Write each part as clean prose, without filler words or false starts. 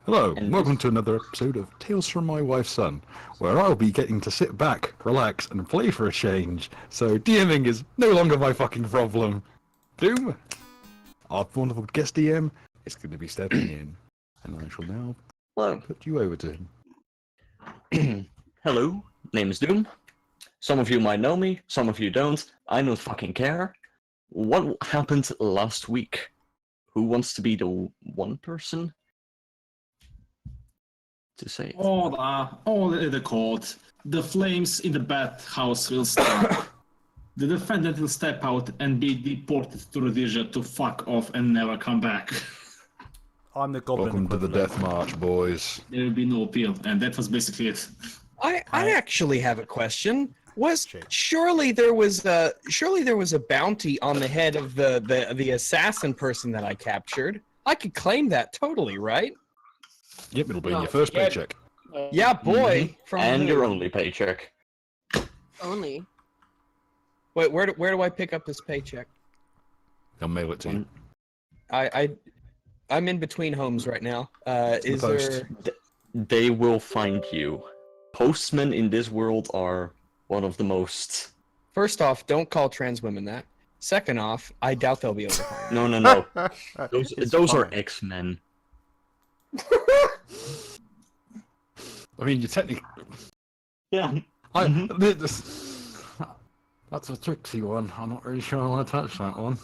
Hello, And and welcome to another episode of Tales from My Wife's Son, where I'll be getting to sit back, relax, and play for a change. So DMing is no longer my fucking problem. Doom, our wonderful guest DM, is going to be stepping in, and I shall now Hello. put you over to him. Hello, name is Doom. Some of you might know me, some of you don't. I don't fucking care. What happened last week? Who wants to be the one person to say it? All the court. The flames in the bathhouse will start. The defendant will step out and be deported to Rhodesia to fuck off and never come back. I'm the goblin. Welcome to the equivalent. Death March, boys. There will be no appeal, and that was basically it. I actually have a question. Sure. Surely there was a bounty on the head of the assassin person that I captured. I could claim that totally, right? Yep, it'll be in your first paycheck. Yeah, boy. From And who? your only paycheck. Only. Wait, where do I pick up this paycheck? I'll mail it to you. I'm in between homes right now. Is post. there? They will find you. Postmen in this world are one of the most... First off, don't call trans women that. Second off, I doubt they'll be able to find me. No. It's those are funny. X-Men. I mean, you technically... Yeah. That's a tricksy one. I'm not really sure I want to touch that one.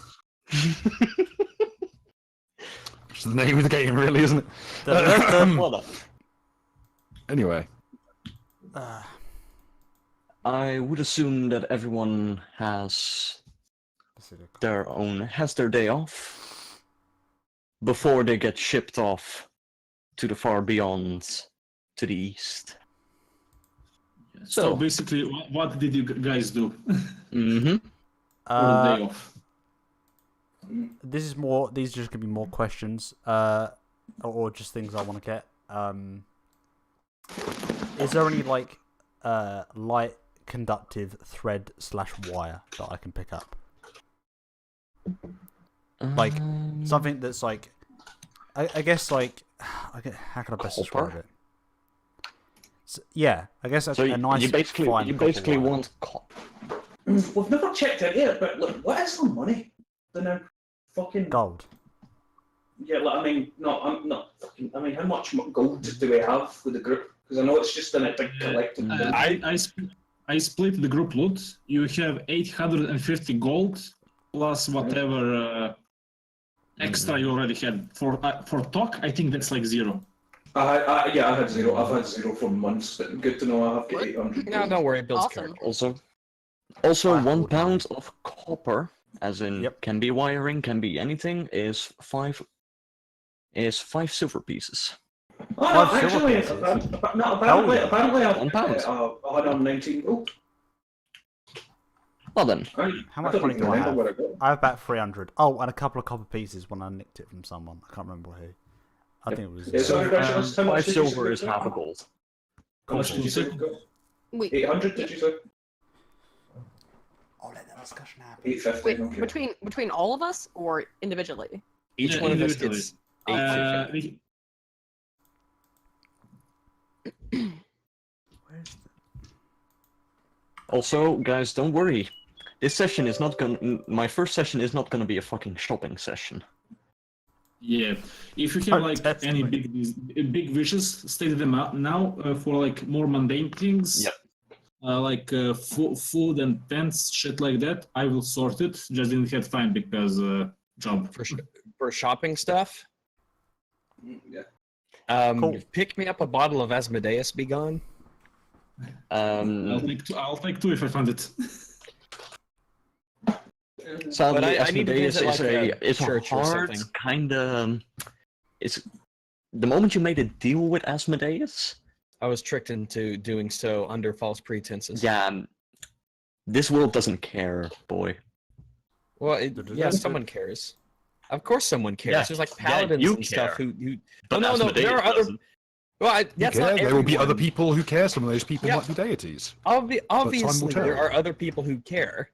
Which is the name of the game, really, isn't it? What up? Anyway, I would assume that everyone has their day off before they get shipped off to the far beyond, to the east. So basically, what did you guys do Mm-hmm. for the day off? This is more. These are just gonna be more questions, or just things I want to get. Is there any like light conductive thread / wire that I can pick up? Like something that's like, I guess like, how can I best describe Copper? it? So, yeah, I guess So a nice you basically fine copper wire. want copper. We've never checked it yet, but look, what is the money? The now fucking gold. yeah. Like, I mean, no, I'm not fucking. I mean, how much gold do we have with the group? Because I know it's just in a big collective. I split the group loot. You have 850 gold plus whatever extra you already had for talk. I think that's like 0. Yeah, I had 0. I've had 0 for months, but good to know I have got 800. No, don't worry, Bill's Awesome. character. Also, Wow. 1 pound of copper, as in Yep. can be wiring, can be anything, is 5 silver pieces. Oh, no, Five silver actually, pieces. apparently I've 1 pound. 119 gold. Well then, Right. How much don't money even do I remember have? where I got. I have about 300. Oh, and a couple of copper pieces when I nicked it from someone. I can't remember who. I think it was. Yeah, so congratulations. How much 5 did you silver say? is half a gold. How much did you say? Wait, 800, did you say? I'll let that discussion happen. 850. wait. Okay. Between all of us or individually? Each Yeah, one of us individually. gets 850. Also, guys, don't worry. This session is not gonna. My first session is not gonna be a fucking shopping session. Yeah, if you have like any big wishes, state them out now for like more mundane things. Yep. Like food and tents, shit like that. I will sort it. Just didn't have time because job. For shopping stuff. Yeah. Cool. Pick me up a bottle of Asmodeus Be Gone. I'll take 2 if I find it. Sadly, But I need to Asmodeus visit, like, is a church or hard something. kind of. It's the moment you made a deal with Asmodeus. I was tricked into doing so under false pretenses. Yeah, this world doesn't care, boy. Well, yeah, someone cares. Of course, someone cares. Yeah, There's like yeah, paladins you and stuff care. who. But no, Asmodeus there are other. doesn't. Well, that's care. not There will be other everyone. people who care. Some of those people Yeah. might be deities. Obviously, tell. there are other people who care,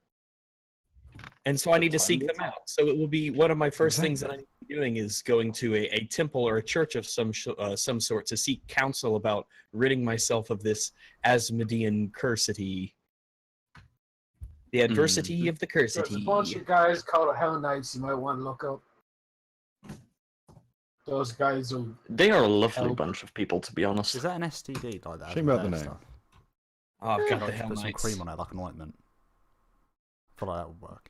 and so I need to seek them out. So it will be one of my first things that I need to doing is going to a temple or a church of some sort to seek counsel about ridding myself of this Asmodean cursity. The adversity of the There's a bunch cursity. of guys called Hell Knights you might want to look up. Those guys will. They are a lovely Help. bunch of people, to be honest. Is that an STD like that? Shame about the That name. stuff? Oh, I've got Like, the just Hell put some Knights. cream on it like an ointment. I feel like that would work.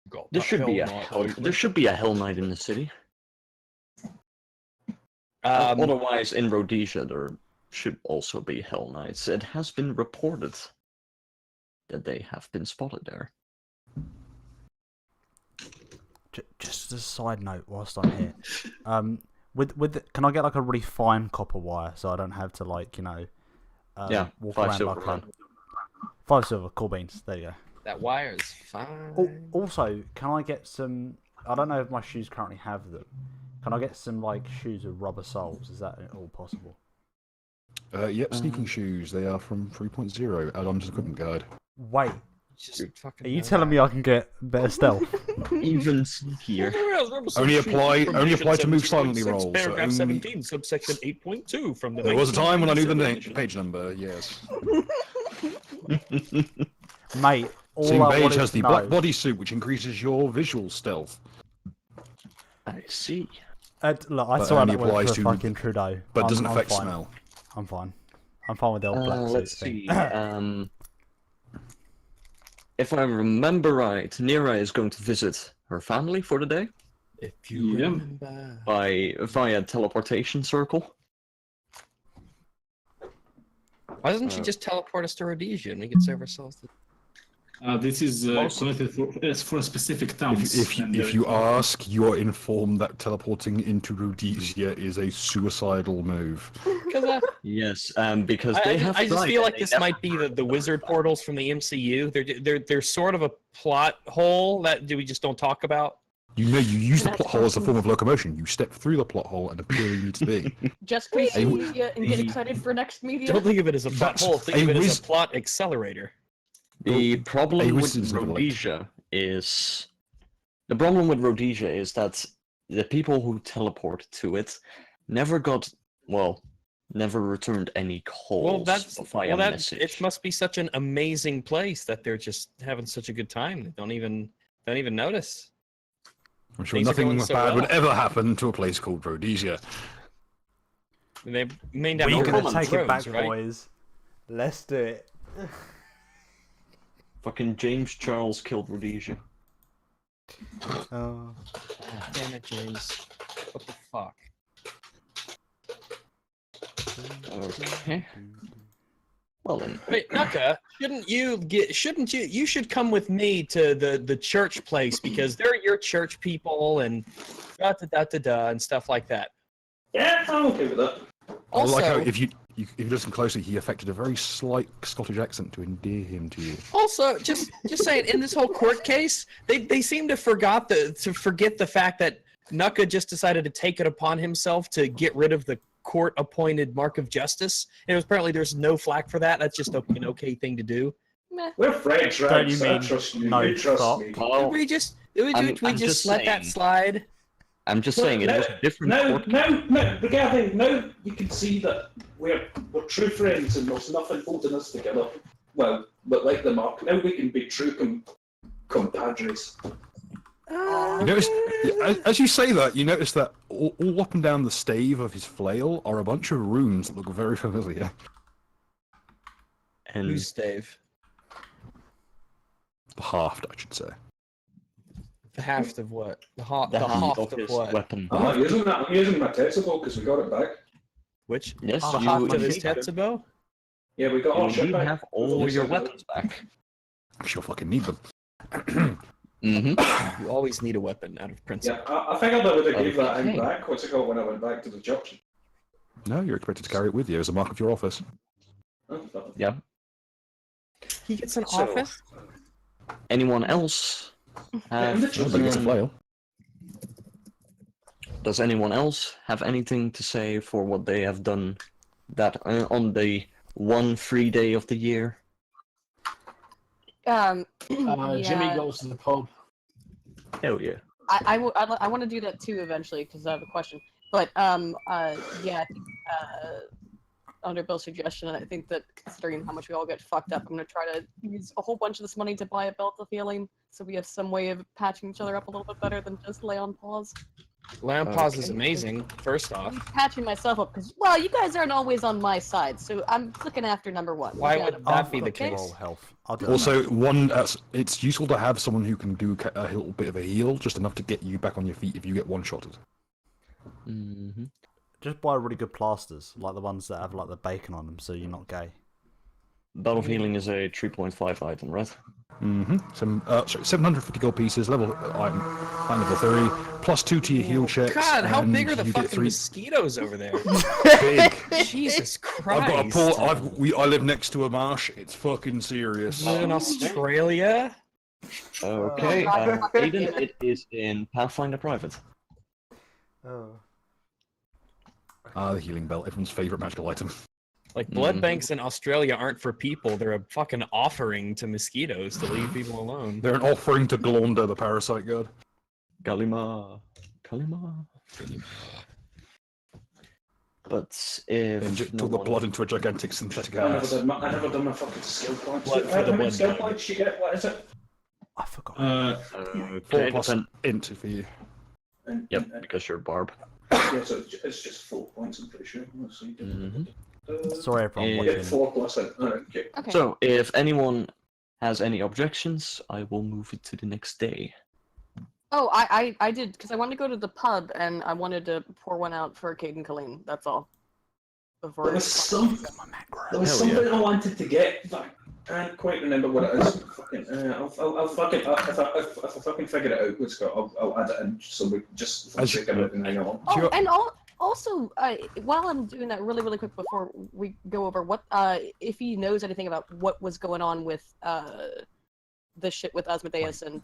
Got There the should be Hell a Knight hell, ointment. there should be a Hell Knight in the city. Um, Otherwise, in Rhodesia, there should also be Hell Knights. It has been reported that they have been spotted there. Just as a side note, whilst I'm here, can I get like a really fine copper wire so I don't have to walk Yeah, around 5 like silver. a 5 silver, cool beans. There you go. that wire is fine. Also, can I get some? I don't know if my shoes currently have them. Can I get some like shoes with rubber soles? Is that at all possible? Yep, sneaking shoes. They are from 3.0. Add-on to the equipment guide. Wait, Just fucking are you telling me I can get better stealth? Even sneakier. Only apply to move silently rolls, so Paragraph only- 17, subsection 8.2 from the. There was a time when I knew the 1997 page number. Yes. Mate, all Same I page wanted has to the know. black bodysuit, which increases your visual stealth, I see. Look, I But saw only that went applies for to- fucking Trudeau. but doesn't I'm affect fine. smell. I'm fine. I'm fine with the old black Let's suits thing. see. If I remember right, Nira is going to visit her family for the day If you Yeah. remember. via teleportation circle. Why doesn't she just teleport us to Rhodesia and we can save ourselves the... This is connected for specific towns. If you ask, you are informed that teleporting into Rhodesia is a suicidal move. Because Yes, because they have. I just tried feel and like they this never- might be the wizard portals from the MCU. They're sort of a plot hole that we just don't talk about. You use the plot hole as a form of locomotion. You step through the plot hole and appear where you need to be. Just come see Hey, media and get excited for next media. Don't think of it as a plot That's hole. Think a of it as wiz- a plot accelerator. The problem with wizard's intellect. Rhodesia is that the people who teleport to it never returned any calls via message. It must be such an amazing place that they're just having such a good time. They don't even notice. I'm sure Things are nothing going bad so well. would ever happen to a place called Rhodesia. They may not We're know gonna Roman take it back, roads, right? boys. Let's do it. Fucking James Charles killed Rhodesia. Oh. Damn it, James. What the fuck? Okay. Well then. Wait, Nuka, you should come with me to the church place because they're your church people and da da da da da and stuff like that. Yeah, I'm okay with that. I like how Also, if you listen closely, he affected a very slight Scottish accent to endear him to you. also, just saying, in this whole court case, they seem to forget the fact that Nuka just decided to take it upon himself to get rid of the court-appointed Mark of Justice, and apparently there's no flack for that. That's just an okay thing to do. Meh. We're friends, Don't right? you So I mean trust you. no You trust fuck? me. Well, we just I'm just let that saying. slide. I'm just saying it was a different court. No, Gavin, now you can see that we're true friends and there's nothing holding us together. Well, but like the Mark, now we can be true compadres. You notice, as you say that, you notice that all up and down the stave of his flail are a bunch of runes that look very familiar. And Who's Dave? The haft, I should say. The haft of what? The the haft of of his what? weapon. I'm not using that. I'm using my Tetsubo because we got it back. Which? Yes, The you, haft of his you, Tetsubo? Yeah, we got our you shit indeed back. have all your weapons back. I sure fucking need them. Mm-hmm. You always need a weapon out of principle. Yeah, I figured I would have gave that Okay. in back. What's it called when I went back to the church? No, you're expected to carry it with you as a mark of your office. Yeah. He gets an So- office? Anyone else have? Yeah, But it's a flail. Does anyone else have anything to say for what they have done that on the one free day of the year? Jimmy Yeah. goes to the pub. Hell yeah. I want to do that too eventually because I have a question. But yeah, I think under Bill's suggestion, I think that considering how much we all get fucked up, I'm gonna try to use a whole bunch of this money to buy a belt of healing, so we have some way of patching each other up a little bit better than just lay on pause. Land pause is amazing. First off, I'm patching myself up because, well, you guys aren't always on my side, so I'm looking after number one. why You would gotta- that be the okay? case? Roll health. I'll do Also, one, it's useful to have someone who can do a little bit of a heal, just enough to get you back on your feet if you get one-shotted. Mm-hmm. Just buy really good plasters, like the ones that have like the bacon on them, so you're not gay. Battle of Healing is a 3.5 item, right? Mm-hmm. Sorry, 750 gold pieces, level item level 3, plus 2 to your heal checks. God, how and big are the you get fucking 3 mosquitoes over there? big. Jesus Christ! I've got a pool. I live next to a marsh. It's fucking serious. You live in Australia? Okay, God. Aiden, it is in Pathfinder Private. The healing belt, everyone's favorite magical item. Like, blood banks in Australia aren't for people. They're a fucking offering to mosquitoes to leave people alone. They're an offering to Glaunder, the parasite god. Kalima. But if Inject no all the one... blood into a gigantic synthetic I ass. never done my fucking skill points. Blood for How the many blood skill bag. points you get? What is it? I forgot. Okay, 4 plus depend- int for you. Yep, because you're Barb. Yeah, so it's just 4 points, I'm pretty sure. Let's see. Sorry, everyone Yeah. Yeah, watching. 4 plus it. Alright, okay. Okay. So, if anyone has any objections, I will move it to the next day. Oh, I did because I wanted to go to the pub and I wanted to pour one out for Kate and Colleen. That's all. Before There was something Hell I wanted to get, but I can't quite remember what it is. Fucking, I'll fucking, if I fucking figure it out, Scott, I'll add it in so we just for the sake of moving along. Oh, and also, while I'm doing that really quick before we go over what, if he knows anything about what was going on with the shit with Asmodeus and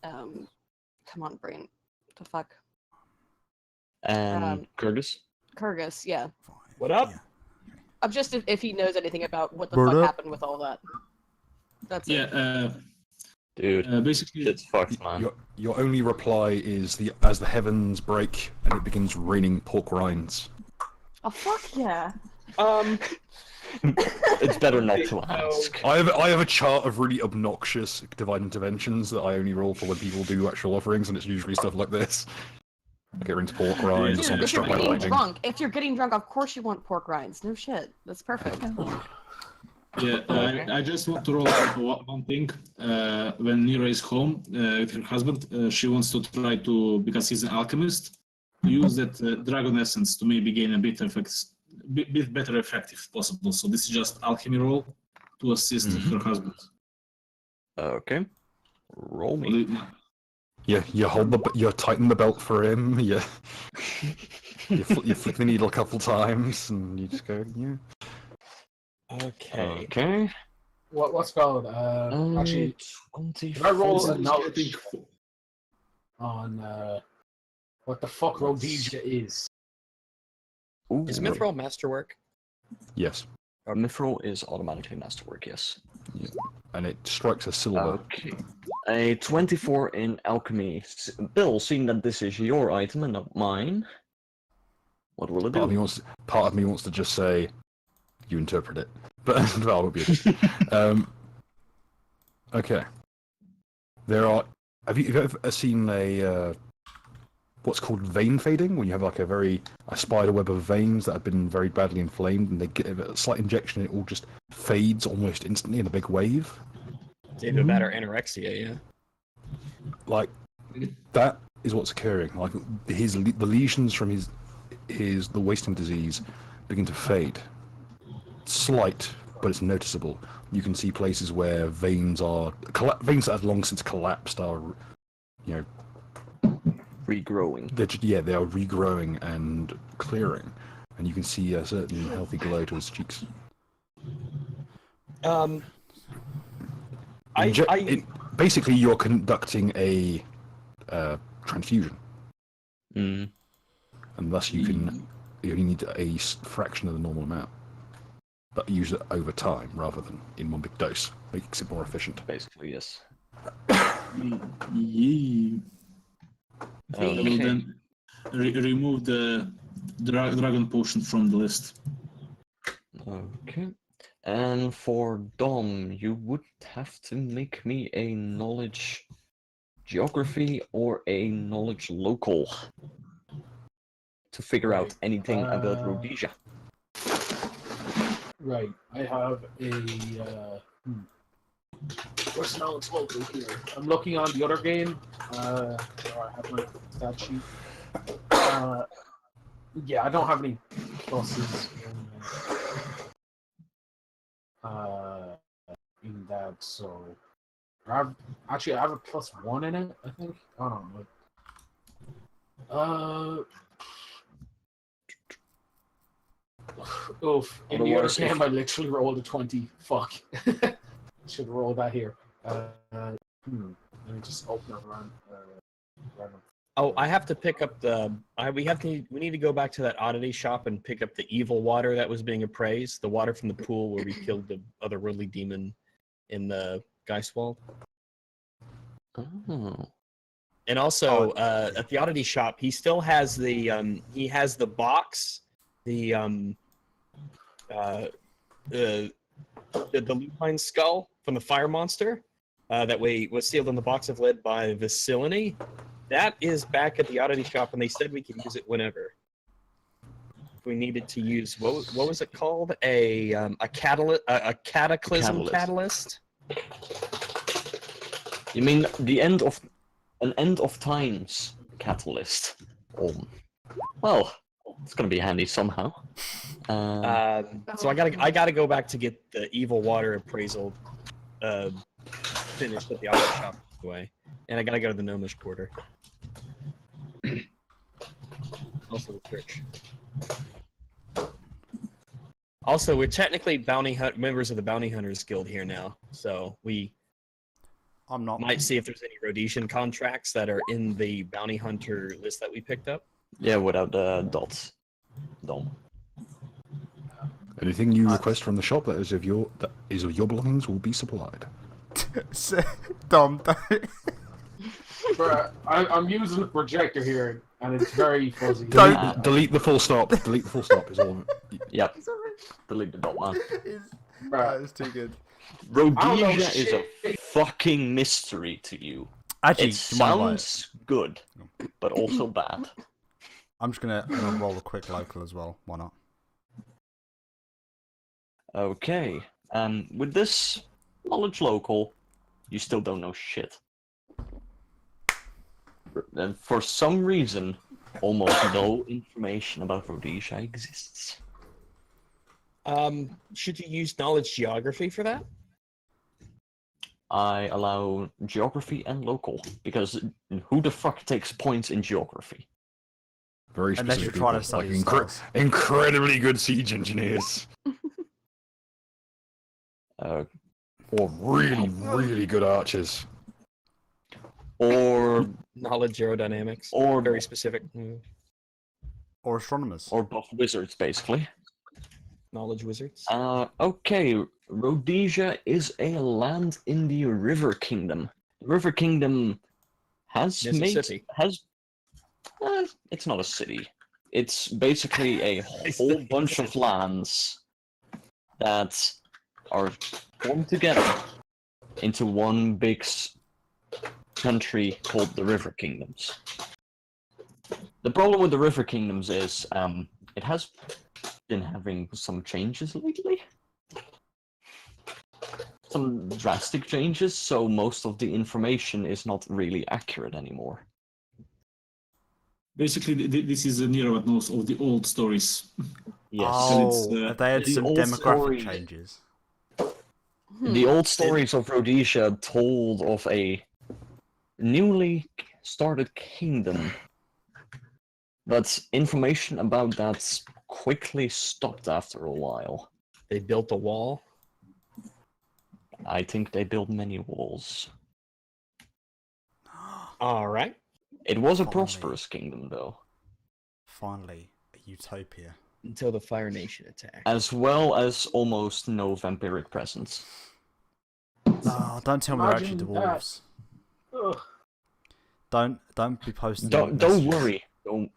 come on, brain, what the fuck, And Kurgus? Kurgus, yeah. What up? Just if he knows anything about what the Word fuck up. happened with all that. That's it. Yeah, Dude, basically, it's fucked, man. Your only reply is as the heavens break and it begins raining pork rinds. Oh fuck yeah. It's better not to ask. I have a chart of really obnoxious divine interventions that I only roll for when people do actual offerings, and it's usually stuff like this. Like it rings pork rinds, or Dude, someone if you're struck by getting lightning. drunk, of course you want pork rinds. No shit. That's perfect. yeah, I just want to roll out one thing. When Nira is home with her husband, she wants to try to, because he's an alchemist, to use that dragon essence to maybe gain a bit better effect if possible. So this is just alchemy roll to assist her husband. Okay. Roll me. You tighten the belt for him. You flick the needle a couple times, and you just go, yeah. Okay. Okay. What's called? Actually, 20. did I roll a knowledge on what the fuck Rhodesia is? Ooh, Is Mithril masterwork? Yes, Mithril is automatically masterwork, yes. and it strikes a silver. Okay. A 24 in alchemy. Bill, seeing that this is your item and not mine, what will it Part do? of me wants to just say, you interpret it, but that would be it. Okay. Have you ever seen a what's called vein fading, when you have like a spider web of veins that have been very badly inflamed, and they get a slight injection, and it all just fades almost instantly in a big wave? It's either that or anorexia, yeah. Like that is what's occurring. Like the lesions from the wasting disease begin to fade. Slight, but it's noticeable. You can see places where veins that have long since collapsed are, Regrowing. they are regrowing and clearing, and you can see a certain healthy glow to his cheeks. Basically, you're conducting a transfusion, Mm. and thus you need a fraction of the normal amount, but use it over time rather than in one big dose. Makes it more efficient. Basically, yes. Yeah. I will Okay. then remove the dragon potion from the list. Okay. And for Dom, you would have to make me a knowledge geography or a knowledge local to figure out Right. anything about Rhodesia. Right. I have a. Where's knowledge local here? I'm looking on the other game. Where I have my stat sheet. Yeah, I don't have any pluses in that, so I have a +1 in it, I think. I don't know. Oof. In the other Otherwise, if- game, I literally rolled a 20. Fuck. Should roll that here. Let me just open up random. Oh, I have to pick up the. We need to go back to that oddity shop and pick up the evil water that was being appraised. The water from the pool where we killed the otherworldly demon in the Geistwald. Oh. And also at the oddity shop, he still has the box, the lupine skull from the fire monster that was sealed in the box of lead by Visilini. That is back at the oddity shop, and they said we could use it whenever. If we needed to use what was it called? A cataclysm catalyst. You mean an end of times catalyst? Well, it's gonna be handy somehow. So I gotta go back to get the evil water appraisal finished at the oddity shop anyway, and I gotta go to the gnomish quarter. Also the church. Also, we're technically members of the Bounty Hunters Guild here now, so we I'm not. might see if there's any Rhodesian contracts that are in the Bounty Hunter list that we picked up. Yeah, without the dots. Dom. Anything you request from the shop that is of your belongings will be supplied. Dom, don't. Bruh, I'm using the projector here, and it's very fuzzy. Delete the full stop. Delete the full stop is all. Yep. Delete the dot, man. That is too good. Rhodesia is a fucking mystery to you. Actually, It do you mind if sounds good, but also bad. I'm just gonna roll a quick local as well. Why not? Okay. With this knowledge local, you still don't know shit. And for some reason, almost no information about Rhodesia exists. Should you use knowledge geography for that? I allow geography and local, because who the fuck takes points in geography? Very Unless specific you're trying to people, study like stars. incredibly good siege engineers. Uh, Or really, really good archers. or Knowledge aerodynamics. or Very specific. Or astronomers. or buff wizards, basically. Knowledge wizards. Okay, Rhodesia is a land in the River Kingdom. River Kingdom has Mississippi. it's not a city. It's basically a whole bunch of lands that are formed together into one big country called the River Kingdoms. The problem with the River Kingdoms is it has been having some changes lately. Some drastic changes, so most of the information is not really accurate anymore. Basically, this is Nero that knows all the old stories. Yes. Oh, have they had the some old demographic story- changes? The old stories of Rhodesia told of a newly started kingdom, but information about that quickly stopped after a while. They built a wall. I think they built many walls. All right. It was a Finally. prosperous kingdom, though, Finally, a utopia. Until the Fire Nation attacked. as well as almost no vampiric presence. Oh, don't tell me they're actually Imagine dwarves. Ugh. Don't be posting. Don't messages. worry. Don't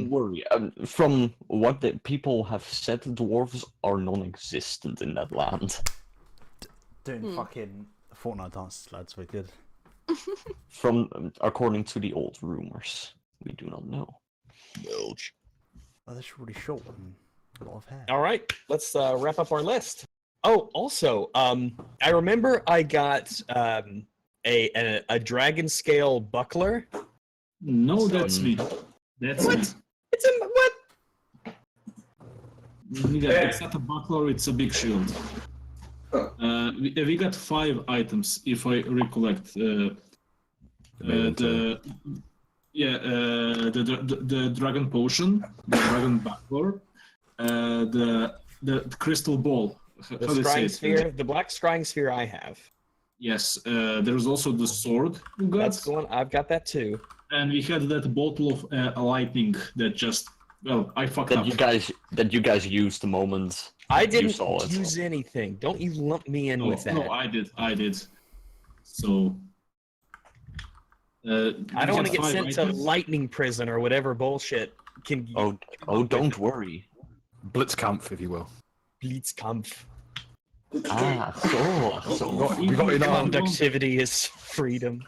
worry. From what the people have said, dwarves are non-existent in that land. Doing fucking Fortnite dances, lads. We're good. From according to the old rumors, we do not know. Oh, that's really short and a lot of hair. All right, let's wrap up our list. Oh, also, I remember I got a dragon scale buckler. No, that's me. That's me. It's a what? Yeah, it's not a buckler, it's a big shield. We got 5 items, if I recollect. The dragon potion, the dragon buckler, the crystal ball. The scrying sphere, the black scrying sphere I have. Yes, there's also the sword. That's the one. I've got that too. And we had that bottle of lightning that just, well, I fucked up. That you guys used the moment I you didn't saw it. use anything. Don't you lump me in with that. No, I did. So... I don't want to get sent to lightning prison or whatever bullshit. Don't worry. Blitzkampf, if you will. Blitzkampf. So We got it on. Conductivity is freedom.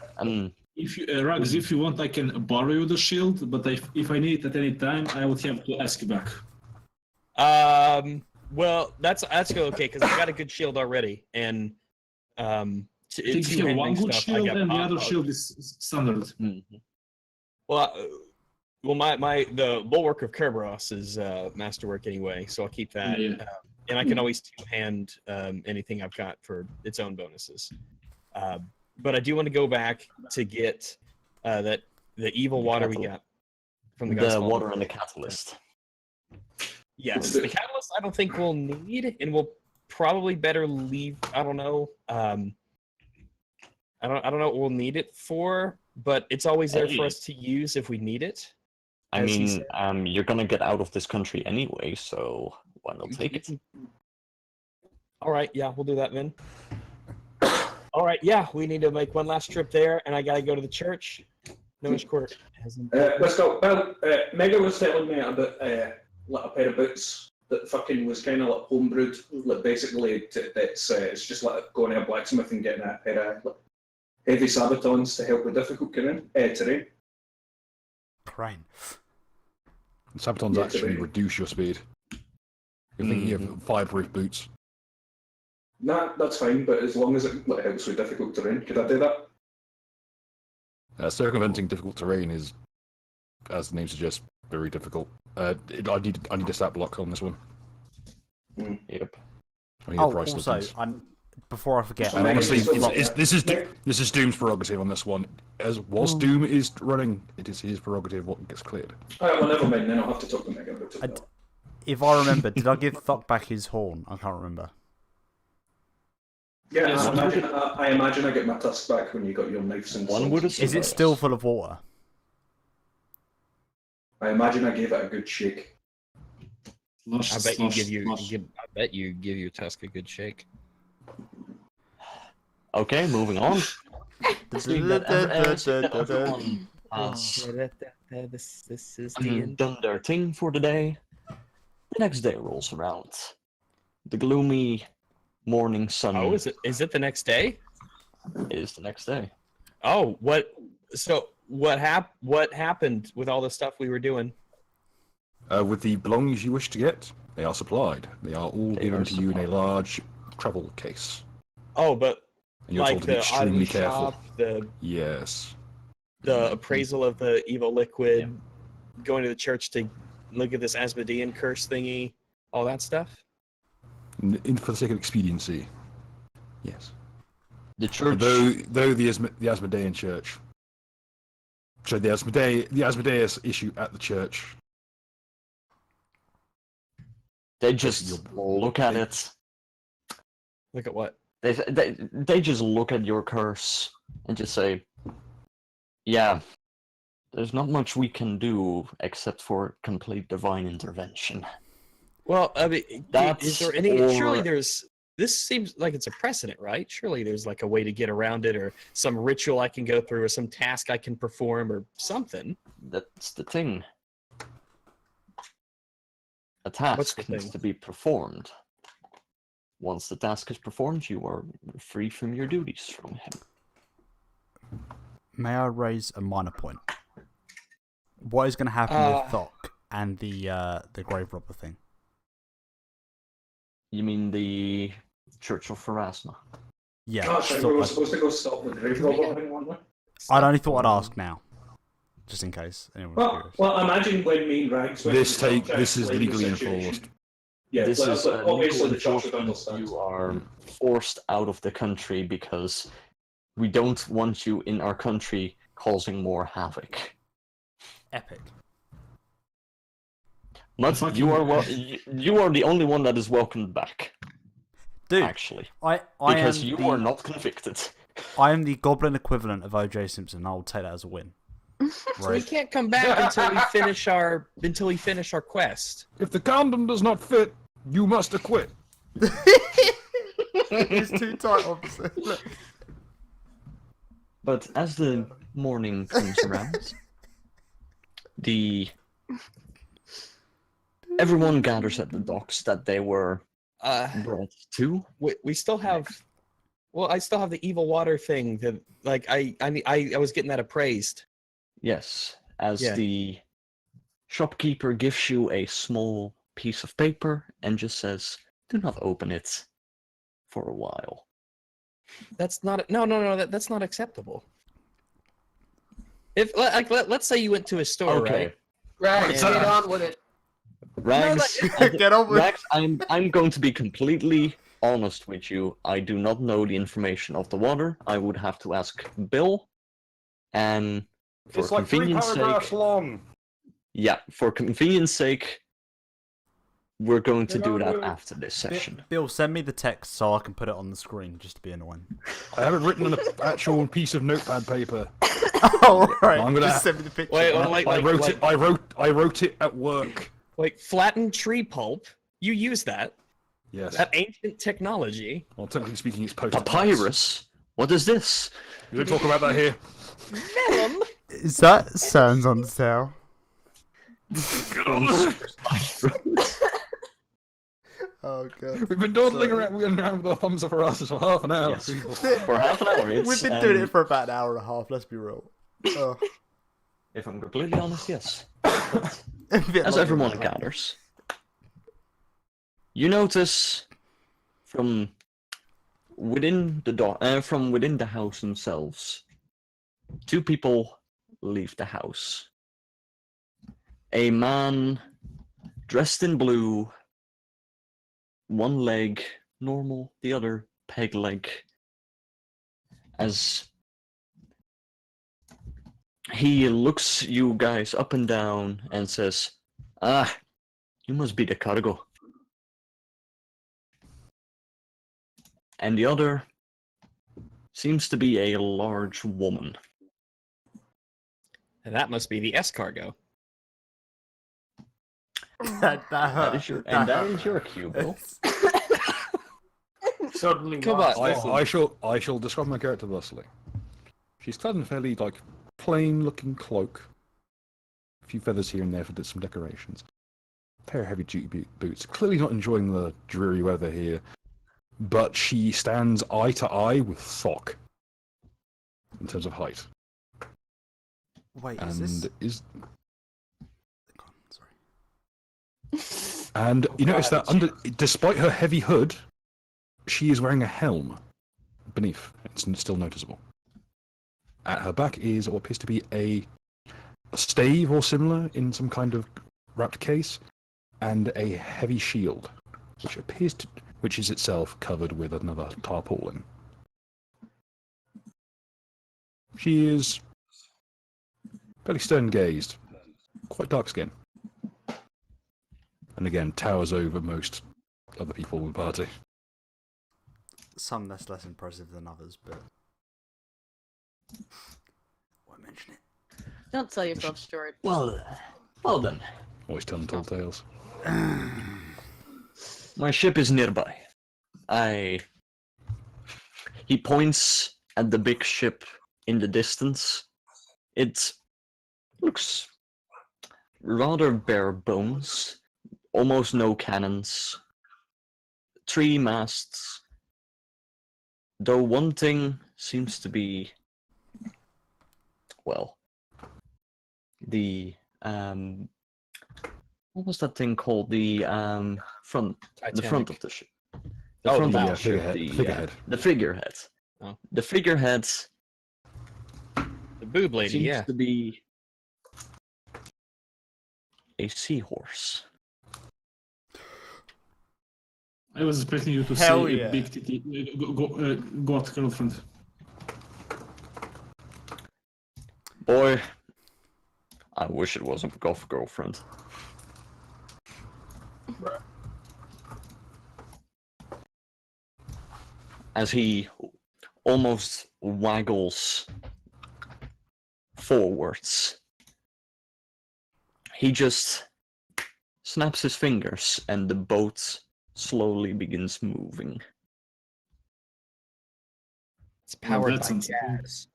If you, Rugs, if you want, I can borrow you the shield, but if I need it at any time, I would have to ask you back. Well, that's okay because I got a good shield already, and If you have one good shield and the other shield is standard. Mm-hmm. Well, the bulwark of Kerberos is masterwork anyway, so I'll keep that. Yeah. And I can always two-hand anything I've got for its own bonuses. But I do want to go back to get the evil water we got from the water and the catalyst. Yes, the catalyst I don't think we'll need, and we'll probably better leave. I don't know. I don't know what we'll need it for, but it's always there for us to use if we need it. I mean, you're gonna get out of this country anyway, so why not take it? All right, yeah, we'll do that then. All right, yeah, we need to make one last trip there, and I gotta go to the church. Noah's Court hasn't. Let's go. Well, Mega was telling me about a pair of boots that fucking was kind of like homebrewed. Like basically, it's just like going to a blacksmith and getting a pair of heavy sabatons to help with difficult terrain. Crane. Sabatons actually reduce your speed. You're thinking you have fireproof boots. Nah, that's fine, but as long as it helps with difficult terrain, could I do that? Circumventing difficult terrain is, as the name suggests, very difficult. I need a stat block on this one. Yep. I need a price also, difference. Before I forget, And honestly, this is Doom's prerogative on this one. Whilst Doom is running, it is his prerogative what gets cleared. Alright, well, never mind, then I'll have to talk to Megan about it. if I remember, did I give Thuck back his horn? I can't remember. Yeah, I imagine I get my tusk back when you got your knives and swords. Is it still full of water? I imagine I gave it a good shake. I bet you give your tusk a good shake. Okay, moving on. This is the end. Done their thing for the day. The next day rolls around. The gloomy morning sun. Oh, is it the next day? It is the next day. Oh, what happened with all the stuff we were doing? With the belongings you wish to get, they are supplied. They are all given to you in a large travel case. Oh, but And you're like told to be the extremely item careful. shop, Yes. the appraisal of the evil liquid, going to the church to look at this Asmodean curse thingy, all that stuff. For the sake of expediency. Yes. The church. Though the Asmodean church. So the Asmodeus issue at the church. They just look at it. Look at what? They just look at your curse and just say, yeah, there's not much we can do except for complete divine intervention. Well, I mean, is there any? Surely there's This seems like it's a precedent, right? Surely there's like a way to get around it, or some ritual I can go through, or some task I can perform, or something. That's the thing. A task the needs thing? to be performed. Once the task is performed, you are free from your duties from him. May I raise a minor point? What is going to happen with Thok and the grave robber thing? You mean the Church of Pharasma? Yeah. Gosh, I thought we were I'd- supposed to go stop the grave robber thing, weren't we? I'd only thought I'd ask now, just in case anyone was Well, curious. well, imagine when me and Rags went This to the church, I is explained the legally situation. enforced. Yeah, This but- is but obviously the legal church would enforcement. understand. You are forced out of the country because we don't want you in our country causing more havoc. Epic. But Fucking- you are the only one that is welcomed back, Dude, actually, I because am you the, are not convicted. I am the goblin equivalent of O.J. Simpson. I will take that as a win. So we Right. can't come back until we finish our quest. If the condom does not fit, you must acquit. It's too tight, obviously. Look. But as the morning comes around, everyone gathers at the docks that they were brought to. We still have. Well, I still have the evil water thing. That like I was getting that appraised. Yes, as Yeah. the shopkeeper gives you a small piece of paper and just says, "Do not open it for a while." That's not no. That's not acceptable. If like let's say you went to a store, Okay, right? Right, And, get on with it. Rags. Get on with Rags, I'm going to be completely honest with you. I do not know the information of the water. I would have to ask Bill, and for It's like 3 convenience paragraphs sake, long. yeah, for convenience sake, we're going to You do know, that really- after this session. Bill, send me the text so I can put it on the screen just to be annoying. I haven't written an actual piece of notepad paper. Oh, right. I'm gonna- Just send me the picture. Wait, I wrote it at work. like flattened tree pulp. You use that Yes. ancient technology. Well, technically speaking, it's post. Papyrus? What is this? We don't talk about that here. Vellum. Is that sounds on the tail? Oh god. We've been dawdling around with our thumbs up our asses for half an hour. Yes. For half an hour, it's, We've been doing it for about an hour and a half, let's be real. Oh. If I'm completely honest, yes. A bit As longer everyone than that. gathers, you notice from within the house themselves, 2 people leave the house. A man dressed in blue, one leg normal, the other peg leg, as he looks you guys up and down and says, "Ah, you must be the cargo." And the other seems to be a large woman. And that must be the escargo. That is your cue, Bill. Suddenly, Come Mark's on. missing. I shall describe my character thusly. She's clad in a fairly plain-looking cloak. A few feathers here and there for some decorations. A pair of heavy-duty boots. Clearly not enjoying the dreary weather here, but she stands eye to eye with Thok in terms of height. Wait, is And this... is God, sorry. and you notice that despite her heavy hood, she is wearing a helm beneath. It's still noticeable. At her back is what appears to be a stave or similar in some kind of wrapped case, and a heavy shield, which is itself covered with another tarpaulin. She is fairly stern-gazed, quite dark-skinned, and again towers over most other people in the party. Some that's less impressive than others, but... Won't mention it. Don't sell yourself short. Well then. Always telling tall tales. My ship is nearby. He points at the big ship in the distance. It looks rather bare bones, almost no cannons, 3 masts. Though one thing seems to be, well, the what was that thing called? The front, the front of the ship. The Oh, front the of bow. the ship. Figurehead. The figurehead. Oh. The figurehead The boob lady, seems yeah. to be a seahorse. I was expecting you to Hell say yeah. a big titty got girlfriend. Boy, I wish it was a goth girlfriend. As he almost waggles forwards, he just snaps his fingers and the boat slowly begins moving. It's powered that's by insane. gas.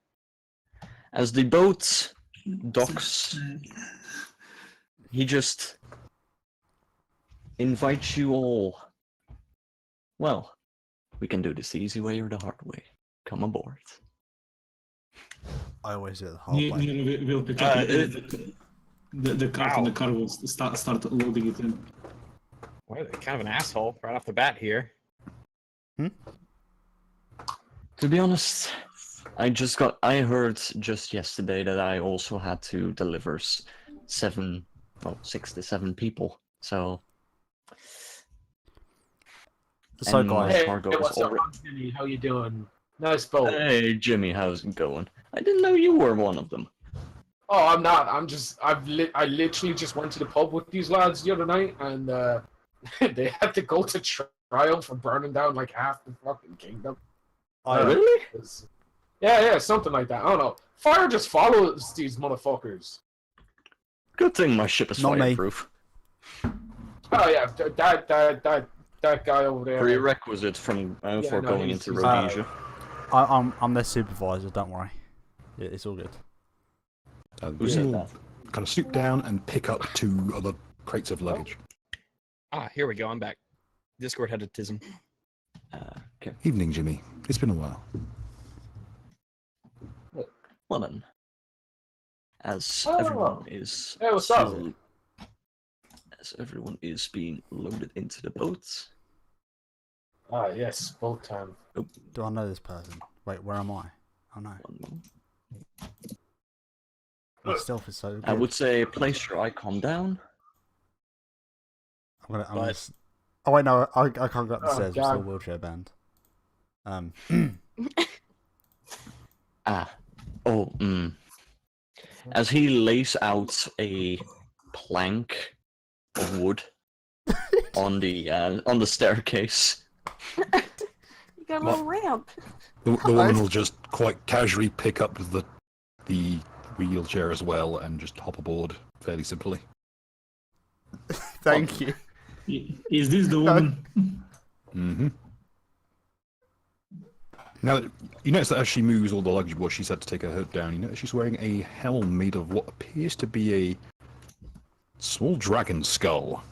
As the boat docks, he just invites you all. Well, we can do this the easy way or the hard way. Come aboard. I always do it the hard way. Nero will pick up the cart and the car will start loading it in. Well, kind of an asshole right off the bat here. To be honest, I heard just yesterday that I also had to deliver 6 to 7 people. So. So and my guys, cargo Hey, was what's up, already. Jimmy? How you doing? Nice boat. Hey Jimmy, how's it going? I didn't know you were one of them. Oh, I'm not. I'm just. I literally just went to the pub with these lads the other night, and they had to go to trial for burning down like half the fucking kingdom. Really? Yeah, something like that. I don't know. Fire just follows these motherfuckers. Good thing my ship is Not me. fireproof. Oh yeah, that guy over there. Prerequisite from for no, going he's- into he's- Rhodesia. I'm their supervisor. Don't worry. Yeah, it's all good. Who said We'll that? kind of stoop down and pick up 2 other crates of luggage. Ah, here we go. I'm back. Discord had a tism. Okay. Evening, Jimmy. It's been a while. Well then, as Oh. everyone is Hey, what's up? as everyone is being loaded into the boats. Ah yes, boat time. Do I know this person? Wait, where am I? Oh no. One moment. My stealth is so good. I would say place your icon down. I'm But- gonna oh wait, no, I can't go up the Oh, stairs. We're still God. wheelchair bound. As he lays out a plank of wood on the staircase. You got a little ramp. The woman will just quite casually pick up the wheelchair as well and just hop aboard fairly simply. Thank you. Is this the woman? Mm-hmm. Now, you notice that as she moves all the luggage aboard, she's had to take her hood down. You notice she's wearing a helm made of what appears to be a small dragon skull.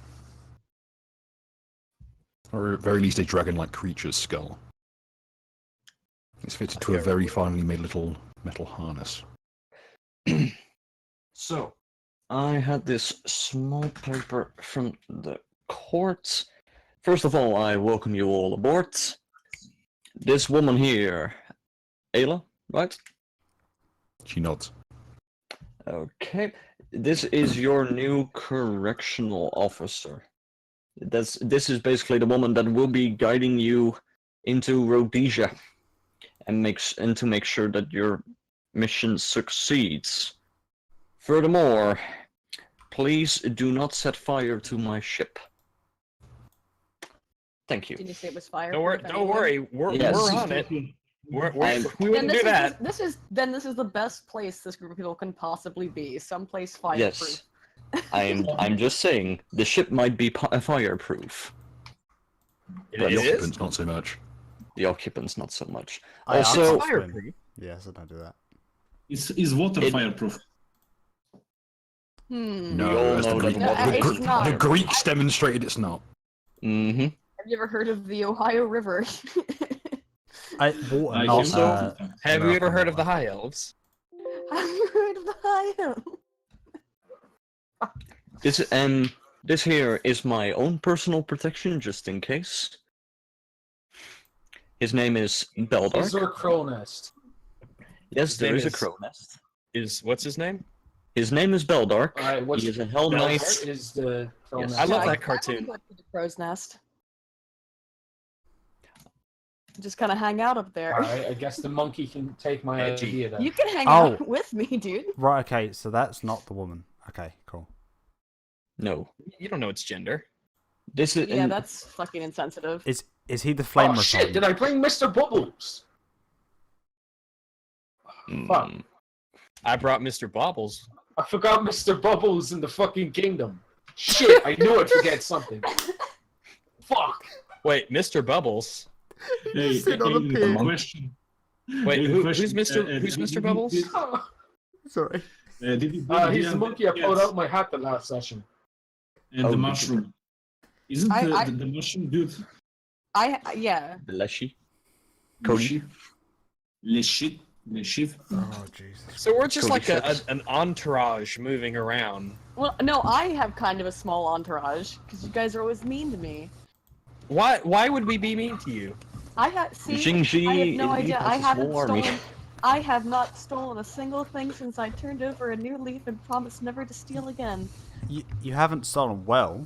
Or at very least a dragon-like creature's skull. It's fitted to a very finely made little metal harness. So, I had this small paper from the court. First of all, I welcome you all aboard. This woman here, Ayla, right? She nods. Okay. This is your new correctional officer. This is basically the woman that will be guiding you into Rhodesia and to make sure that your mission succeeds. Furthermore, please do not set fire to my ship. Thank you. Did you say it was fire? Don't worry. We're Yes. on it. We I'm- wouldn't do that. This is the best place this group of people can possibly be. Someplace fireproof. Yes. I'm just saying the ship might be fireproof. The It is? occupants, not so much. The occupants, not so much. I Also, can't swim. fireproof. Yes, I don't do that. Is water It- fireproof? No, We all as the, know that Greek, water the, is Gre- not. the Greeks demonstrated it's not. mm-hmm. Have you ever heard of the Ohio River? Water, I not. also- Have you ever American heard of the water. High Elves? Have you heard of the Ohio? This here is my own personal protection, just in case. His name is Is Beldark. there a crow nest? Yes, His there name is a is- crow nest. What's his name? His name is Beldark. Alright, what's He is a Hell Knight. Nice. is the crow Yes. nest? I love Yeah, that I cartoon. wanna go to the crow's nest. Just kind of hang out up there. Alright, I guess the monkey can take my Edgy. idea then. You can hang Oh. out with me, dude. Right. Okay. So that's not the woman. Okay. Cool. No, You don't know its gender. this is. Yeah, that's fucking insensitive. Is he the flame Oh shit, did I bring Mr. Bubbles? Fuck. I brought Mr. Bobbles. I forgot Mr. Bubbles in the fucking kingdom. Shit, I knew I'd forget something. Fuck. Wait, Mr. Bubbles? Hey, Sit on a hey, pig. question. Wait, Hey, who's question, Mr. Who's Mr. Bubbles? Sorry. Did you He's the monkey I pulled yes, out my hat the last session. and Oh, the did you- mushroom. Isn't the mushroom dude? Yeah. Leshy. Cody. Leshit? Leshiv? Oh Jesus. So we're just Cody like Six. an entourage moving around. Well, no, I have kind of a small entourage because you guys are always mean to me. Why would we be mean to you? I have see. Xingji I have no indeed idea. has I a haven't small army. stolen. I have not stolen a single thing since I turned over a new leaf and promised never to steal again. You haven't stolen well.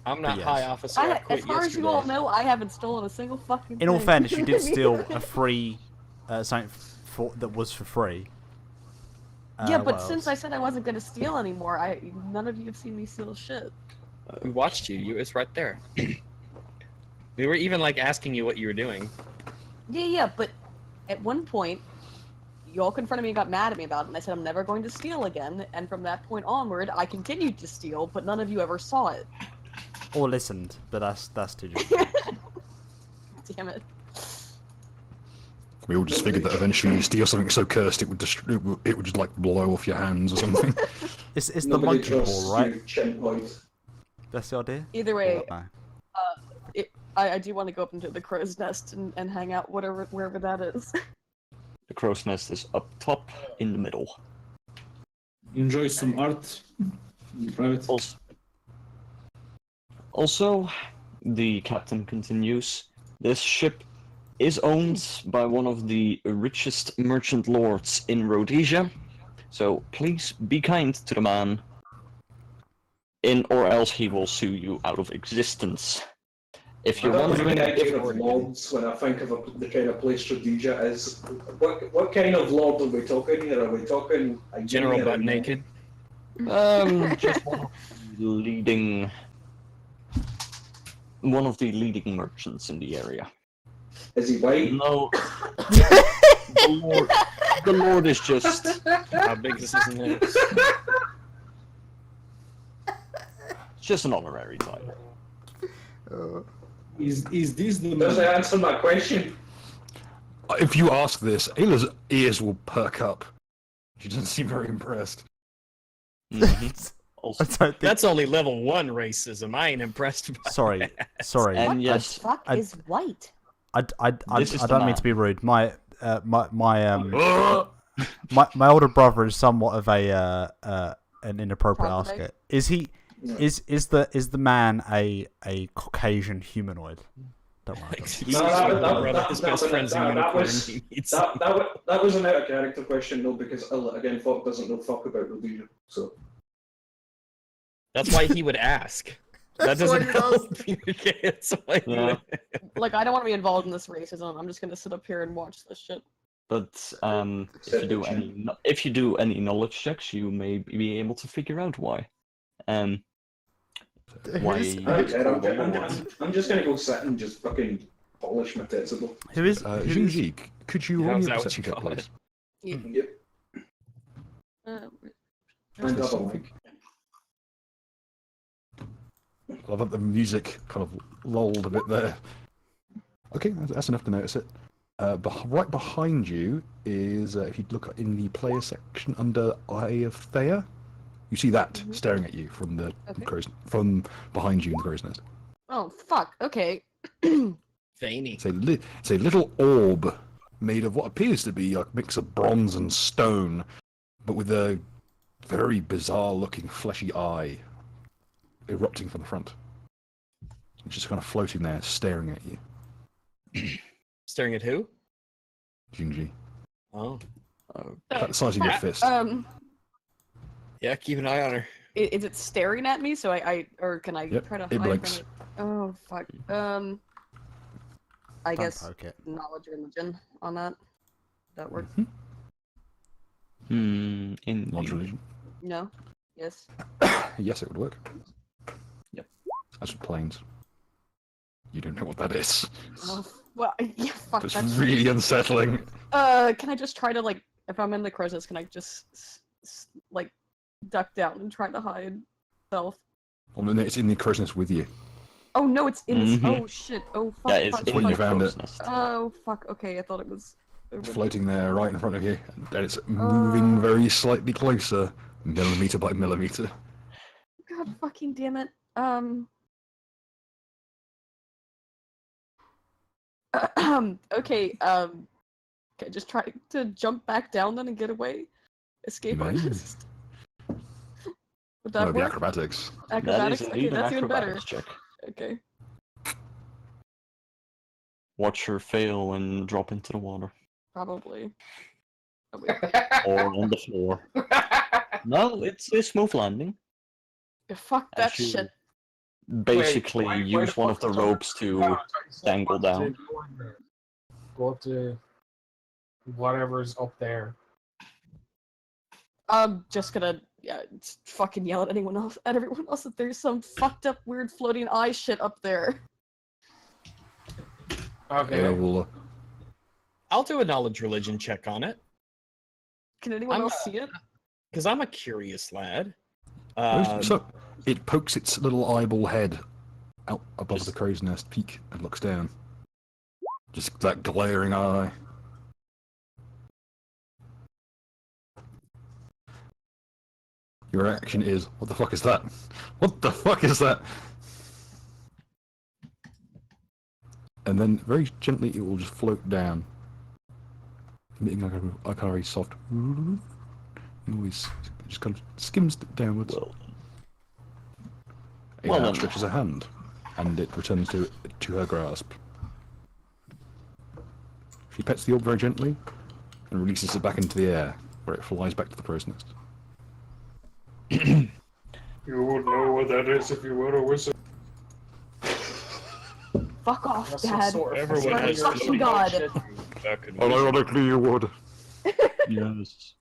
I'm not Yes. high officer. I quit As far as you all know, I haven't stolen a single fucking In all thing. fairness, you did steal a free something that was for free. Yeah, what but else? since I said I wasn't gonna steal anymore, none of you have seen me steal shit. We watched you. It's right there. We were even like asking you what you were doing. Yeah, but at one point, you all confronted me and got mad at me about it, and I said I'm never going to steal again. And from that point onward, I continued to steal, but none of you ever saw it. Or listened, but that's too different. Damn it. We all just figured that eventually you steal something so cursed it would just like blow off your hands or something. It's the Nobody monkey trusts paw, right? you, chin boys. That's the idea. Either way, No. I do want to go up into the crow's nest and hang out wherever that is. The crow's nest is up top in the middle. Enjoy some art in private. Also, the captain continues, this ship is owned by one of the richest merchant lords in Rhodesia, so please be kind to the man, or else he will sue you out of existence. If I you're don't have wondering any idea if of lords when I think of the kind of place Rhodesia is. What kind of lord are we talking here? Are we talking a General king or a butt man? naked. just one of the leading merchants in the area. Is he white? No, the Lord is just How big is his nose? an honorary title. Is this the Does man? that answer my question? If you ask this, Ayla's ears will perk up. She doesn't seem very impressed. Mhm. Also, I don't think- That's only level 1 racism. I ain't impressed by Sorry. and What yes, the fuck I- is white? I This is the don't mean man. to be rude. My older brother is somewhat of an inappropriate Problematic. asker. Is he? Is the man a Caucasian humanoid? Don't worry. He's No, my brother. His best friend's a that unicorn. was- He needs- That was an out of character question though, because again, Fox doesn't know fuck about Rhodesia. So That's why he would ask. That That's why doesn't he help you. That's why he Yeah. would- Like, I don't want to be involved in this racism. I'm just gonna sit up here and watch this shit. but if you do any knowledge checks, you may be able to figure out why. Why? I'm just gonna go sit and just fucking polish my tetsubo. Who is? Xingji, could you roll How's me a that what perception you check, call it? please? Yep. Uh, And have a like. I love that the music kind of lulled a bit there. Okay, that's enough to notice it. Right behind you is, if you look in the player section under Eye of Thea, you see that staring at you from the from behind you in the crow's nest. Oh fuck. Okay. Veiny. It's a little orb made of what appears to be a mix of bronze and stone, but with a very bizarre-looking fleshy eye erupting from the front. It's just kind of floating there, staring at you. Staring at who? Jinji. Oh. About the size of your fist. Yeah, keep an eye on her. Is it staring at me? So or can I Yep, try to it hide blinks. from it? Oh fuck. I guess poke it. knowledge religion on that. That work? In Knowledge religion. No. Yes. Yes, it would work. Yep. As for planes. You don't know what that is. Oh, well, yeah. Fuck. That's That's really unsettling. Can I just try to like, if I'm in the crow's nest, can I just like duck down and try to hide self? Well, no, it's in the crow's nest with you. Oh no, it's in. Mhm. Oh shit. Oh fuck. Yeah, it's fuck, That's when fuck. you found it. Oh fuck. Okay, I thought it was. It's floating there right in front of you, and it's moving very slightly closer, millimeter by millimeter. God fucking damn it. Okay, can I just try to jump back down then and get away? Escape Maybe. artist? Would That that would be work? acrobatics. That Acrobatics? is Okay, indeed an that's even better. acrobatics check. Okay. Watch her fail and drop into the water. Probably. Oh, wait. Or on the floor. No, it's a smooth landing. Fuck And that she shit. Basically, Wait, why use the one fuck of the is that- ropes to No, dangle down. Go up to whatever's up there. I'm just gonna fucking yell at everyone else that there's some fucked up weird floating eye shit up there. Okay. Yeah, well, I'll do a knowledge religion check on it, Can anyone I'm else see it? because I'm a curious lad. so it pokes its little eyeball head out above Just- the crow's nest peak and looks down. Just that glaring eye. Your reaction is, what the fuck is that? What the fuck is that? And then very gently it will just float down, emitting like a very soft noise. It just kind of skims downwards. Well, It well now then. stretches a hand, and it returns to her grasp. She pets the orb very gently, and releases it back into the air, where it flies back to the crow's nest. You would know what that is if you were a wizard. Fuck off, That's Dad. some sort of Everyone Swear to has fucking floating God. shit. Fucking Ironically, you would. yes.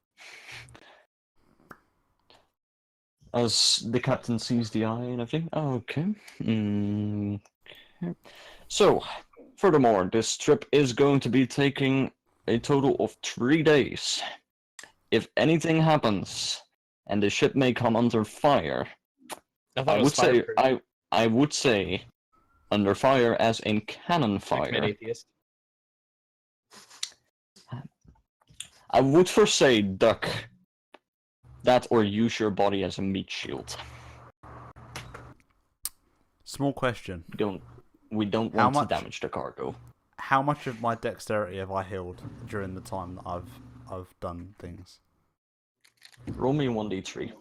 As the captain sees the eye and everything. Okay. Okay. So, furthermore, this trip is going to be taking a total of 3 days. If anything happens, and the ship may come under fire, I thought I it was would say fireproof. I would say under fire as in cannon Checkmate, fire. atheist. I would first say duck that or use your body as a meat shield. Small question. We don't How want to much? damage the cargo. How much of my dexterity have I healed during the time that I've done things? Roll me 1d3.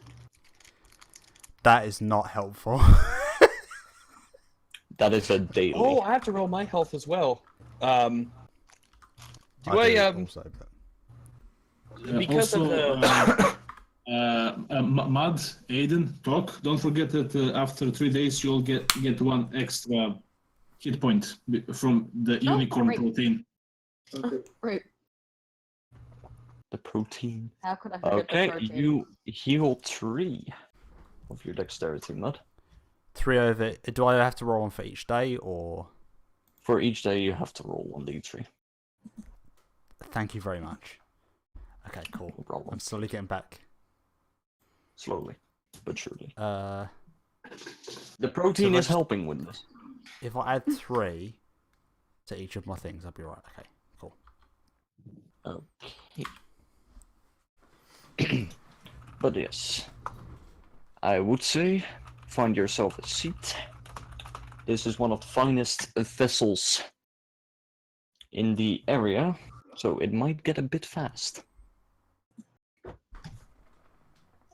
That is not helpful. That is a daily. Oh, I have to roll my health as well. Do I I, do um, also, but because of Also, the Mud, Aiden, talk. Don't forget that after 3 days you'll get one extra hit point from the Oh, unicorn great. protein. Right. The protein. How could I forget Okay, the protein? you heal 3 of your dexterity, Mud. 3 over. Do I have to roll one for each day, or? For each day, you have to roll 1d3. Thank you very much. Okay, cool. No problem. I'm slowly getting back. Slowly, but surely. The protein is helping with this. If I add 3 to each of my things, I'll be right. Okay, cool. Okay. But yes, I would say find yourself a seat. This is one of the finest vessels in the area, so it might get a bit fast.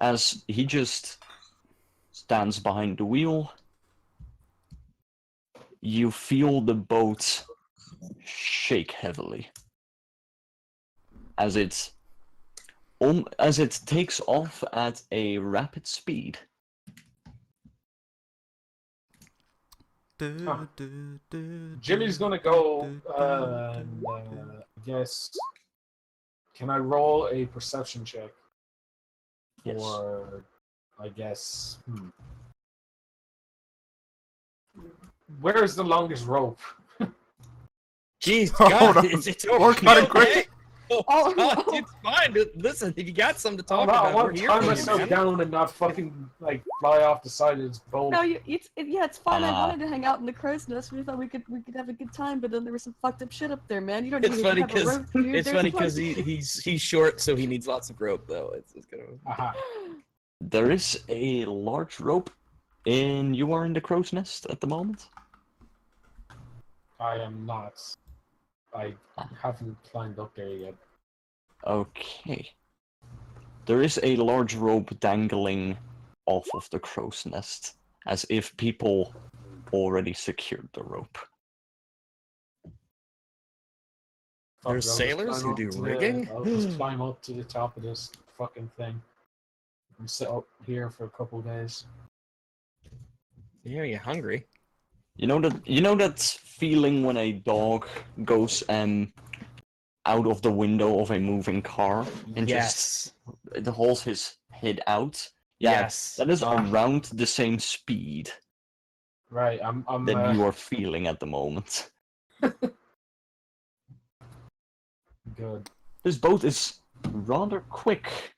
As he just stands behind the wheel, you feel the boat shake heavily as it takes off at a rapid speed. Jimmy's gonna go. I guess. Can I roll a perception check? Yes. Or, I guess. Where is the longest rope? Jeez, Hold God, on. it's We're cutting quick. Oh, God, it's fine. Listen, if you got something to talk about, I want we're to here tie for you, myself man. down and not fucking like fly off the side of this boat. No, it's fine. I Ah. wanted to hang out in the crow's nest. We thought we could have a good time, but then there was some fucked up shit up there, man. You don't It's even funny have a because rope, dude. it's There's funny a fucking- because he's short, so he needs lots of rope, though. It's gonna. Aha. There is a large rope, and you are in the crow's nest at the moment. I am not. I haven't climbed up there yet. Okay. There is a large rope dangling off of the crow's nest, as if people already secured the rope. Fuck There's it, I'll just sailors climb who up do to the- rigging? I'll just climb up to the top of this fucking thing. And sit up here for a couple of days. Yeah, you hungry? You know that feeling when a dog goes out of the window of a moving car and Yes. just it holds his head out? Yeah, Yes. that is around the same speed Right, I'm that you are feeling at the moment. good. This boat is rather quick.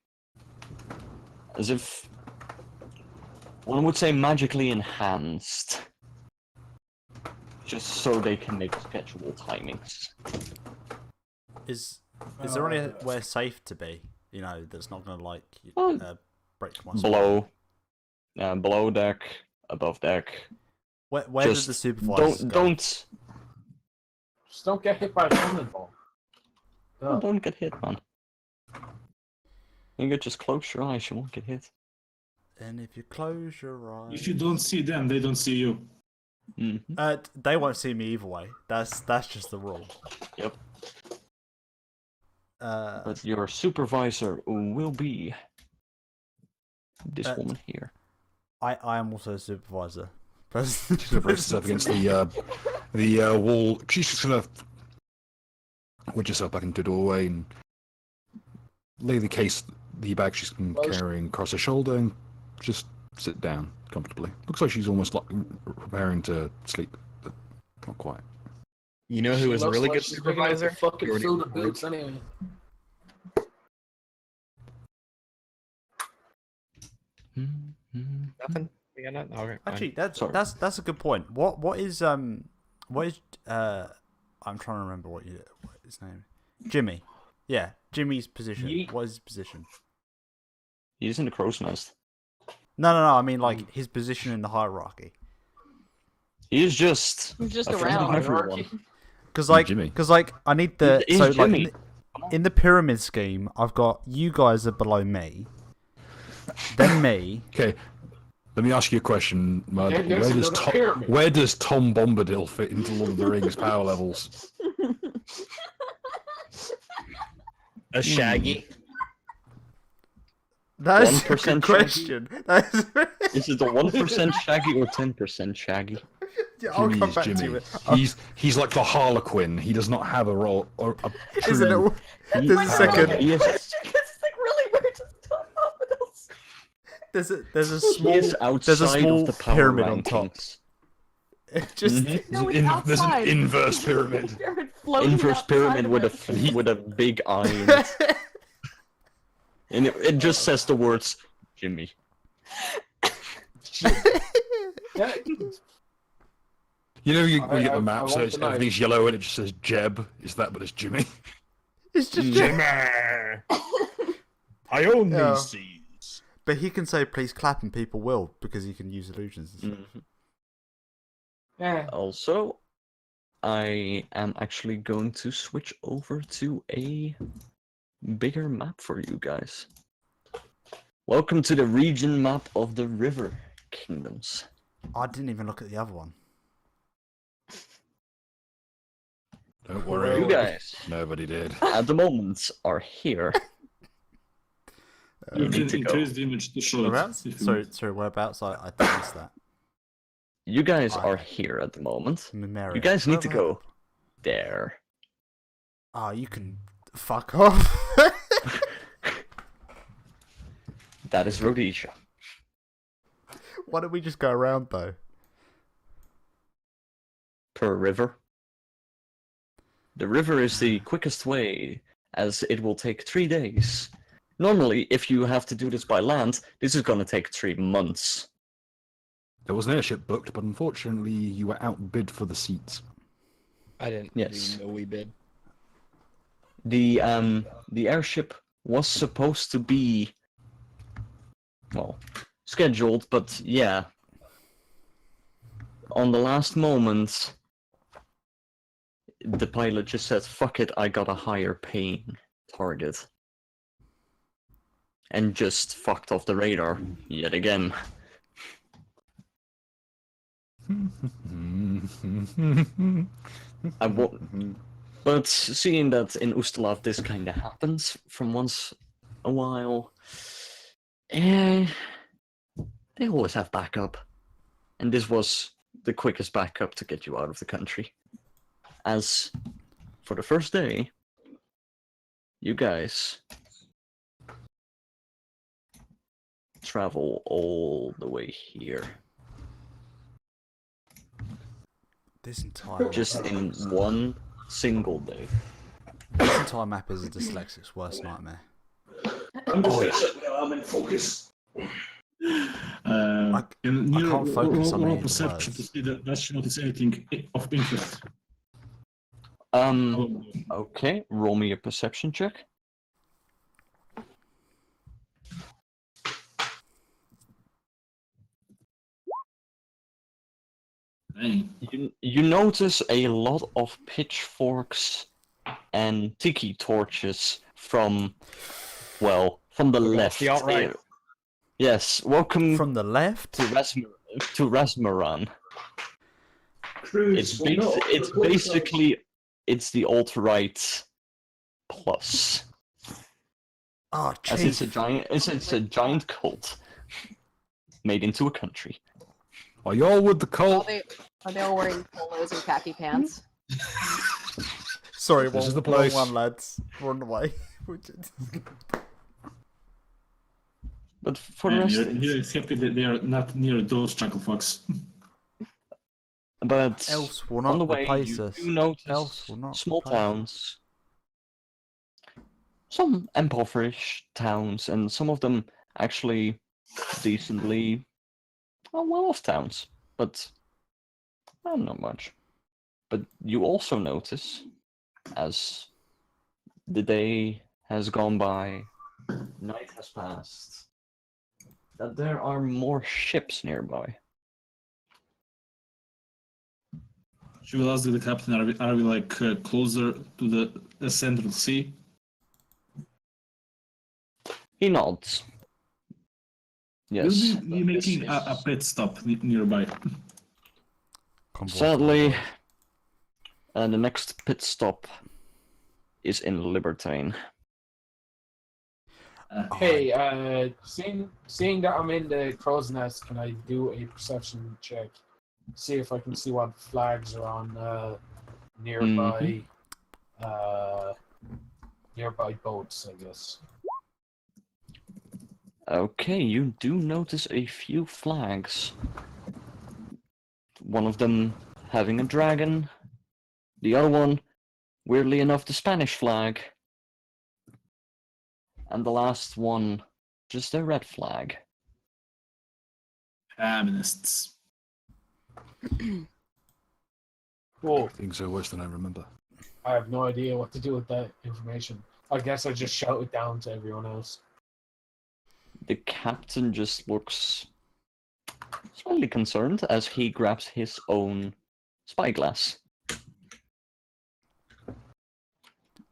As if one would say magically enhanced. Just so they can make schedule timings. Is there anywhere safe to be? You know, that's not gonna like Oh. break my spine? Below deck, above deck. Where did Just the supervisors go? don't Just don't get hit by a cannonball. don't get hit, man. You can just close your eyes, you won't get hit. And if you close your eyes, If you don't see them, they don't see you. Mm-hmm. they won't see me either way. That's just the rule. Yep. Uh, But your supervisor will be this woman here. I am also a supervisor. She's gonna brace herself against the wall. She's just gonna wedge herself back into the doorway and lay the bag she's been carrying across her shoulder and just sit down comfortably. Looks like she's almost like preparing to sleep, but not quite. You know who was a really good supervisor? Fucking You already food and heard. boots anyway. Nothing. We got nothing. Okay, fine. Actually, Sorry. that's a good point. What is I'm trying to remember what his name. Jimmy. Yeah, Jimmy's position. Yeet. What is his position? He's in the crow's nest. No. I mean like his position in the hierarchy. He's just He's just a friend of around. everyone. Jimmy. Because I need the He's so like Jimmy. in the pyramid scheme, I've got you guys are below me, then me. Okay, let me ask you a question, Mud. Yeah, there's another pyramid. Where does Tom Bombadil fit into Lord of the Rings power levels? A Shaggy. That is a 1% good question. That is, Is it the 1% Shaggy or 10% Shaggy? yeah, I'll Jimmy come is back to Jimmy. you. He's like the Harlequin. He does not have a role or a true. Isn't it? He- There's a second. He is, It's like really weird to talk about else. There's a he small is outside small of the power pyramid on top. rankings. Just Mhm. No, it's There's an outside. inverse pyramid. Floating Inverse outside pyramid of with it. with a big eye in it. And it just says the words Jimmy. Yeah. You know, when you get I the map, so won't it's, deny it. everything's yellow and it just says Jeb. Is that but it's Jimmy? It's just Jimmy! I own Yeah. these seas. But he can say please clap and people will because he can use illusions and stuff. Mhm. Yeah. Also, I am actually going to switch over to a bigger map for you guys. Welcome to the region map of the River Kingdoms. I didn't even look at the other one. Don't worry. You guys, Nobody did. at the moment, are here. You need can to go. increase the image to show it. Whereabouts? if you Sorry, want. sorry, whereabouts? I did miss that. You guys are Okay. here at the moment. Numeria. You guys need to Where- go there. Oh, you can fuck off. That is Rhodesia. Why don't we just go around though? Per river. The river is the quickest way, as it will take 3 days. Normally, if you have to do this by land, this is going to take 3 months. There was an airship booked, but unfortunately you were outbid for the seats. I didn't Yes. even know we bid. The airship was supposed to be, well, scheduled, but yeah. On the last moment, the pilot just said, fuck it, I got a higher paying target. And just fucked off the radar yet again. But seeing that in Ustalav this kind of happens from once a while, they always have backup. And this was the quickest backup to get you out of the country. As for the first day, you guys travel all the way here. This entire Just in one single day. this entire map is a dyslexic's worst nightmare. I'm dyslexic now, I'm in focus. I can't focus on roll any of the perception words. to see that does she notice anything of interest. Okay, roll me a perception check. Dang. You notice a lot of pitchforks and tiki torches from, well, from the left. the alt-right. Yes, welcome From the left? to Rasmaran. Cruise, It's basically it's the alt-right plus. Oh, As it's a chief. giant it's a giant cult made into a country. Are y'all with the Are cult? they all wearing polos and khaki pants? Sorry, This is the wrong place. one, lads. Run away. But for the And rest, here is happy that they are not near those chuckle fucks. but Else will on the not way replace you us. do notice Else will not small replace us. towns, some impoverished towns, and some of them actually decently well-off towns, but not much. But you also notice, as the day has gone by, night has passed, that there are more ships nearby. She will ask the captain, are we like closer to the central sea? He nods. Yes. We'll be but this making a is- pit stop nearby. Convoy, Sadly, convoy. the next pit stop is in Libertine. Hey, seeing that I'm in the crow's nest, can I do a perception check? See if I can see what flags are on nearby nearby boats, I guess. Okay, you do notice a few flags. One of them having a dragon. The other one, weirdly enough, the Spanish flag. And the last one, just a red flag. Feminists. Cool. Things are worse than I remember. I have no idea what to do with that information. I guess I just shout it down to everyone else. The captain just looks slightly concerned as he grabs his own spyglass.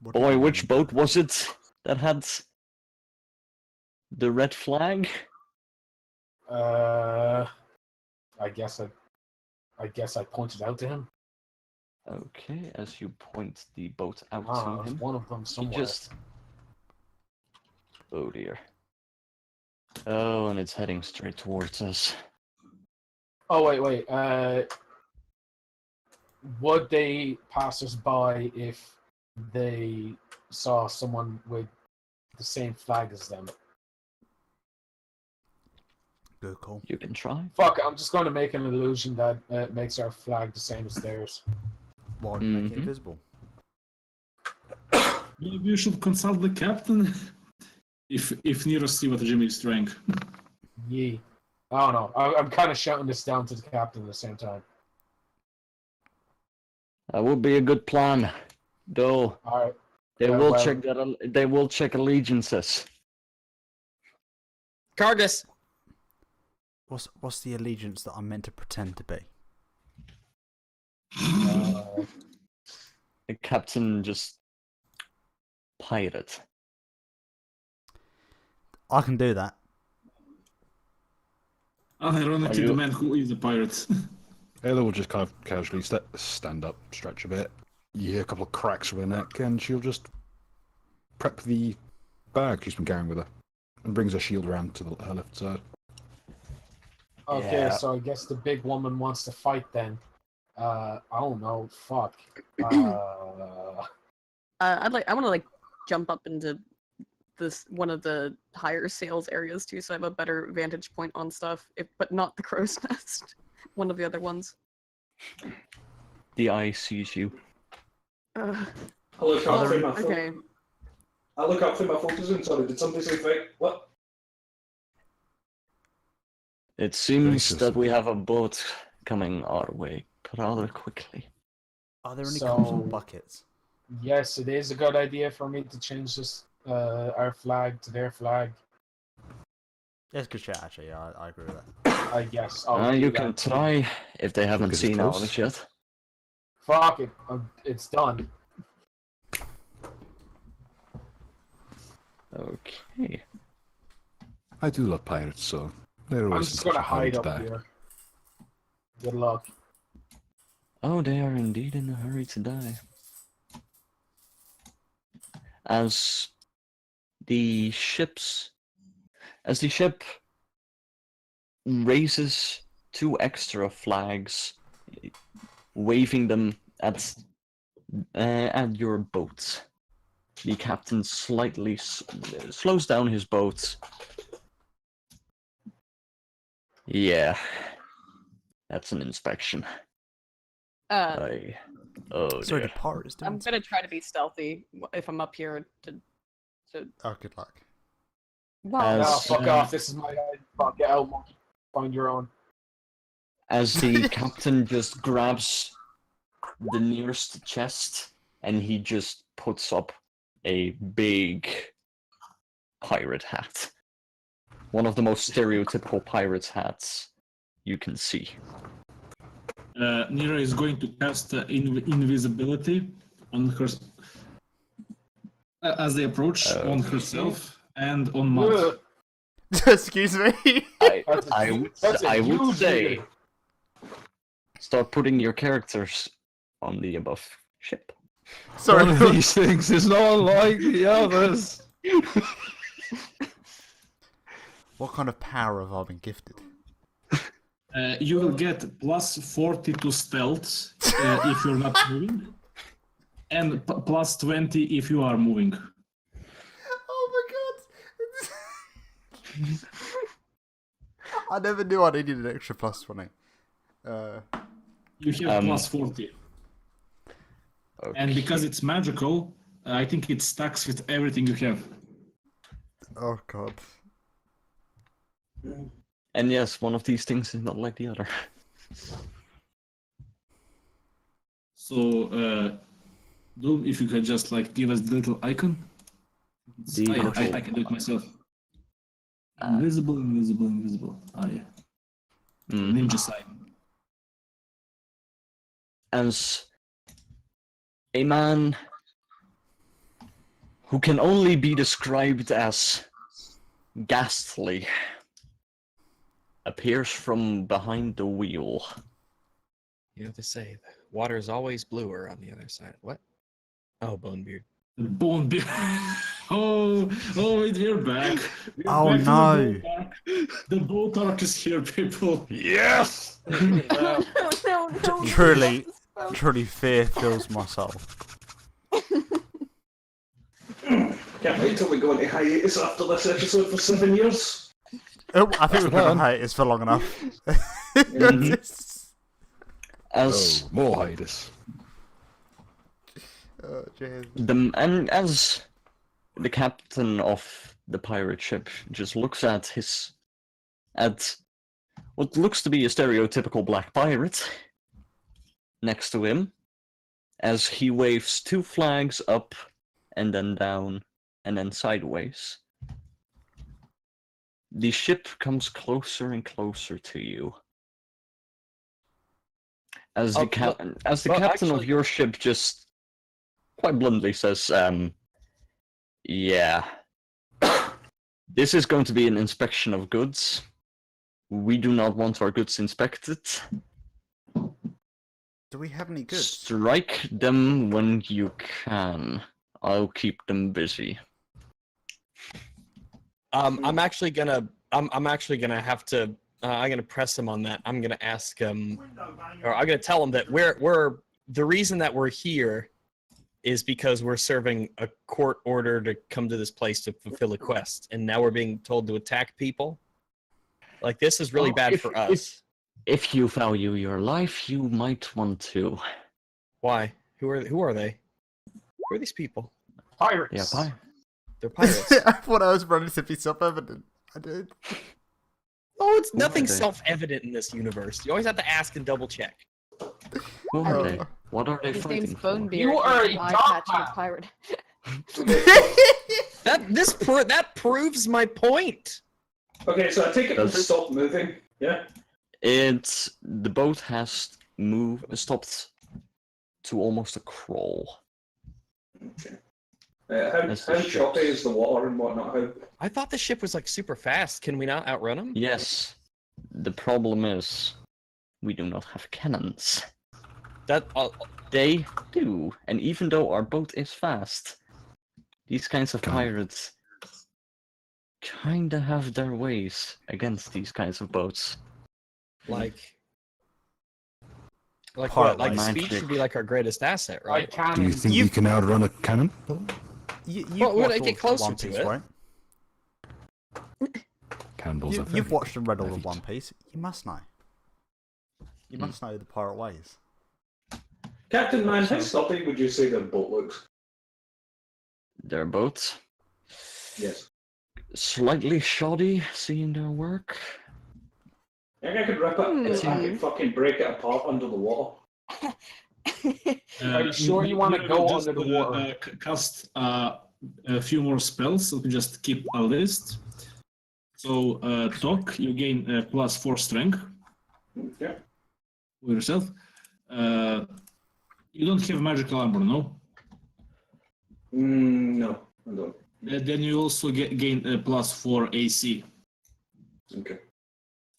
What Boy, do which you- boat was it that had the red flag? I guess I pointed out to him. Okay, as you point the boat out Ah, to him, one of them he somewhere. just... Oh dear. Oh, and it's heading straight towards us. Oh wait. Would they pass us by if they saw someone with the same flag as them? Good call. You can try. Fuck it, I'm just going to make an illusion that makes our flag the same as theirs. Why make it Mhm. invisible? Maybe you should consult the captain. If Nero see what Jimmy is trying. Yee. I don't know. I'm kind of shouting this down to the captain at the same time. That would be a good plan. Though All right. they Yeah, will well- check that. They will check allegiances. Cargus. What's the allegiance that I'm meant to pretend to be? The captain just pirate. I can do that. Ironically, you- the man who is a pirate. Ayla will just kind of casually stand up, stretch a bit. You hear a couple of cracks of her neck, and she'll just prep the bag she's been carrying with her, and brings her shield around to her left side. Okay, Yeah. so I guess the big woman wants to fight then. I don't know. Fuck. I want to like jump up into this one of the higher sales areas too, so I have a better vantage point on stuff. But not the crow's nest. One of the other ones. The eye sees you. Uh, I look up through my okay. I look up through my photos and sorry, did somebody say fight? What? It seems Racist. that we have a boat coming our way rather quickly. Are there any So- cups and buckets? Yes, it is a good idea for me to change this our flag to their flag. Yes, good chat actually. Yeah, I agree with that. I guess. I'll do You that. can try if they haven't Because it's seen close. ours yet. Fuck it. It's done. Okay. I do love pirates, so they're I'm always just in gonna touch with how hide to up die. here. Good luck. Oh, they are indeed in a hurry to die. As the ship raises 2 extra flags, waving them at your boat. The captain slightly slows down his boat. Yeah, that's an inspection. Oh Sorry, dear. the pirate is doing. I'm gonna try to be stealthy if I'm up here to. Oh, good luck. Well, As- No, fuck off. This is my guy. Fuck, get out, monkey. Find your own. As the captain just grabs the nearest chest and he just puts up a big pirate hat. One of the most stereotypical pirate's hats you can see. Nero is going to cast invisibility on her as they approach on herself and on Matt. Ugh, Excuse me. That's a I huge- would, that's a I would huge say reveal. start putting your characters on the above ship. Sorry. One of these things is not like the others. What kind of power have I been gifted? You will get plus 40 to stealth if you're not moving, and plus 20 if you are moving. Oh my god! I never knew I needed an extra plus 20. You have Um, plus 40. And because it's magical, I think it stacks with everything you have. Oh god. And yes, one of these things is not like the other. So, Doom, if you could just like give us the little icon. I can do it myself. Invisible, invisible, invisible. Ah, yeah. Ninja sign. As a man who can only be described as ghastly appears from behind the wheel. You know what they say, the water is always bluer on the other side. What? Oh, Bonebeard. Bone beard. Oh, we're back. We're Oh, back to no. the boat arc. The boat arc is here, people. Yes! no, no. Truly, truly, fear fills my soul. Can't wait till we go into hiatus after this episode for 7 years. Oh, I think we've been on hiatus for long enough. As Oh, more hiatus. Oh, jeez. as the captain of the pirate ship just looks at what looks to be a stereotypical black pirate next to him, as he waves two flags up and then down and then sideways. The ship comes closer and closer to you. As the captain of your ship just quite bluntly says, yeah, this is going to be an inspection of goods. We do not want our goods inspected. Do we have any goods? Strike them when you can. I'll keep them busy. I'm actually gonna have to. I'm gonna press him on that. I'm gonna ask him, or I'm gonna tell him that we're the reason that we're here is because we're serving a court order to come to this place to fulfill a quest, and now we're being told to attack people. Like, this is really bad for us. If you value your life, you might want to. Why? Who are they? Who are these people? Pirates. Yeah, bye. They're pirates. I thought I was relatively self-evident. I did. Oh, it's nothing they? self-evident in this universe. You always have to ask and double check. Who are they? What are they His fighting name's for? Bonebeard. You are a eye dog patch and a man. pirate. That proves my point. Okay, so I take it Does to it? stop moving. Yeah. The boat has stopped to almost a crawl. Okay. How That's the choppy ships. is the water and whatnot? How... I thought the ship was like super fast. Can we not outrun them? Yes. The problem is, we do not have cannons. That They do, and even though our boat is fast, these kinds of Come. pirates kinda have their ways against these kinds of boats. like Part what? Like like speed magic. should be like our greatest asset, I right? can. Do you think You- you can outrun a cannon? You've Well, we're watched gonna get all of closer One to Piece, it. right? Cannonballs are You've very watched and read all heavy. of One Piece. You must know. You must know the pirate ways. Captain Man, how sloppy would you say the boat looks? Their boats, Yes. slightly shoddy, seeing their work. I think I could rip it and I could fucking break it apart under the water. Are you sure you wanna maybe go just, under the water? Cast a few more spells, so we just keep a list. So, talk, you gain +4 strength Yeah. with yourself. You don't have magical armor, no? No, I don't. Then you also gain +4 AC. Okay.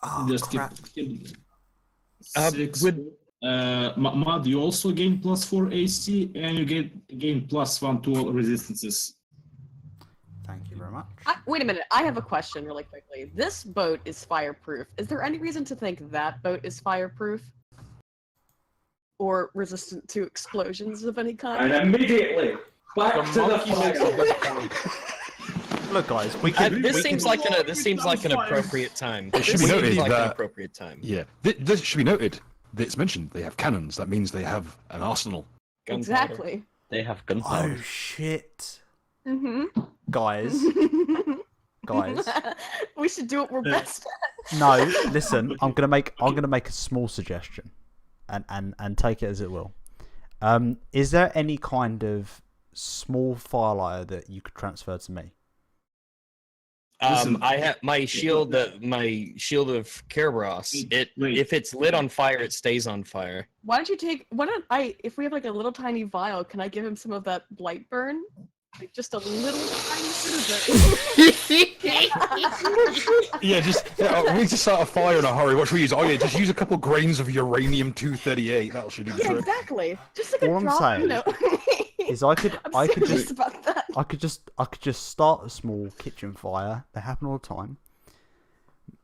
Oh, Just crap. keep 6. would- Mud, you also gain +4 AC, and you gain +1 to all resistances. Thank you very much. Wait a minute. I have a question really quickly. This boat is fireproof. Is there any reason to think that boat is fireproof? Or resistant to explosions of any kind? And immediately back The to the monkey makes a fire. good point. Look, guys, we can. This we seems can, like an appropriate time. It should This be seems noted like an that- appropriate time. Yeah, this should be noted. It's mentioned they have cannons. That means they have an arsenal. Gunpowder. Exactly. They have gunpowder. Oh shit, Mm-hmm. guys, guys. We should do what we're best at. No, listen. I'm gonna make a small suggestion, and take it as it will. Is there any kind of small firelighter that you could transfer to me? Listen. I have my shield of Kerberos. Wait. If it's lit on fire, it stays on fire. Why don't you take? Why don't I? If we have like a little tiny vial, can I give him some of that blight burn? Like just a little tiny bit of it. Yeah, we need to start a fire in a hurry. What should we use? Oh yeah, just use a couple grains of uranium-238. That should do the Yeah, trick. exactly. Just like All a I'm drop. saying You know. Is I could serious just about that. I could just start a small kitchen fire. They happen all the time.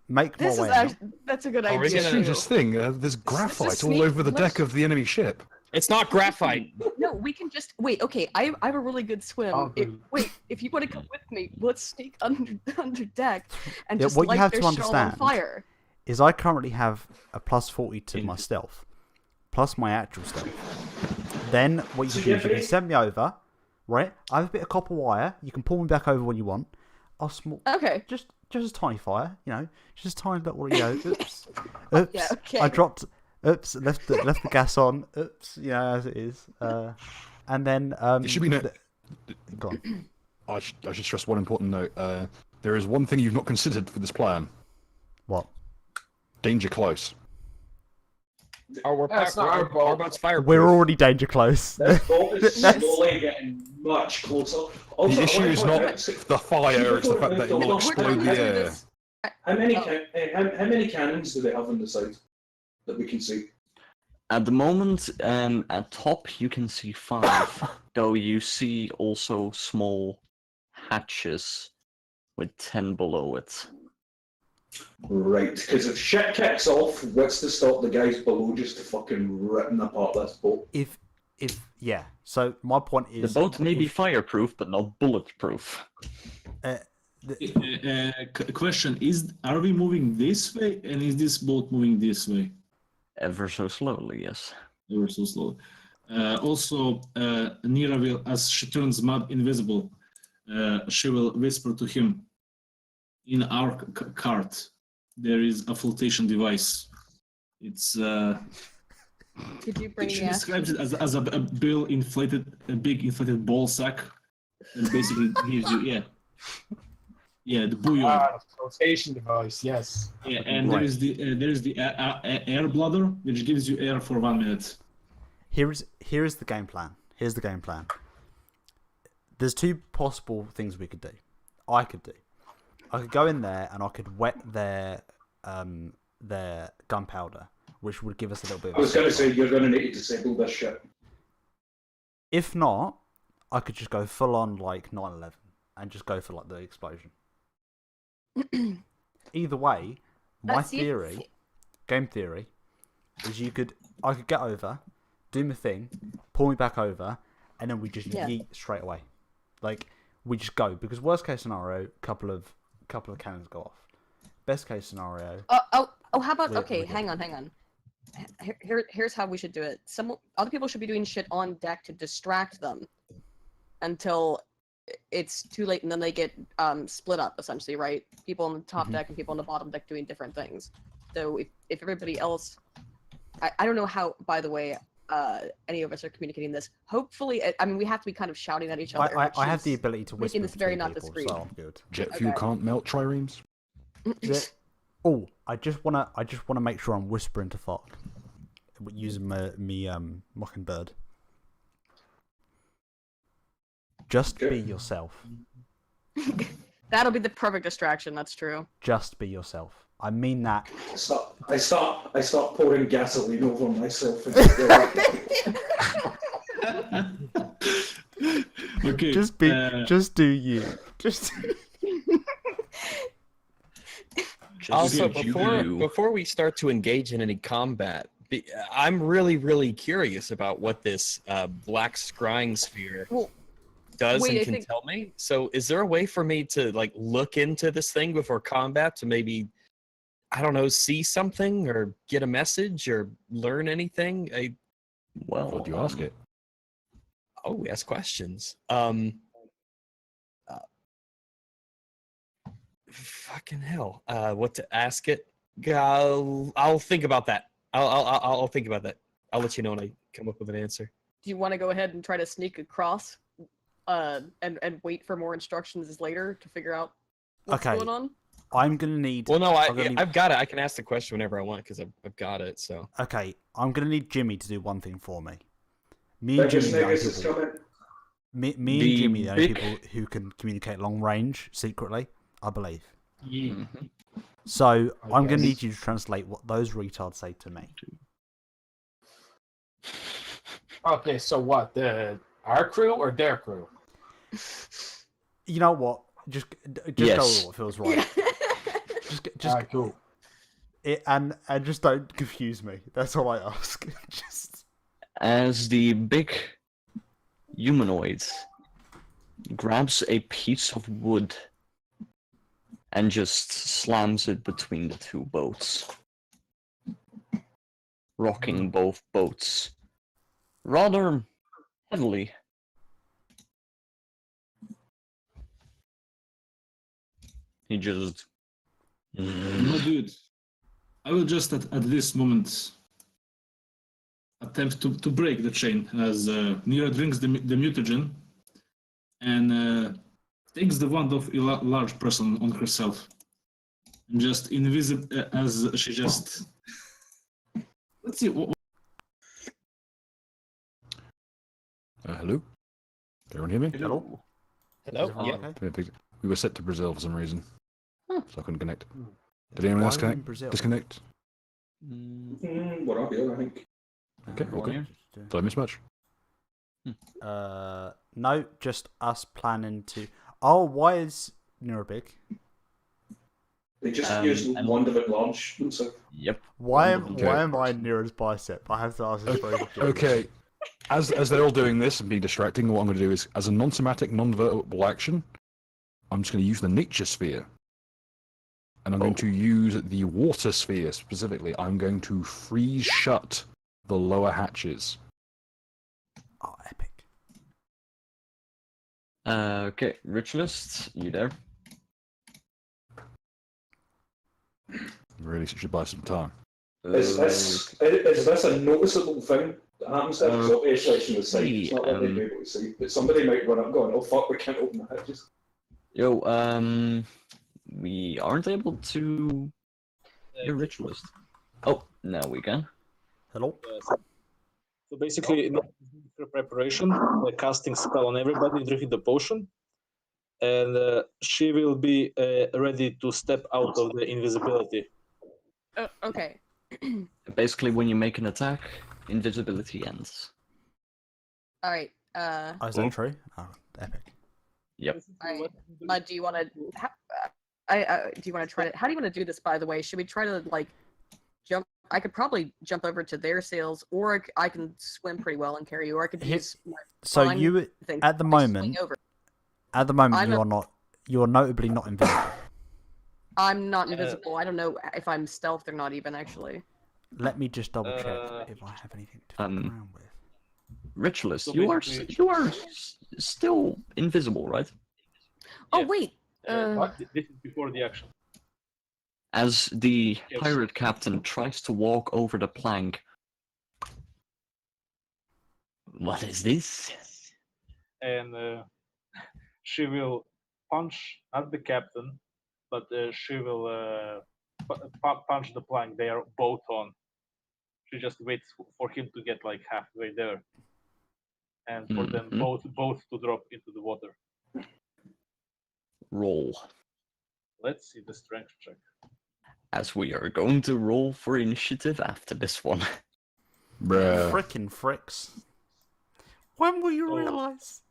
Make my This is way out. actually that's a good Are we idea. gonna- Strangest thing, there's graphite all sneak- over the let's- deck of the enemy ship. It's not graphite. No, we can just wait. Okay, I have a really good swim. Oh, good. Wait, if you want to come with me, let's sneak under deck and Yeah, just what you light have their to shit all on understand fire. Is I currently have a +40 to my stealth, plus my actual stealth. Then what you So can do you is you can have send me over, right? I have a bit of copper wire. You can pull me back over when you want. I'll Okay. just a tiny fire, just a tiny little, oops, oops. Yeah, okay. I dropped, oops, left the gas on, oops, as it is, and then It should be no. go on. I should stress one important note. There is one thing you've not considered for this plan. What? Danger close. Oh, we're That's not our fault. Our fireproof. We're already danger close. This boat is slowly getting much closer. Also, The issue I is wanna not point out- the fire; it's the fact that it will explode the air. How many cannons do they have on the side that we can see? At the moment, at top you can see 5, though you see also small hatches with 10 below it. Right, because if shit kicks off, what's to stop the guys below just fucking ripping apart this boat? If yeah. So my point The is, boat may be if- fireproof, but not bulletproof. Question is: are we moving this way, and is this boat moving this way? Ever so slowly, yes. Ever so slow. Also, Nira will, as she turns Mud invisible, she will whisper to him, in our cart, there is a flotation device. It's Could you bring she me describes it as a big inflated ball sack, and basically gives you the buoy. Ah, flotation device, yes. Yeah, and Right. there's the air bladder, which gives you air for 1 minute. Here's the game plan. Here's the game plan. There's 2 possible things we could do. I could go in there and I could wet their gunpowder, which would give us a little bit of I was going to say supply. you're going to need to disable this shit. If not, I could just go full on like 9/11 and just go for like the explosion. Either way, my That's the- theory, game theory, is I could get over, do my thing, pull me back over, and then we just Yeah. yeet straight away. Like we just go, because worst case scenario, couple of cannons go off. Best case scenario, how about We're okay? good. Hang on. Here's how we should do it. Other people should be doing shit on deck to distract them until it's too late, and then they get split up essentially, right? People on the top Mhm. deck and people on the bottom deck doing different things. So if everybody else, I don't know how. By the way, any of us are communicating this. Hopefully, I mean we have to be kind of shouting at each other. I which have is the ability to whisper making this very between not people, discreet. so I'm good. Jet fuel Okay. can't melt triremes. Oh, I just wanna make sure I'm whispering to fuck using me mockingbird. Just be yourself. That'll be the perfect distraction. That's true. Just be yourself. I mean that. I start pouring gasoline over myself. Okay. Just do you. Just. Also, Okay, before we start to engage in any combat, I'm really curious about what this black scrying sphere Well, does wait, and I can think- tell me. So, is there a way for me to like look into this thing before combat to maybe, I don't know, see something or get a message or learn anything? Well, What do you ask it? Oh, we ask questions. Fucking hell. What to ask it? I'll think about that. I'll think about that. I'll let you know when I come up with an answer. do you want to go ahead and try to sneak across, and wait for more instructions later to figure out what's going on? I'm gonna need. Well, no, need... I've got it. I can ask the question whenever I want because I've got it. So okay, I'm gonna need Jimmy to do one thing for me. Me and Jimmy, me and Jimmy, are the only people who can communicate long range secretly, I believe. Yeah. So I'm gonna need you to translate what those retards say to me. Okay, so what? Our crew or their crew? You know what? Just Yes. go with what feels right. Just Alright, cool. And just don't confuse me. That's all I ask. Just As the big humanoid grabs a piece of wood and just slams it between the two boats, rocking both boats rather heavily. He just... No, dude. I will just at this moment attempt to break the chain as Nira drinks the mutagen and takes the wand of a large person on herself. And just invisible as she just... Let's see. Hello? Can everyone hear me? hello. hello. Everyone Yeah. okay? We were set to Brazil for some reason, Huh. so I couldn't connect. Did anyone else Why are we in connect? Brazil? Disconnect? We're up here, I think. Okay, okay. Did I miss much? No, just us planning to. Oh, why is Nira big? They just use and- wand of enlarge themselves. Yep. Why Okay. am I Nira's bicep? I have to ask this very quickly. Okay. As they're all doing this and being distracting, what I'm going to do is, as a non-somatic, non-verbal action, I'm just going to use the nature sphere. And I'm going to use the water sphere specifically. I'm going to freeze shut the lower hatches. Oh, epic. Okay, Ritualist, you there? Really should buy some time. Is this a noticeable thing that happens there? Because obviously it's from the side, it's not like they'd be able to see. But somebody might run up going, oh fuck, we can't open the hatches. Yo, we aren't able to hear Ritualist. Oh, now we can. Hello. So basically, in her preparation, casting spell on everybody, drinking the potion, and she will be ready to step out of the invisibility. Okay. Basically, when you make an attack, invisibility ends. All right. Oh, is that true? Oh, epic. Yep. All right. Do you want to? Do you want to try to? How do you want to do this? By the way, should we try to like jump? I could probably jump over to their sails, or I can swim pretty well and carry you, or I could use. So you thing at the to moment, swing over. at the moment I'm you a- are not. You are notably not invisible. I'm not invisible. I don't know if I'm stealthed or not even actually. Let me just double check if I have anything to fuck around with. Ritualist, So you are basically- still invisible, right? Oh Yeah. wait. This is before the action. As the Yes. pirate captain tries to walk over the plank. What is this? And she will punch not the captain, but she will punch the plank they are both on. She just waits for him to get like halfway there, and for them Mhm. both to drop into the water. Roll. Let's see the strength check. As we are going to roll for initiative after this one. Bruh. Frickin' fricks. When will you Oh. realise?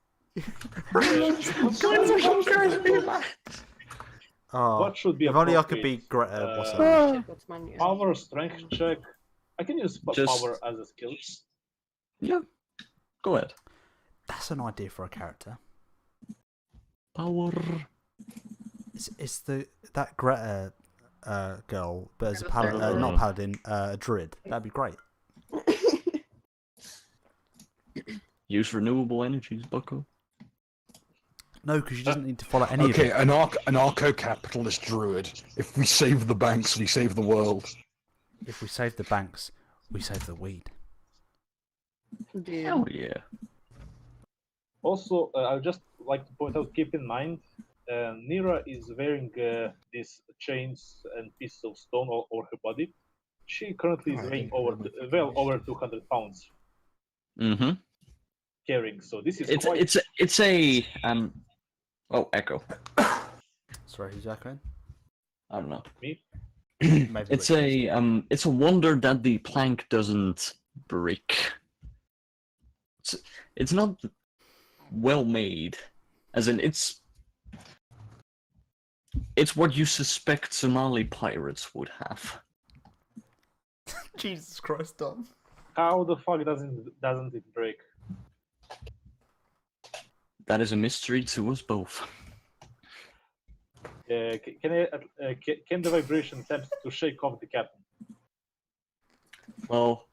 What Oh, should be if only I could be appropriate? Greta. What's that? Shit, what's mine? Power, strength check. I can use Just- power as a skill. Yeah. Go ahead. That's an idea for a character. Power. It's that Greta girl, but as a Greta paladin, Thunberg. not paladin, a druid. That'd be great. Use renewable energies, bucko. No, because she doesn't need to follow any Okay, of it. an anarcho-capitalist druid. If we save the banks, we save the world. If we save the banks, we save the weed. Dude. Hell yeah. Also, I'd just like to point out, keep in mind, Nira is wearing these chains and pieces of stone over her body. She currently is Oh, I weighing didn't remember well fucking over issue. 200 pounds Mm-hmm. carrying. So this is It's quite. it's a Oh, echo. Sorry, who's echoing? I don't know. Me? Maybe It's Richard. it's a wonder that the plank doesn't break. It's not well made, as in it's what you suspect Somali pirates would have. Jesus Christ, Dom. How the fuck doesn't it break? That is a mystery to us both. Can the vibration attempt to shake off the captain? Well,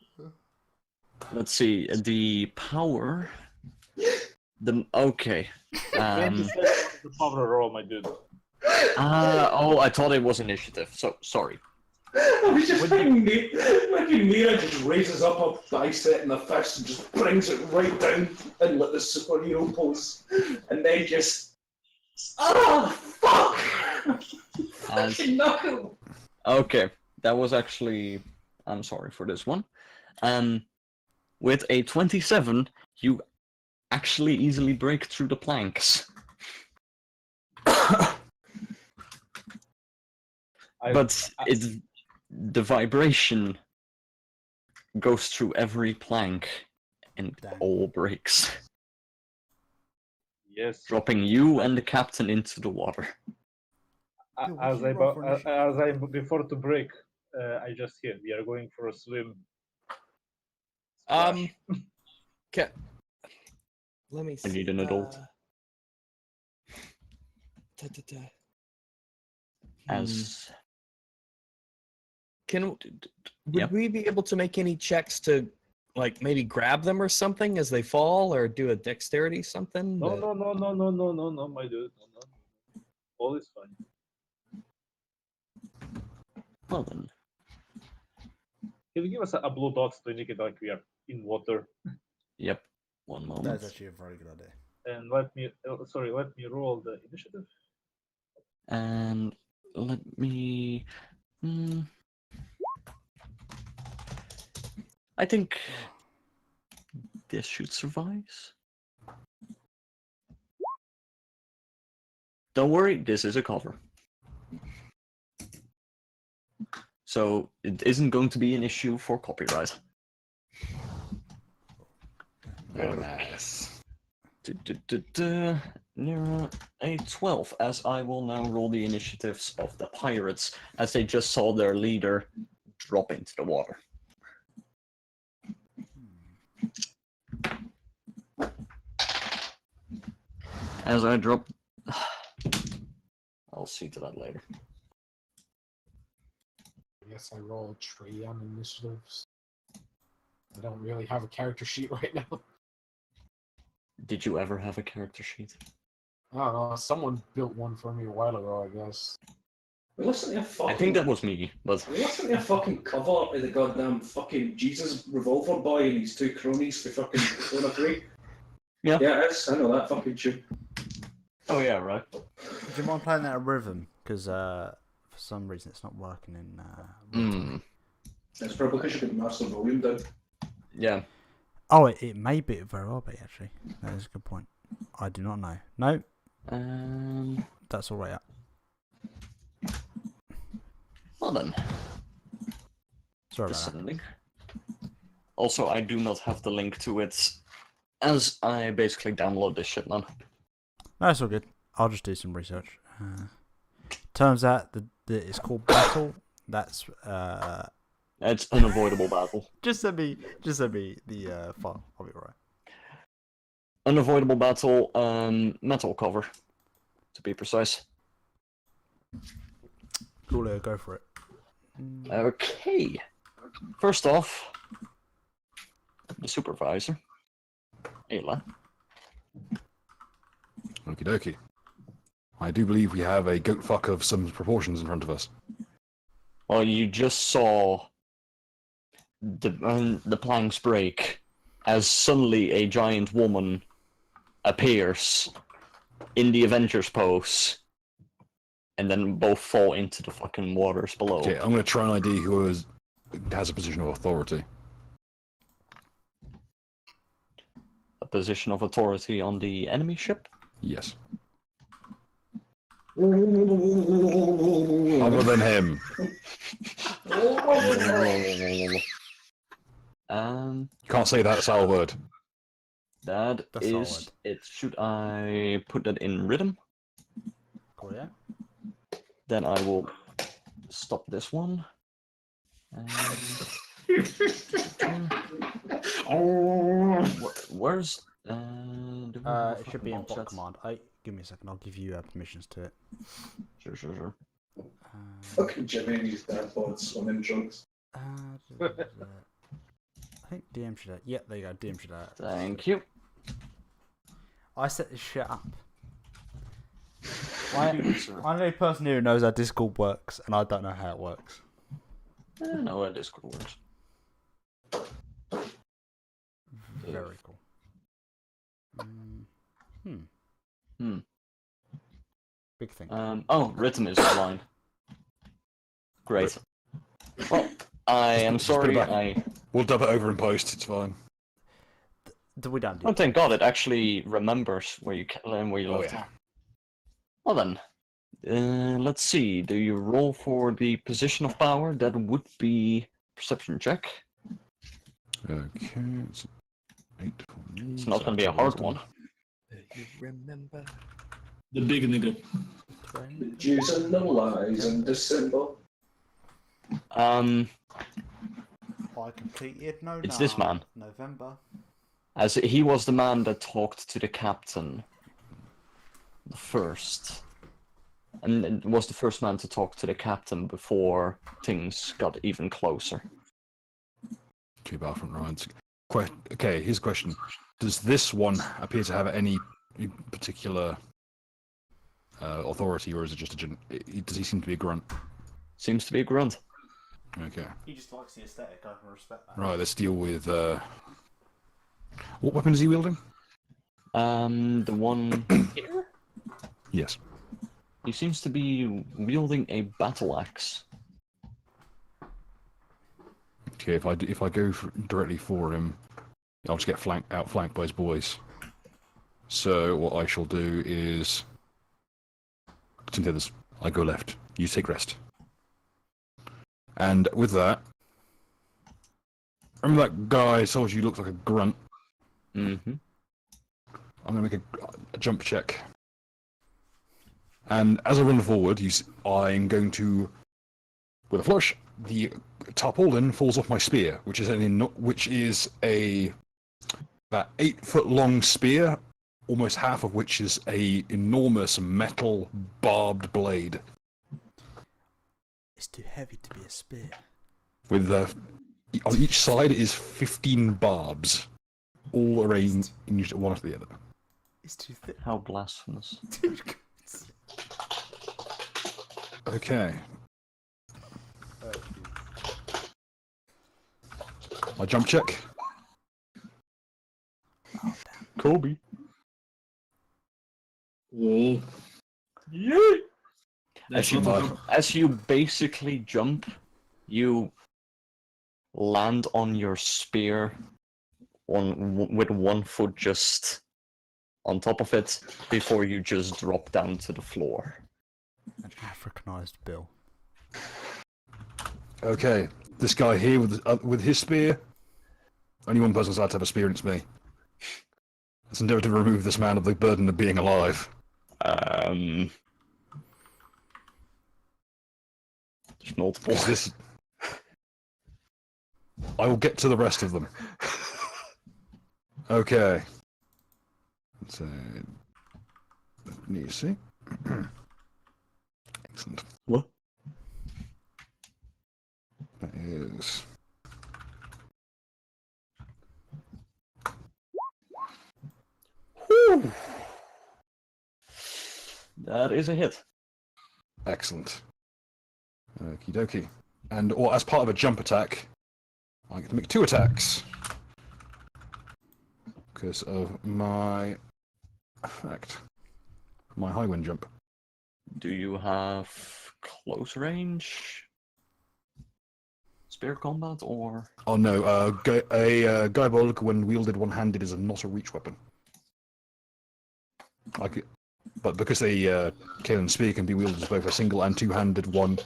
let's see. The power. Okay. 27 on the power roll, my dude. Oh, I thought it was initiative. So sorry. I was just fucking Mira just raises up a bicep and a fist and just brings it right down in like the superhero pose, and then just fuck! Fucking knuckle! Okay, that was actually. I'm sorry for this one. With a 27, you actually easily break through the planks. But the vibration goes through every plank and Damn. all breaks, Yes. dropping you and the captain into the water. Yo, what As did you roll for initiative? before to break, I just hear we are going for a swim. Okay. Let me see. I need an adult. As Would Yep. we be able to make any checks to, like, maybe grab them or something as they fall, or do a dexterity something? No, my dude. No. All is fine. well then, Can you give us a blue dot to indicate like we are in water? yep. One moment. That's actually a very good idea. And let me roll the initiative. And let me. I think this should suffice. Don't worry, this is a cover. So it isn't going to be an issue for copyright. Very nice. Near a 12, as I will now roll the initiatives of the pirates as they just saw their leader drop into the water. As I drop, I'll see to that later. I guess I roll 3 on initiatives. I don't really have a character sheet right now. Did you ever have a character sheet? I don't know. Someone built one for me a while ago, I guess. We listen to a fucking. I think that was me, but We listen to a fucking cover art of the goddamn fucking Jesus revolver boy and his 2 cronies for fucking Persona 3. Yeah. Yeah, it's, I know that fucking tune. oh yeah, right. Do you mind playing that at rhythm? Because for some reason it's not working in. It's probably because you put the master volume down. Yeah. Oh, it may be very well be actually. That is a good point. I do not know. No, that's all right. Well then, Sorry about that. descending. Also, I do not have the link to it, as I basically download this shit now. No, it's all good. I'll just do some research. Turns out that it's called Battle. That's It's unavoidable battle. just send me the file. I'll be right. Unavoidable battle, metal cover, to be precise. Cool, go for it. Okay. First off, the supervisor, Ayla. Okie dokie. I do believe we have a goat fuck of some proportions in front of us. Well, you just saw the planks break, as suddenly a giant woman appears in the Avengers pose, and then both fall into the fucking waters below. Okay, I'm gonna try and ID who has a position of authority. A position of authority on the enemy ship? Yes. Other than him. You can't say that's our word. That That's is solid. it. Should I put that in rhythm? Cool, yeah. Then I will stop this one. Where's do we have a It should be fucking in bot chat? command. Give me a second. I'll give you permissions to it. Sure. Fucking Jimmy and his dad bods swimming drugs. I think DM should have. Yeah, there you go. DM should have. Thank you. I set this shit up. I'm the only person here who knows how Discord works, and I don't know how it works. I don't know how Discord works. Very cool. Big thing. Oh, rhythm is online. Great. Well, I am Just put it sorry. back. We'll dub it over in post. It's fine. We don't do Oh, thank God! It actually remembers where you left off. Well then, let's see. Do you roll for the position of power? That would be perception check. Okay, it's 8 for me. It's not going to be a hard one. You remember? The big nigga. The Jews and the lies and the symbol. I completed It's this man. November. As he was the man that talked to the captain first. And was the first man to talk to the captain before things got even closer. Okay, Battlefront Ryan's. Okay, here's a question. Does this one appear to have any particular authority, or is it just does he seem to be a grunt? Seems to be a grunt. Okay. He just likes the aesthetic. I can respect that. Right, let's deal with... What weapon is he wielding? The one here? Yes. He seems to be wielding a battle axe. Okay, if I go directly for him, I'll just get outflanked by his boys. So what I shall do is... Continue this. I go left. You take rest. And with that... Remember that guy I told you looks like a grunt? Mm-hmm. I'm going to make a jump check. And as I run forward, I'm going to... With a flush, the tarpaulin falls off my spear, which is a about 8 foot long spear, almost half of which is a enormous metal barbed blade. It's too heavy to be a spear. With on each side is 15 barbs, all arranged one after the other. It's too thick. How blasphemous. Okay. My jump check. Kobe. Whoa. Yay! That's As you basically jump, you land on your spear with one foot just on top of it before you just drop down to the floor. An Africanized Bill. Okay, this guy here with his spear. Only one person's allowed to have a spear, and it's me. Let's endeavour to remove this man of the burden of being alive. There's multiple. I will get to the rest of them. Okay. So, let me see. Excellent. What? That is... Whew. That is a hit. Excellent. Okie dokie. And as part of a jump attack, I get to make 2 attacks. because of my effect. My high wind jump. Do you have close range? Spear combat or? Oh no, Guyball when wielded one-handed is not a reach weapon. But because a Kaelin spear can be wielded as both a single and two-handed one,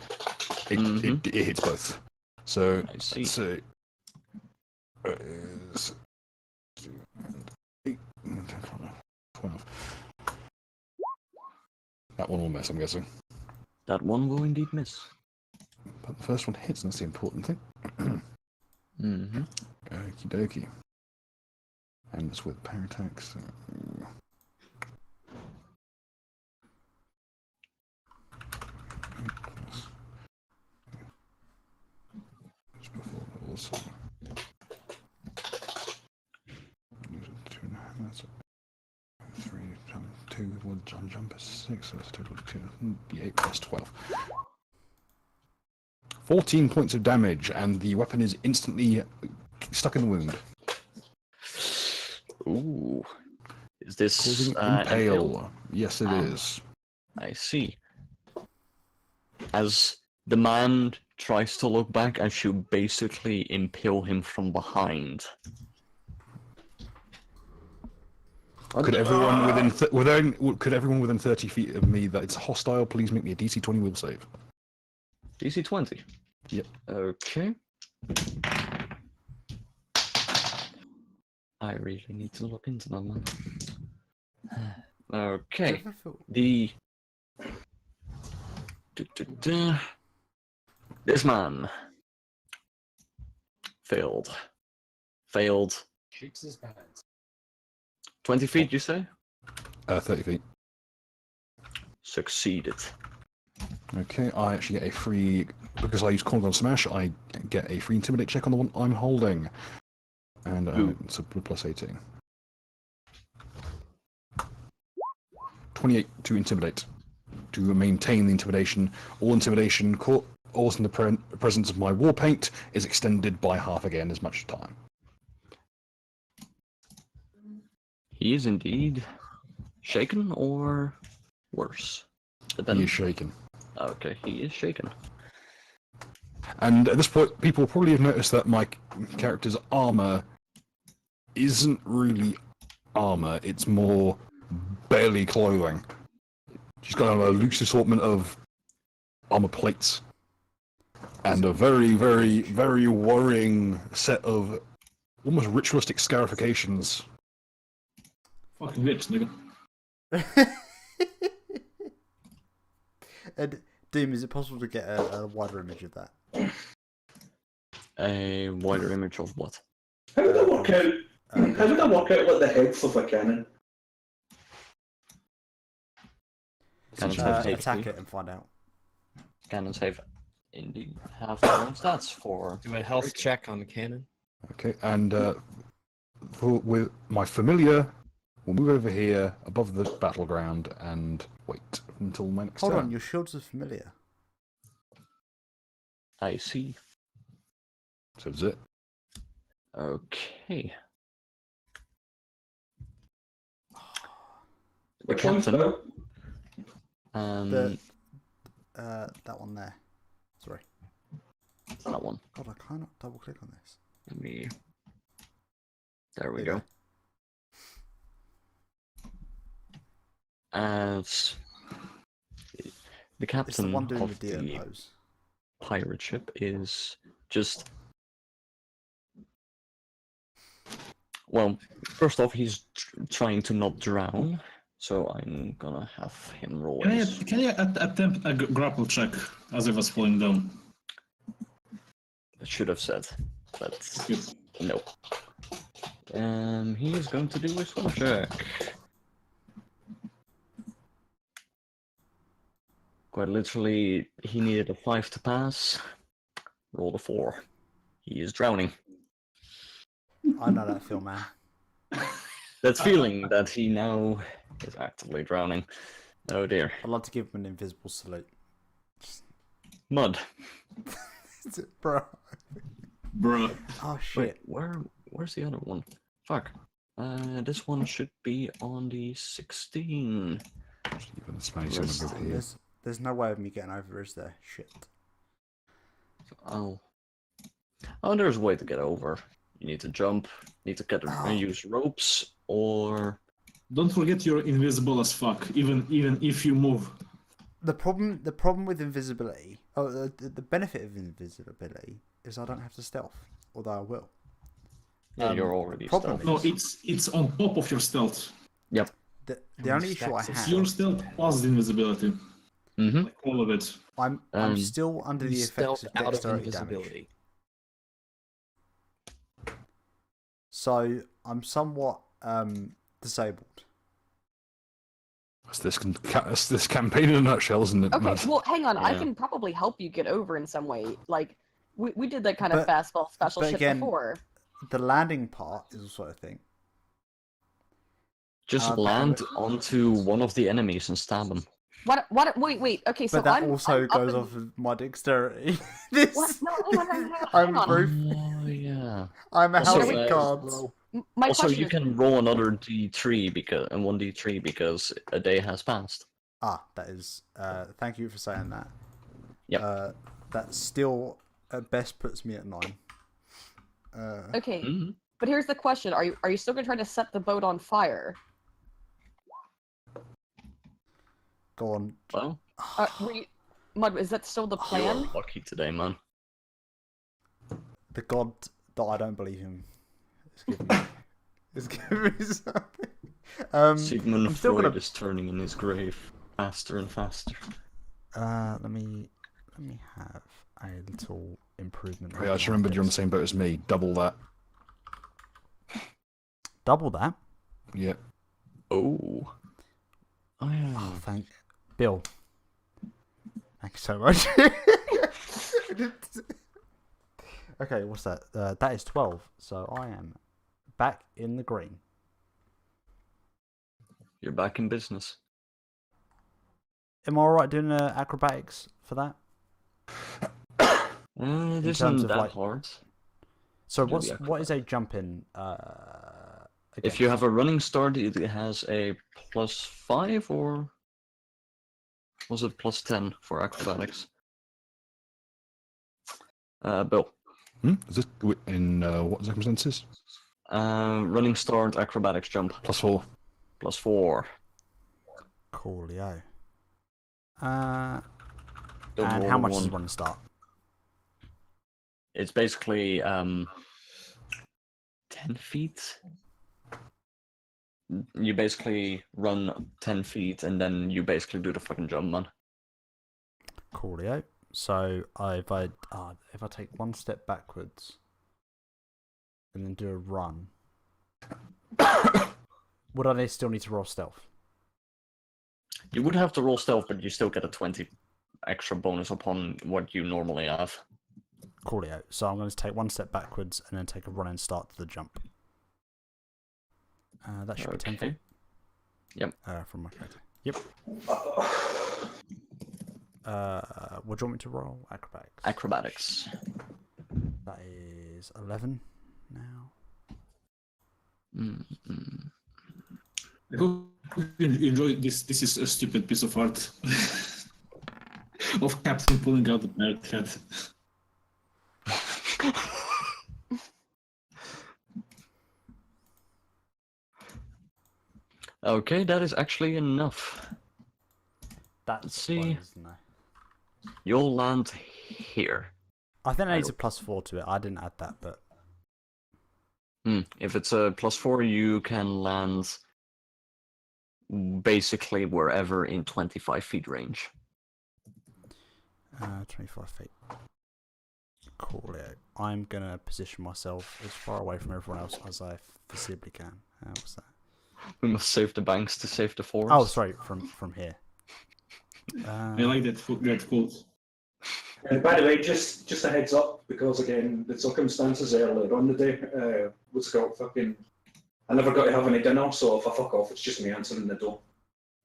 it hits both. So I see. let's see. Is 8, 9, 10, 12. That one will miss, I'm guessing. That one will indeed miss. But the first one hits, and that's the important thing. Mm-hmm. Okie dokie. And it's with power attacks. Just before levels. That's 3 times 2 with John jump is 6, so that's a total of 2. 8 plus 12. 14 points of damage, and the weapon is instantly stuck in the wound. Ooh. Is this Causing impale? impale. Yes, it is. I see. As the man tries to look back, as you basically impale him from behind. Could everyone could everyone within 30 feet of me that it's hostile please make me a DC 20 will save? DC 20? Yep. Okay. I really need to look into that one. Okay. The... This man failed. Shakes his pants. 20 feet, you say? 30 feet. Succeeded. Okay, I actually get a free, because I use Corn Smash, I get a free Intimidate check on the one I'm holding. And it's a plus 18. 28 to Intimidate. To maintain the Intimidation. All Intimidation, also in the presence of my War Paint, is extended by half again as much time. He is indeed shaken or worse? He is shaken. Okay, he is shaken. And at this point, people probably have noticed that my character's armor isn't really armor, it's more barely clothing. She's got a loose assortment of armor plates. And a very, very, very worrying set of almost ritualistic scarifications. Fucking lips, nigga. And Doom, is it possible to get a wider image of that? A wider image of what? How would I work out? How would I work out what the heads of a cannon? Cannons have HP. Attack it and find out. Cannons have indeed have their own stats for. Do a health check on the cannon. Okay, and with my familiar, we'll move over here above the battleground and wait until my next Hold turn. on, your shields are familiar. I see. So that's it. Okay. The Which one's captain. that? That one there. Sorry. That one. God, I cannot double click on this. Let me. There we There you go. As the It's the captain one doing of the deer the pose. pirate ship is just. Well, first off, he's trying to not drown, so I'm gonna have him roll. Can you attempt a grapple check as I was falling down? I should have said, but Good. no. He is going to do a swim check. Quite literally, he needed a 5 to pass. Rolled a 4. He is drowning. I know that feel, man. That feeling that he now is actively drowning. Oh dear. I'd like to give him an invisible salute. Mud. Bro. Bruh. Oh Wait, shit. where's the other one? Fuck. This one should be on the 16. Just even space on a bit here. There's no way of me getting over, is there? Shit. Oh. Oh, there's a way to get over. You need to jump, need to use ropes, or... Don't forget you're invisible as fuck, even if you move. The problem with invisibility, the benefit of invisibility is I don't have to stealth, although I will. Yeah, you're already problem stealth. No, it's on top of your stealth. Yep. The only issue I It's have, your stealth plus the invisibility. Mm-hmm. Like all of it. I'm still under the effects Stealth of out of dexterity damage. invisibility. So I'm somewhat disabled. That's this campaign in a nutshell, isn't it? Okay, Mud? well, hang on. I Yeah. can probably help you get over in some way. Like, we did that kind of But- fastball special but shit again- before. The landing part is also a thing. Just land onto one of the enemies and stab them. What? Wait. Okay, so But that I'm also up goes in- off of my dexterity. This. What? No, hang on. I'm Hang on. roof. Oh, yeah. I'm a Also, house of uh, cards. My Also, question you is, can roll another D3 and 1D3 because a day has passed. That is. Thank you for saying that. Yep. That still at best puts me at 9. okay, Mm-hmm. but here's the question: Are you still gonna try to set the boat on fire? Go on. Well, Mud, is that still the plan? you're lucky today, man. The god that I don't believe in is giving me something. Sigmund I'm still Freud gonna. is turning in his grave faster and faster. Let me have a little improvement. Oh, yeah, I just remembered you're on the same boat as me. Double that. Double that. Oh. Yeah. Oh, yeah. Oh, thank Bill. Thank you so much. Okay, what's that? That is 12. So I am back in the green. You're back in business. Am I alright doing acrobatics for that? It terms isn't of, that like- hard. So Do the what is a jump in? If you have a running start, it has a +5 or was it +10 for acrobatics? Bill. Is this in what circumstances? Running start, acrobatics jump. +4. +4. Coolio. And Don't roll how a much does one. one start? It's basically 10 feet. You basically run 10 feet and then you basically do the fucking jump, man. Coolio. So if I take one step backwards and then do a run, would I still need to roll stealth? You would have to roll stealth, but you still get a 20 extra bonus upon what you normally have. Coolio. So I'm going to take one step backwards and then take a run and start to the jump. That should be 10 feet. Yep. From my character. Yep. What do you want me to roll? Acrobatics. Acrobatics. That is 11 now. Mm-hmm. I hope you enjoy this. This is a stupid piece of art of Captain pulling out the parrot head. Okay, that is actually enough. That's Let's see. one, isn't it? You'll land here. I think I need a +4 to it. I didn't add that, but If it's a +4, you can land basically wherever in 25 feet range. 25 feet. Coolio. I'm gonna position myself as far away from everyone else as I feasibly can. What's that? We must save the banks to save the forest. Oh, sorry, from here. I like that quote. And by the way, just a heads up, because again, the circumstances earlier on the day was got fucking. I never got to have any dinner, so if I fuck off, it's just me answering the door.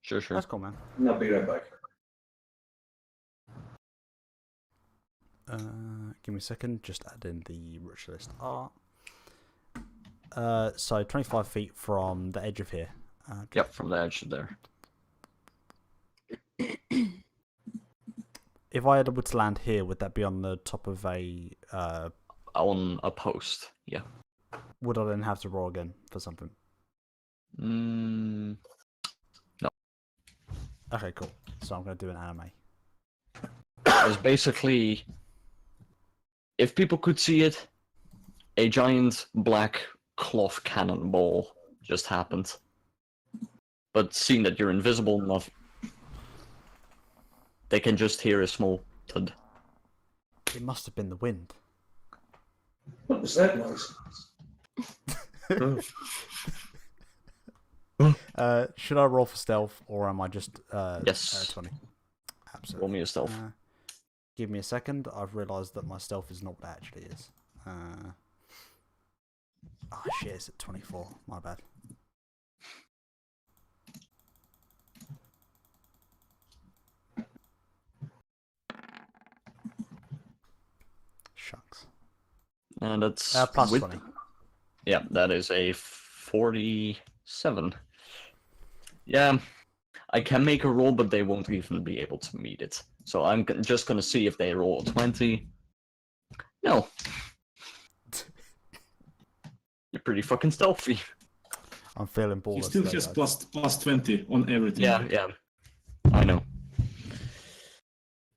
Sure. That's cool, man. And I'll be right back. Give me a second. Just add in the rich list art. So 25 feet from the edge of here. Yep, from the edge there. If I were to land here, would that be on the top of a? On a post, yeah. Would I then have to roll again for something? No. Okay, cool. So I'm going to do an anime. It's basically, if people could see it, a giant black cloth cannonball just happened. But seeing that you're invisible enough, they can just hear a small thud. It must have been the wind. What was that noise? Should I roll for stealth, or am I just Yes. 20? Absolutely. Roll me a stealth. Give me a second. I've realised that my stealth is not what it actually is. Oh shit, it's at 24. My bad. Shucks. And that's Plus with- 20. Yeah, that is a 47. Yeah, I can make a roll, but they won't even be able to meet it. So I'm just gonna see if they roll a 20. No. You're pretty fucking stealthy. I'm feeling He ballless. still though, has guys. plus 20 on everything. Yeah, right? yeah. I know.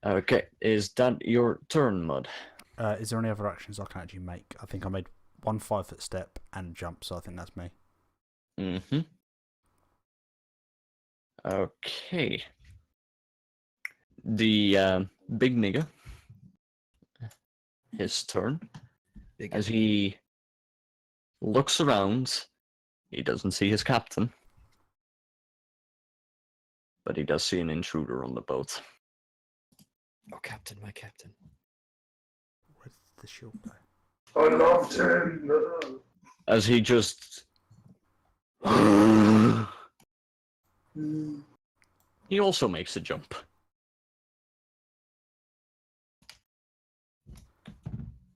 Okay, is that your turn, Mud? Is there any other actions I can actually make? I think I made 1 5-foot step and jump, so I think that's me. Mm-hmm. Okay. The big nigga, his turn. As he looks around, he doesn't see his captain. But he does see an intruder on the boat. Oh, Captain, my Captain. Where's the shield go? I loved him. As he just... he also makes a jump.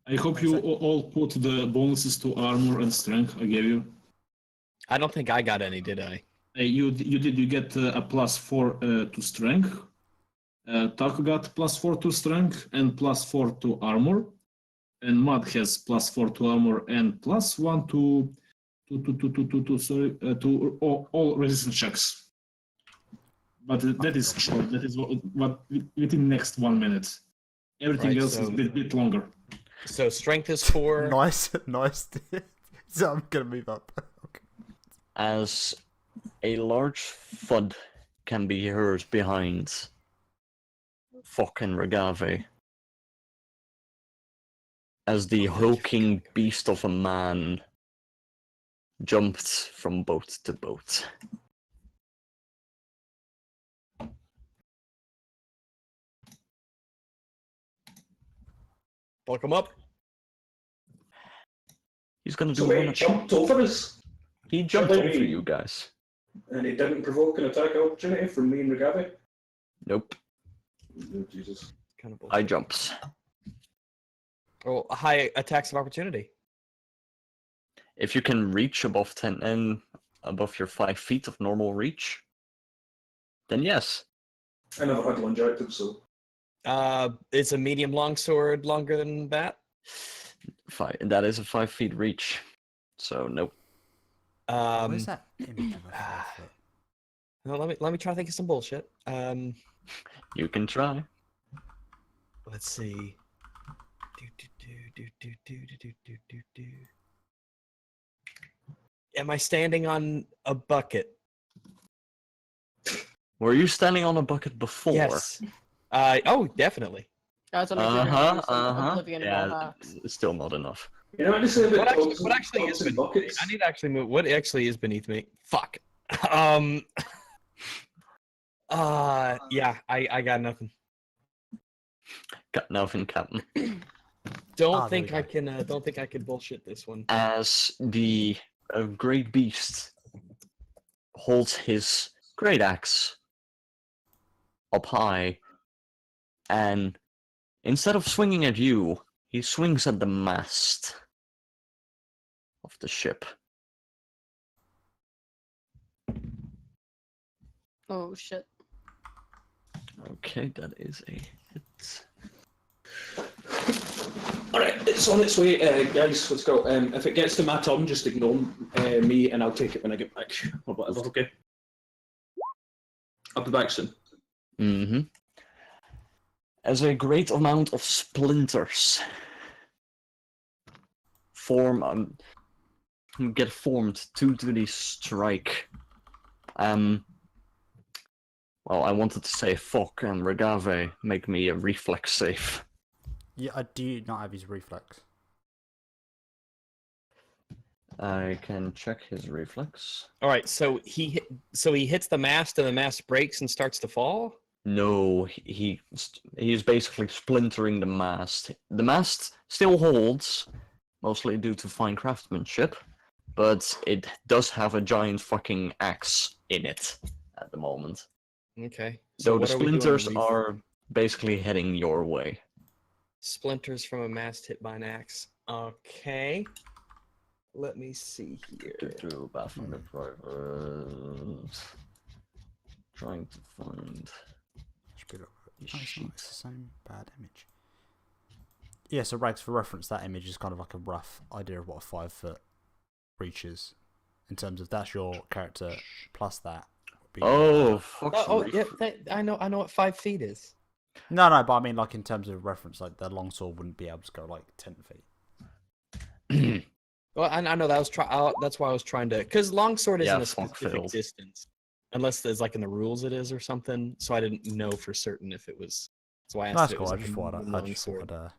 I hope you all put the bonuses to armor and strength I gave you. I don't think I got any, did I? You did. You get a +4 to strength. Taco got +4 to strength and +4 to armor, and Mud has +4 to armor and +1 to all resistance checks. But that is short. That is what within next 1 minute. Everything Right, else is so- a bit longer. So strength is 4. Nice. So I'm gonna move up. Okay. As a large thud can be heard behind fucking Regave. As the hulking beast of a man jumped from boat to boat. Bulk him up. He's gonna do So one he attack. jumped over us, He jumped Somebody- over you guys. and he didn't provoke an attack opportunity from me and Regave. Nope. Oh, Jesus. Kind of I jumps. Oh, high attacks of opportunity. If you can reach above 10 and above your 5 feet of normal reach, then yes. I never had longevity, so Is a medium longsword longer than that? That is a 5 feet reach. So nope. Where's that image of a 5-foot? No, let me try to think of some bullshit. You can try. Let's see. Do. Am I standing on a bucket? Were you standing on a bucket before? Yes. Oh, definitely. I was wondering if you were going to do some Uh-huh. Oblivion Yeah, rollbacks. it's still not enough. you know what they say about What actually is Thompson beneath me? buckets? I need to actually move. What actually is beneath me? Fuck. Yeah, I got nothing. Got nothing, Captain. Don't there we think I go. can. Don't think I can bullshit this one. As the great beast holds his great axe up high, and instead of swinging at you, he swings at the mast of the ship. Oh shit. Okay, that is a hit. Alright, it's on its way, guys. Let's go. If it gets to my turn, just ignore me and I'll take it when I get back. Or whatever, okay? I'll be back soon. Mm-hmm. As a great amount of splinters get formed due to the strike. Well, I wanted to say Fok and Regave make me a reflex save. Yeah, I do not have his reflex. I can check his reflex. All right, so he hits the mast and the mast breaks and starts to fall. No, he's basically splintering the mast. The mast still holds, mostly due to fine craftsmanship, but it does have a giant fucking axe in it at the moment. Okay. So the what are we doing? splinters are basically heading your way. Splinters from a mast hit by an axe. Okay. Let me see here. Pathfinder Private. Trying to find. Should be it's not, it's the same bad image. Yeah, so Rags, for reference, that image is kind of like a rough idea of what a 5 foot reach is. In terms of that's your character plus that. Would be Yeah, I know what 5 feet is. No, but I mean, like, in terms of reference, like, the longsword wouldn't be able to go, like, 10 feet. Well, I know that that's why I was trying to, because longsword isn't Yeah, a specific failed. distance, unless there's like in the rules it is or something. So I didn't know for certain if it was. So I asked. That's if it cool. was I like just a thought longsword. I'd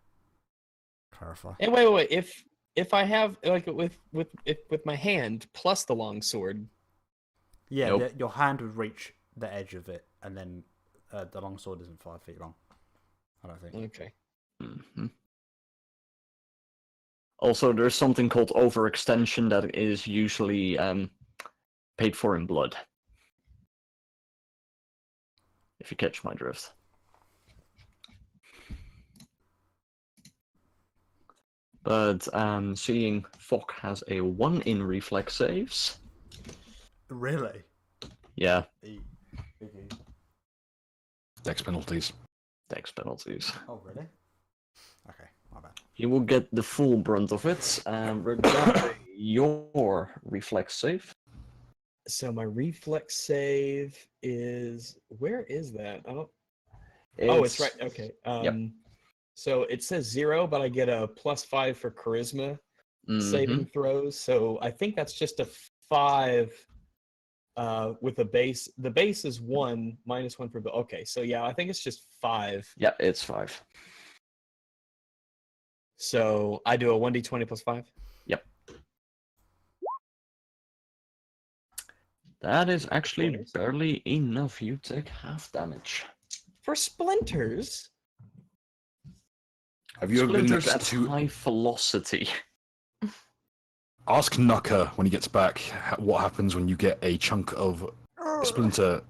clarify. And wait. If I have like with my hand plus the longsword. Yeah, Nope. your hand would reach the edge of it, and then the longsword isn't 5 feet long. I don't think. Okay. Mm-hmm. Also, there's something called overextension that is usually paid for in blood. If you catch my drift. But seeing Fok has a 1 in reflex saves. Really? Yeah. Dex penalties. Dex penalties. Oh, really? Okay, my bad. He will get the full brunt of it. Regarding your reflex save. So my reflex save is where is that? It's right. Okay. Yep. So it says 0, but I get a +5 for charisma saving throws. So I think that's just a 5 with a base. The base is 1 -1 for. Okay, so yeah, I think it's just 5. Yeah, it's 5. So I do a 1d20 + 5. Yep. That is actually barely enough. You take half damage. For splinters? Have you ever been Splinters next at to... high velocity. Ask Nucker when he gets back what happens when you get a chunk of splinter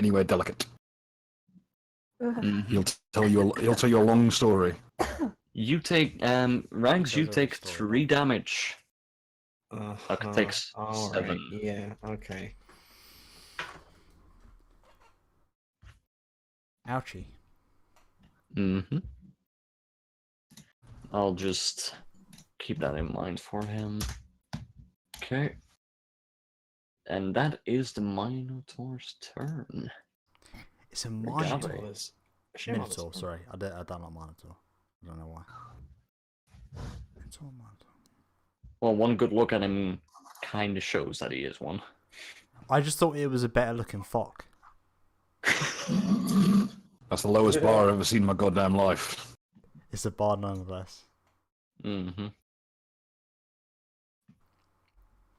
anywhere delicate. He'll tell you a long story. You take Rags, you take 3 damage. Nucker takes All 7. right. Yeah. Okay. Ouchie. I'll just keep that in mind for him. Okay. And that is the Minotaur's turn. It's a Minotaur. Minotaur. Sorry. I don't like Minotaur. I don't know why. It's all Minotaur. Well, one good look at him kind of shows that he is one. I just thought it was a better looking Fok. That's the lowest bar I've ever seen in my goddamn life. It's a bar nonetheless. I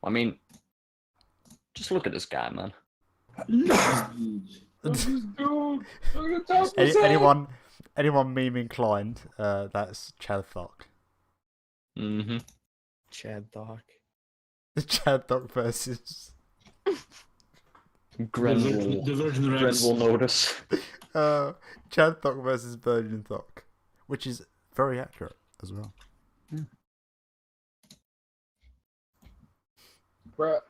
mean, just look at this guy, man. Anyone meme inclined, that's Chad Thok. Chad Thok. The Chad Thok versus Gren will notice. Chad Thok versus Virgin Thok, which is very accurate as well. Bruh.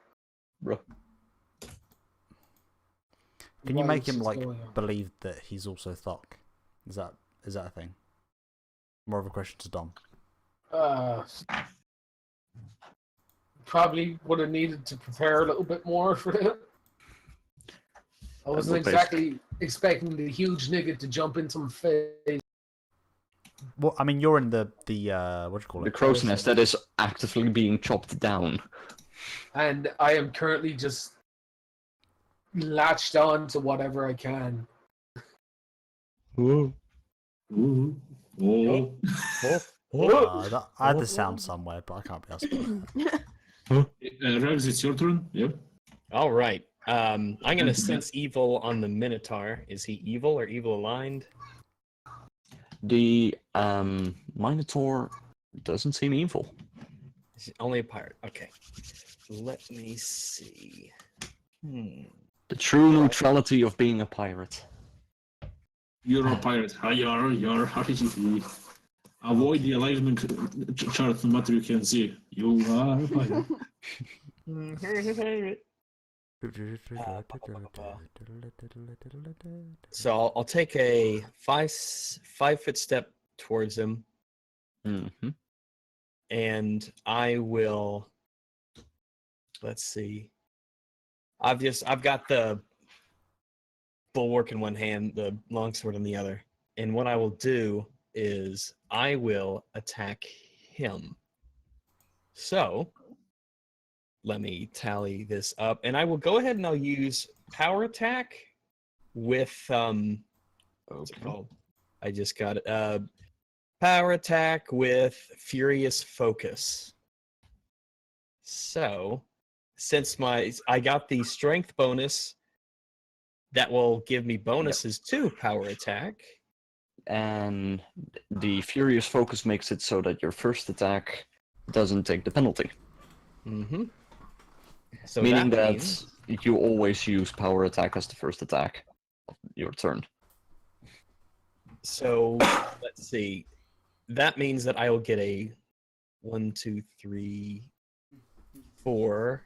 Can you make Right, him let's like go here. believe that he's also Thok? Is that a thing? More of a question to Dom. Probably would have needed to prepare a little bit more for it. I wasn't Well, exactly expecting the huge nigga to jump into my face. Well, I mean, you're in the what do you call it? The crow's nest that is actively being chopped down. And I am currently just latched on to whatever I can. Ooh. Oh. I had the sound somewhere, but I can't be asked. Rex, it's your turn. Yep. All right. I'm gonna sense evil on the Minotaur. Is he evil or evil aligned? The Minotaur doesn't seem evil. Is he only a pirate? Okay. Let me see. The true neutrality of being a pirate. You're a pirate. You're avoid the alignment chart no matter you can see. You are a pirate. So I'll take a 5-foot step towards him, Mm-hmm. and I will. Let's see. I've got the bulwark in one hand, the longsword in the other, and what I will do is I will attack him. So let me tally this up, and I will go ahead and I'll use power attack with what's it called? I just got it. Power attack with furious focus. So since I got the strength bonus, that will give me bonuses to power attack. And the furious focus makes it so that your first attack doesn't take the penalty. Mm-hmm. So Meaning that that means you always use power attack as the first attack of your turn. so let's see. That means that I will get a 1, 2, 3, 4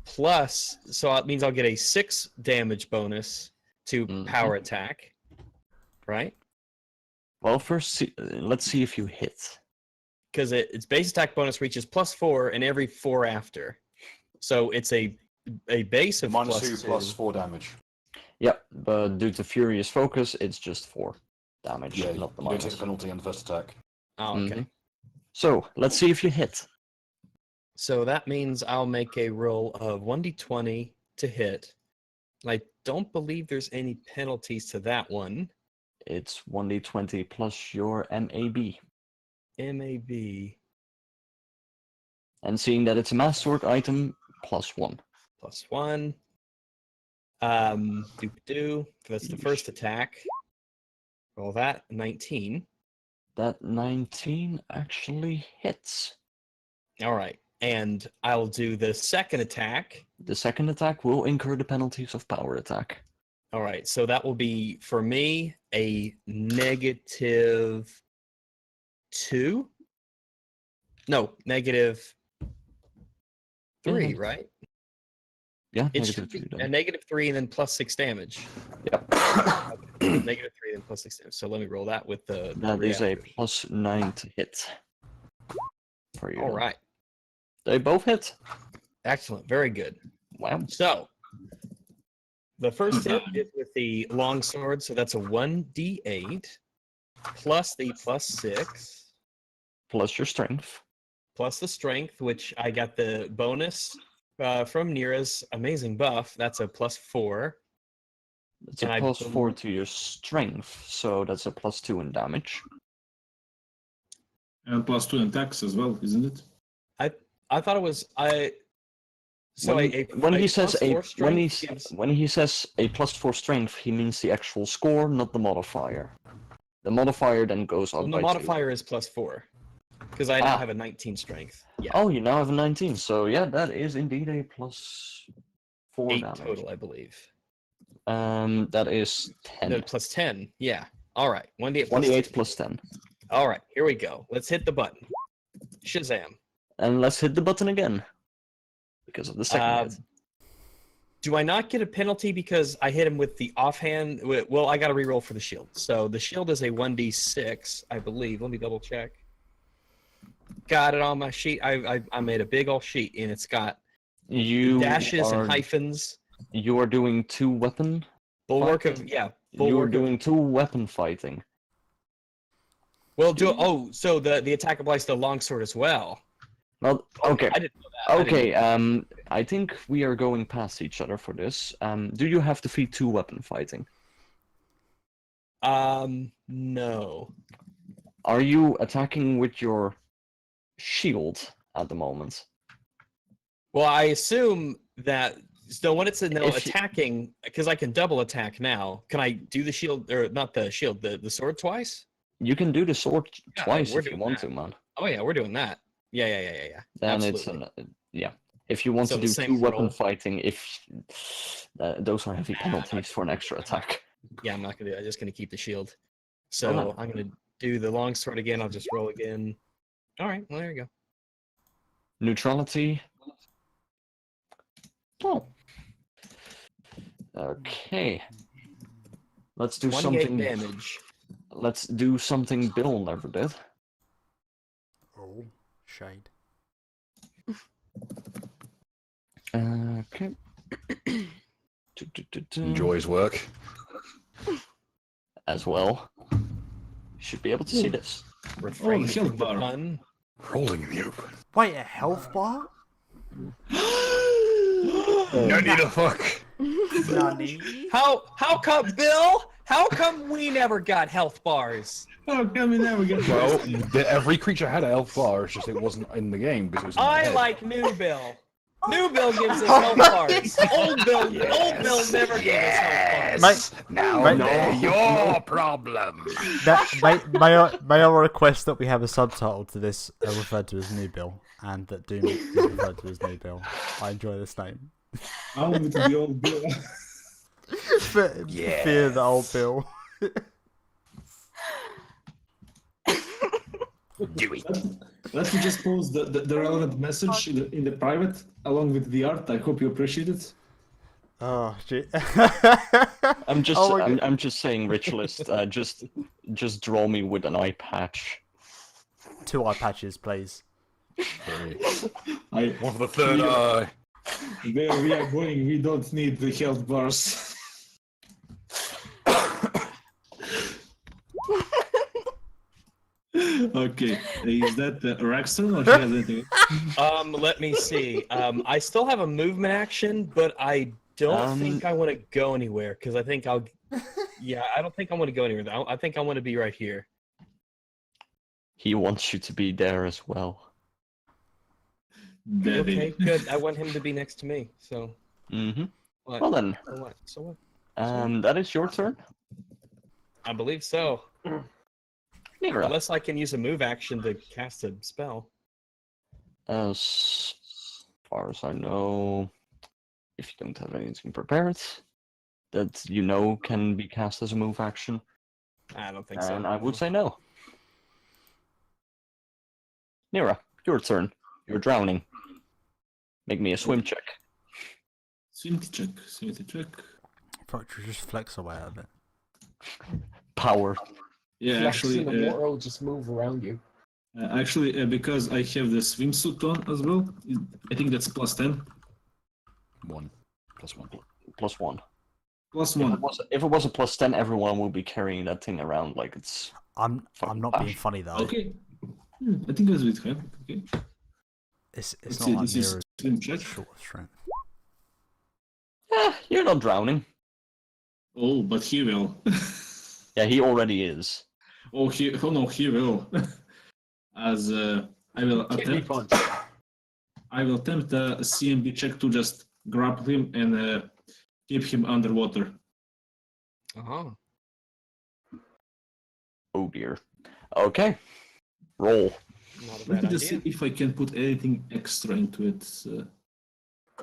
plus. So it means I'll get a 6 damage bonus to power attack, right? Well, first, let's see if you hit. Because its base attack bonus reaches +4 and every 4 after. So it's a base of -2 +2 plus 4 damage. Yep, but due to furious focus, it's just 4 damage, Yeah, not the you don't take minus. the penalty on the first attack. Oh, okay. So let's see if you hit. So that means I'll make a roll of 1d20 to hit. I don't believe there's any penalties to that one. It's 1d20 plus your MAB. MAB And seeing that it's a mass sword item, +1. +1. Doop-doo. That's the first attack. Roll that. 19. That 19 actually hits. All right. And I'll do the second attack. The second attack will incur the penalties of power attack. All right. So that will be, for me, a -2. No, -3, right? Yeah, It should be -2 a -3 and then +6 damage. Yep. -3 and +6 damage. So let me roll that with the. That is a +9 to hit. For you. All right. They both hit. Excellent. Very good. Wow. So the first hit is with the longsword, so that's a 1d8 plus the +6 Plus your strength. plus the strength, which I got the bonus from Nira's amazing buff. That's a +4. It's a +4 to your strength, so that's a +2 in damage. And +2 in attacks as well, isn't it? I thought it was So when he says a +4 strength gives- when he says a +4 strength, he means the actual score, not the modifier. The modifier then goes up the by 2. modifier is +4 because I now have a 19 strength. Yeah. Oh, you now have a 19. So yeah, that is indeed a +4 8 damage. total, I believe. That is 10. No, +10. Yeah. All right. 1d8 1d8 plus 10. All right. Here we go. Let's hit the button. Shazam. And let's hit the button again. Because of the second hit. Do I not get a penalty because I hit him with the offhand? Well, I got to reroll for the shield. So the shield is a 1d6, I believe. Let me double check. Got it on my sheet. I made a big old sheet, and it's got dashes and hyphens. You are doing 2 weapon. Bulwark of You are bulwark of, doing 2 weapon fighting. well, so the attack applies to longsword as well. Well, okay. I didn't know that. Okay. I think we are going past each other for this. Do you have to feed 2 weapon fighting? No. Are you attacking with your shield at the moment? Well, I assume that. So when it's If attacking, because I can double attack now, can I do the shield or not the shield, the sword twice? You can do the sword Yeah, twice we're if you doing want that. to, man. Oh yeah, we're doing that. Yeah. Then Absolutely. it's yeah. If you want So to the do same 2 weapon roll. fighting, if those are heavy penalties for an extra attack. Yeah, I'm not gonna do that. I'm just gonna keep the shield. So Okay. I'm gonna do the longsword again. I'll just roll again. All right. Well, there you go. Neutrality. Oh. Okay. Let's do 28 something. damage. Let's do something Bill never did. Oh, shade. Okay. Enjoys work. As well. Should be able to see this. Refrain health from the bar. pun. Rolling in the open. Wait, a health bar? No need a fuck. Nani? How come, Bill? How come we never got health bars? How come we never get Well, every creature had a health bar. It's just it wasn't in the game because it was in my I head. like New Bill. New Bill gives us health bars. Old Bill never gave us health bars. Now they're your problem. May I request that we have a subtitle to this referred to as New Bill, and that Doom is referred to as New Bill. I enjoy this name. I'm with the old Bill. Fear the old Bill. Do it. Let me just post the relevant message in the private along with the art. I hope you appreciate it. Oh, gee. I'm just Oh my God. I'm just saying, Ritualist, just draw me with an eye patch. 2 eye patches, please. I, One for the third eye. where we are going, we don't need the health bars. Okay, is that Raxton or she has anything? Let me see. I still have a movement action, but I don't think I want to go anywhere because I think I'll. Yeah, I don't think I want to go anywhere. I think I want to be right here. He wants you to be there as well. Daddy. Okay, good. I want him to be next to me. So. Mm-hmm. What? Well then. So what? So what? That is your turn. I believe so. Nira. Unless I can use a move action to cast a spell. As far as I know, if you don't have anything prepared, that you know can be cast as a move action, I don't think so. and I would say no. Nira, your turn. You're drowning. Make me a swim check. Swimty check. Probably just flex away a bit. Power. Yeah, Flex actually, in the water will just move around you. because I have the swimsuit on as well, I think that's plus 10. 1 plus 1. Plus 1. Plus If 1. it was a plus 10, everyone will be carrying that thing around like it's... I'm not being funny though. Okay. I think that's with him. Okay. It's Let's not see, like this is Nero's swim check. short of strength. You're not drowning. Oh, but he will. Yeah, he already is. Oh no, he will. As I will Kidney attempt. punch. I will attempt a CMB check to just grapple him and keep him underwater. Oh. Oh dear. Okay. Roll. Not a Let bad me just idea. see if I can put anything extra into it.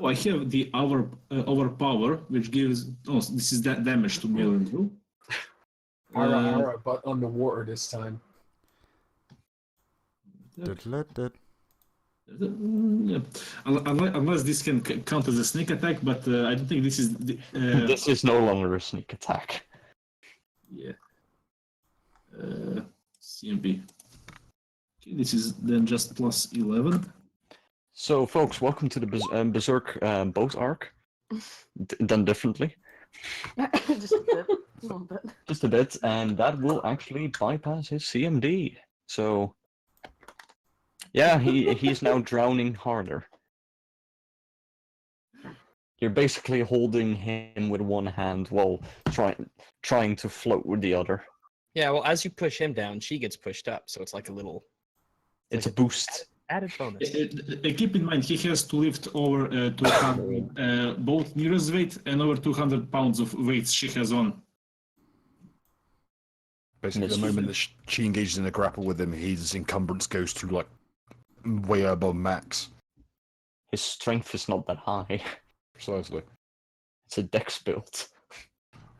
Oh, I have the overpower, which gives. Oh, this is that damage to melee. Alright, but underwater this time. Unless this can count as a sneak attack, but I don't think this is. This is no longer a sneak attack. Yeah. CMB. Okay, this is then just plus 11. So, folks, welcome to the Berserk boat arc. Done differently. Just a bit. A little bit. Just a bit, and that will actually bypass his CMD. So, yeah, he's now drowning harder. You're basically holding him with one hand while trying to float with the other. Yeah, well, as you push him down, she gets pushed up, so it's like a little. It's a boost. Added bonus. Keep in mind, he has to lift over 200, both Mira's weight and over 200 pounds of weights she has on. Basically, the moment that she engages in a grapple with him, his encumbrance goes to like way above max. His strength is not that high. Precisely. It's a dex build.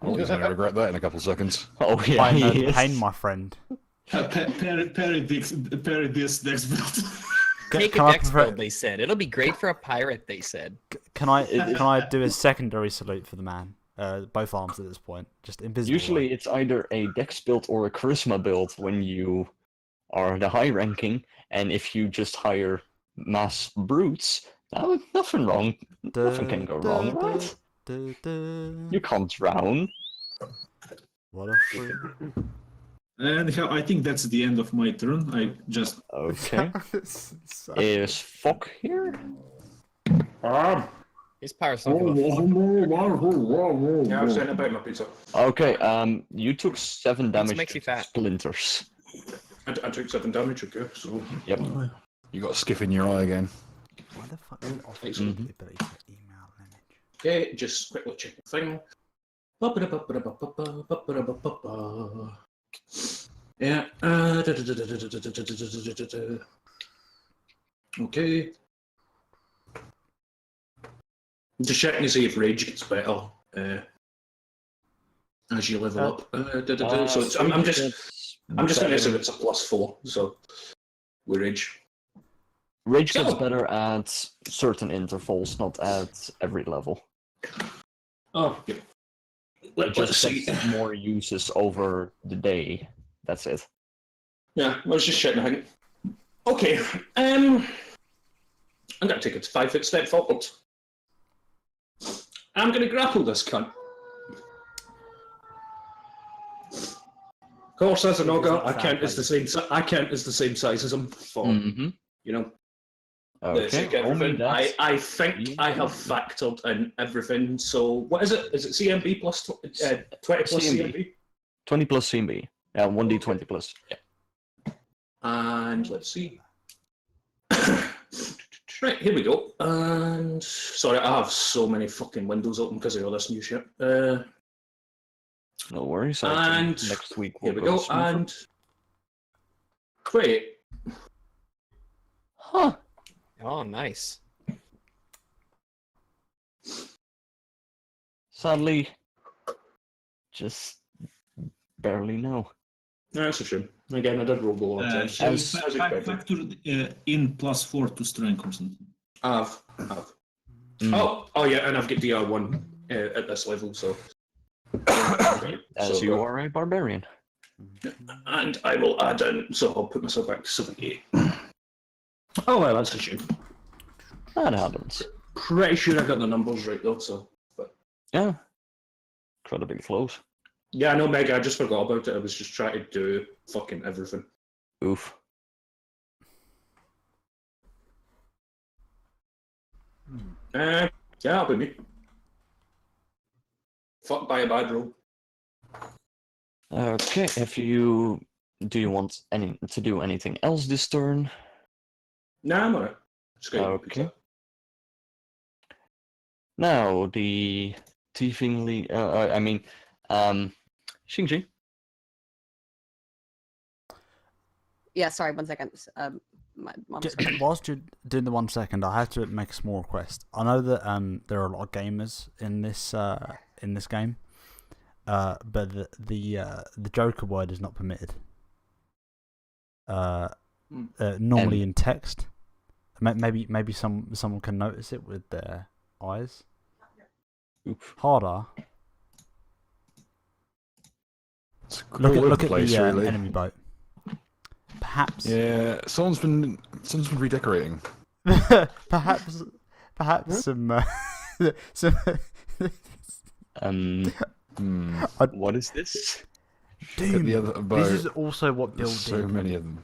Oh, he's going to regret that in a couple of seconds. Oh yeah, I know he the is. pain, my friend. Parry this dex build. Take Can a I dex prefer- build, they said. It'll be great for a pirate, they said. Can I do a secondary salute for the man? Both arms at this point, just invisible. Usually it's either a dex build or a charisma build when you are the high ranking, and if you just hire mass brutes, nothing wrong. Nothing can go wrong, right? You can't drown. What a freak. And I think that's the end of my turn. I just. Okay. Is Fok here? These pirates don't give a fuck. Yeah, I was saying about my pizza. Okay, you took 7 damage makes you to fat. splinters. I took 7 damage, okay, so. Yep. You got a skiff in your eye again. Why the fuck did offer the Mhm. ability to email an image? Okay, just quickly check the thing. Yeah. Okay. Just checking to see if rage gets better as you level up. So it's, I'm just going to assume it's a +4. So with rage. Rage gets better at certain intervals, not at every level. Oh, okay. It Let's just see. gets more uses over the day. That's it. Yeah, I was just checking. I think. Okay. I'm going to take a 5-foot step forward. I'm going to grapple this cunt. Of course, as an ogre, I count as the same. I count as the same size as him. For Mm-hmm. you know, the sake Okay. of Only everything. that. I think I have factored in everything. So what is it? Is it CMB plus 20 plus CMB? 20 plus CMB. Yeah, 1d20 plus. Yeah. And let's see. Right, here we go. And sorry, I have so many fucking windows open because of all this new shit. No worries. I think And next week here we'll we go. smoother. And wait, Huh. Oh, nice. Sadly, just barely no. no, that's a shame. Again, I did roll below. Factor in +4 to strength or something. I've. Mm. Oh, yeah, and I've got DR1 at this level, so. As So, you are a barbarian. And I will add in, so I'll put myself back to 78. Oh, well, that's a shame. That happens. Pretty sure I got the numbers right, though, so. But Yeah. Incredibly close. yeah, I know, Meg, I just forgot about it. I was just trying to do fucking everything. Oof. Yeah, that'll be me. Fuck by a bad roll. Okay, do you want to do anything else this turn? Nah, I'm alright. Just gonna eat Okay. pizza. Now the thieving Xingji. Yeah, sorry, 1 second. My mom's Whilst you're doing the 1 second, I have to make a small request. I know that there are a lot of gamers in this game, but the Joker word is not permitted. Normally in text, Maybe someone can notice it with their eyes. Oof. Harder. It's Look all over at the place, the really. enemy boat. Perhaps. Yeah, someone's been redecorating. perhaps some some. What is this? Look at the other boat. This is also what Bill There's so did. many of them.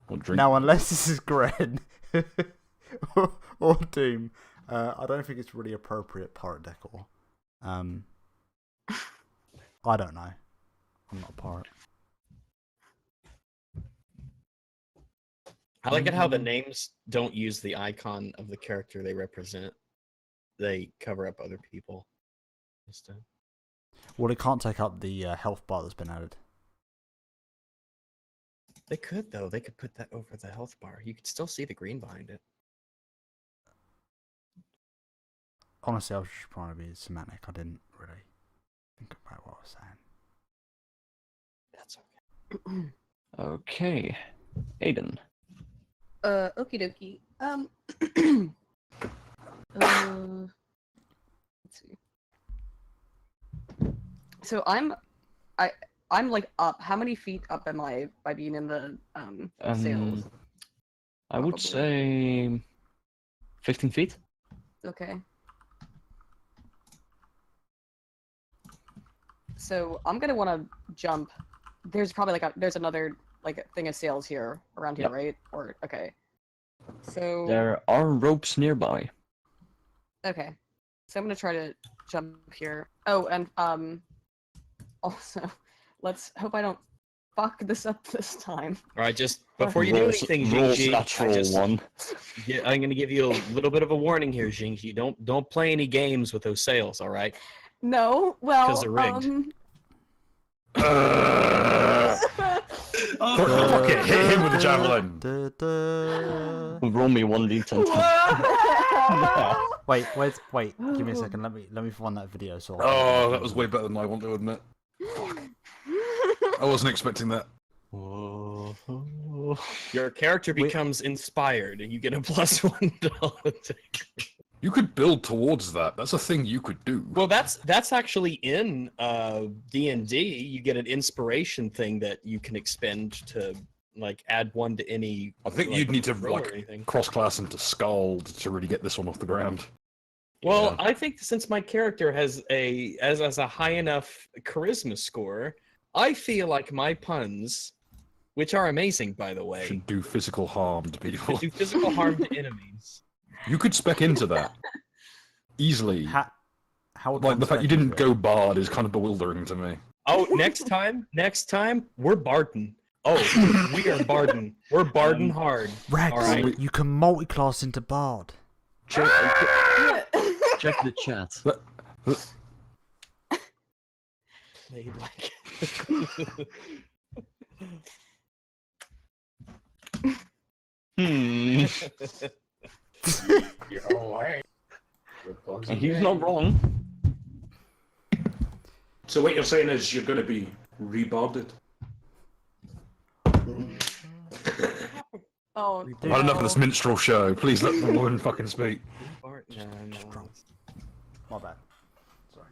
What drink? Now, unless this is Gren or Doom, I don't think it's really appropriate pirate decor. I don't know. I'm not a pirate. I like it how the names don't use the icon of the character they represent. They cover up other people. Well, it can't take up the health bar that's been added. They could, though. They could put that over the health bar. You could still see the green behind it. Honestly, I was just trying to be semantic. I didn't really think about what I was saying. That's okay. Okay, Aiden. Okie dokie. Let's see. So I'm like up. How many feet up am I by being in the sails? I would Probably. say 15 feet. Okay. So I'm gonna want to jump. There's probably there's another thing of sails here around here, Yep. right? Or okay. So There are ropes nearby. okay. So I'm gonna try to jump here. Oh, and also, let's hope I don't fuck this up this time. All right, just before you do anything, Rolls Jinji, natural one. I'm going to give you a little bit of a warning here, Jinji. Don't play any games with those sails, all right? No, well, 'Cause they're rigged. Fuck it, hit him with the javelin. Roll me 1d10. Wait. Give me a second. Let me find that video. So Oh, that was way better than I want to admit. I wasn't expecting that. Your character becomes inspired, and you get a +1 dollar. You could build towards that. That's a thing you could do. Well, that's actually in D&D. You get an inspiration thing that you can expend to add one to any. I think you'd need to roll or anything. cross-class into Scald to really get this one off the ground. Well, I think since my character has a high enough charisma score, I feel like my puns, which are amazing by the way, Should do physical harm to people. do physical harm to enemies. You could spec into that easily. How Like the fact you didn't go bard is kind of bewildering to me. Oh, next time, we're Barden. Oh, we are Barden. We're Barden hard. Rags, All right. you can multi-class into Bard. Check the chat. He's not wrong. So what you're saying is you're going to be rebarded? Oh, I've had enough of this minstrel show. Please let the woman fucking speak. My bad. Sorry.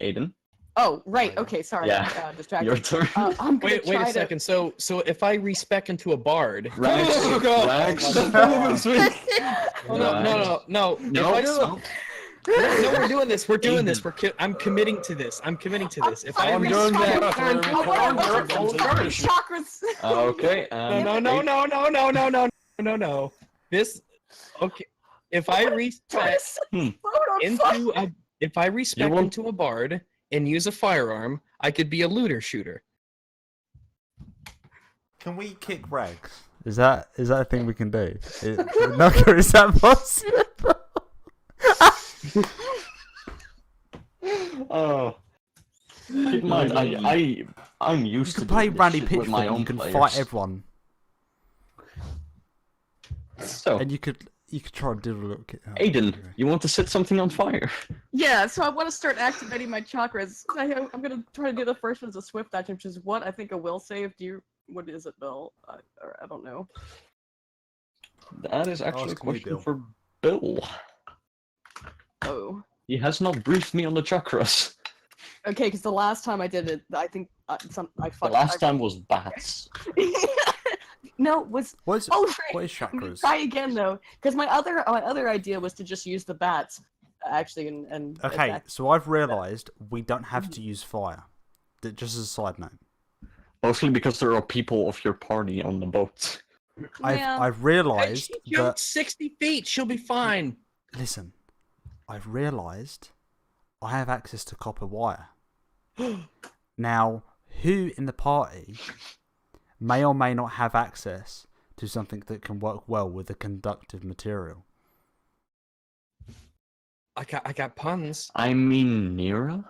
Aiden, oh, right. Okay, sorry. Yeah. Distracted. your turn. I'm gonna Wait try a second. So if I respec into a bard, Rags. no. No. No, we're doing this. We're doing this. I'm committing to this. If I Chakras. Okay. No. This okay. If I respec into a bard and use a firearm, I could be a looter shooter. Can we kick Rags? Is that a thing we can do? Nuka, is that possible? Oh. Keep in mind, I'm used You to can play doing this Randy shit with my Pitchford. own You can players. fight everyone, So, and you could You could try and do a little. Aiden, you want to set something on fire? Yeah, so I want to start activating my chakras. I'm gonna try to do the first one as a swift action, which is what I think a will save. What is it, Bill? I don't know. That is actually a Ask me, question Bill. for Bill. Oh. He has not briefed me on the chakras. Okay, because the last time I did it, I think I The fucked. last time was bats. No, was What is, oh what is right. I'm gonna chakras? try again though, because my other idea was to just use the bats, actually, and Okay, attack. so I've realised we don't have to use fire. Just as a side note. Mostly because there are people of your party on the boat. Yeah. I've Hey, realised she jumped that. 60 feet. She'll be fine. Listen, I've realised I have access to copper wire. Now, who in the party may or may not have access to something that can work well with a conductive material? I got puns. I mean, Nira?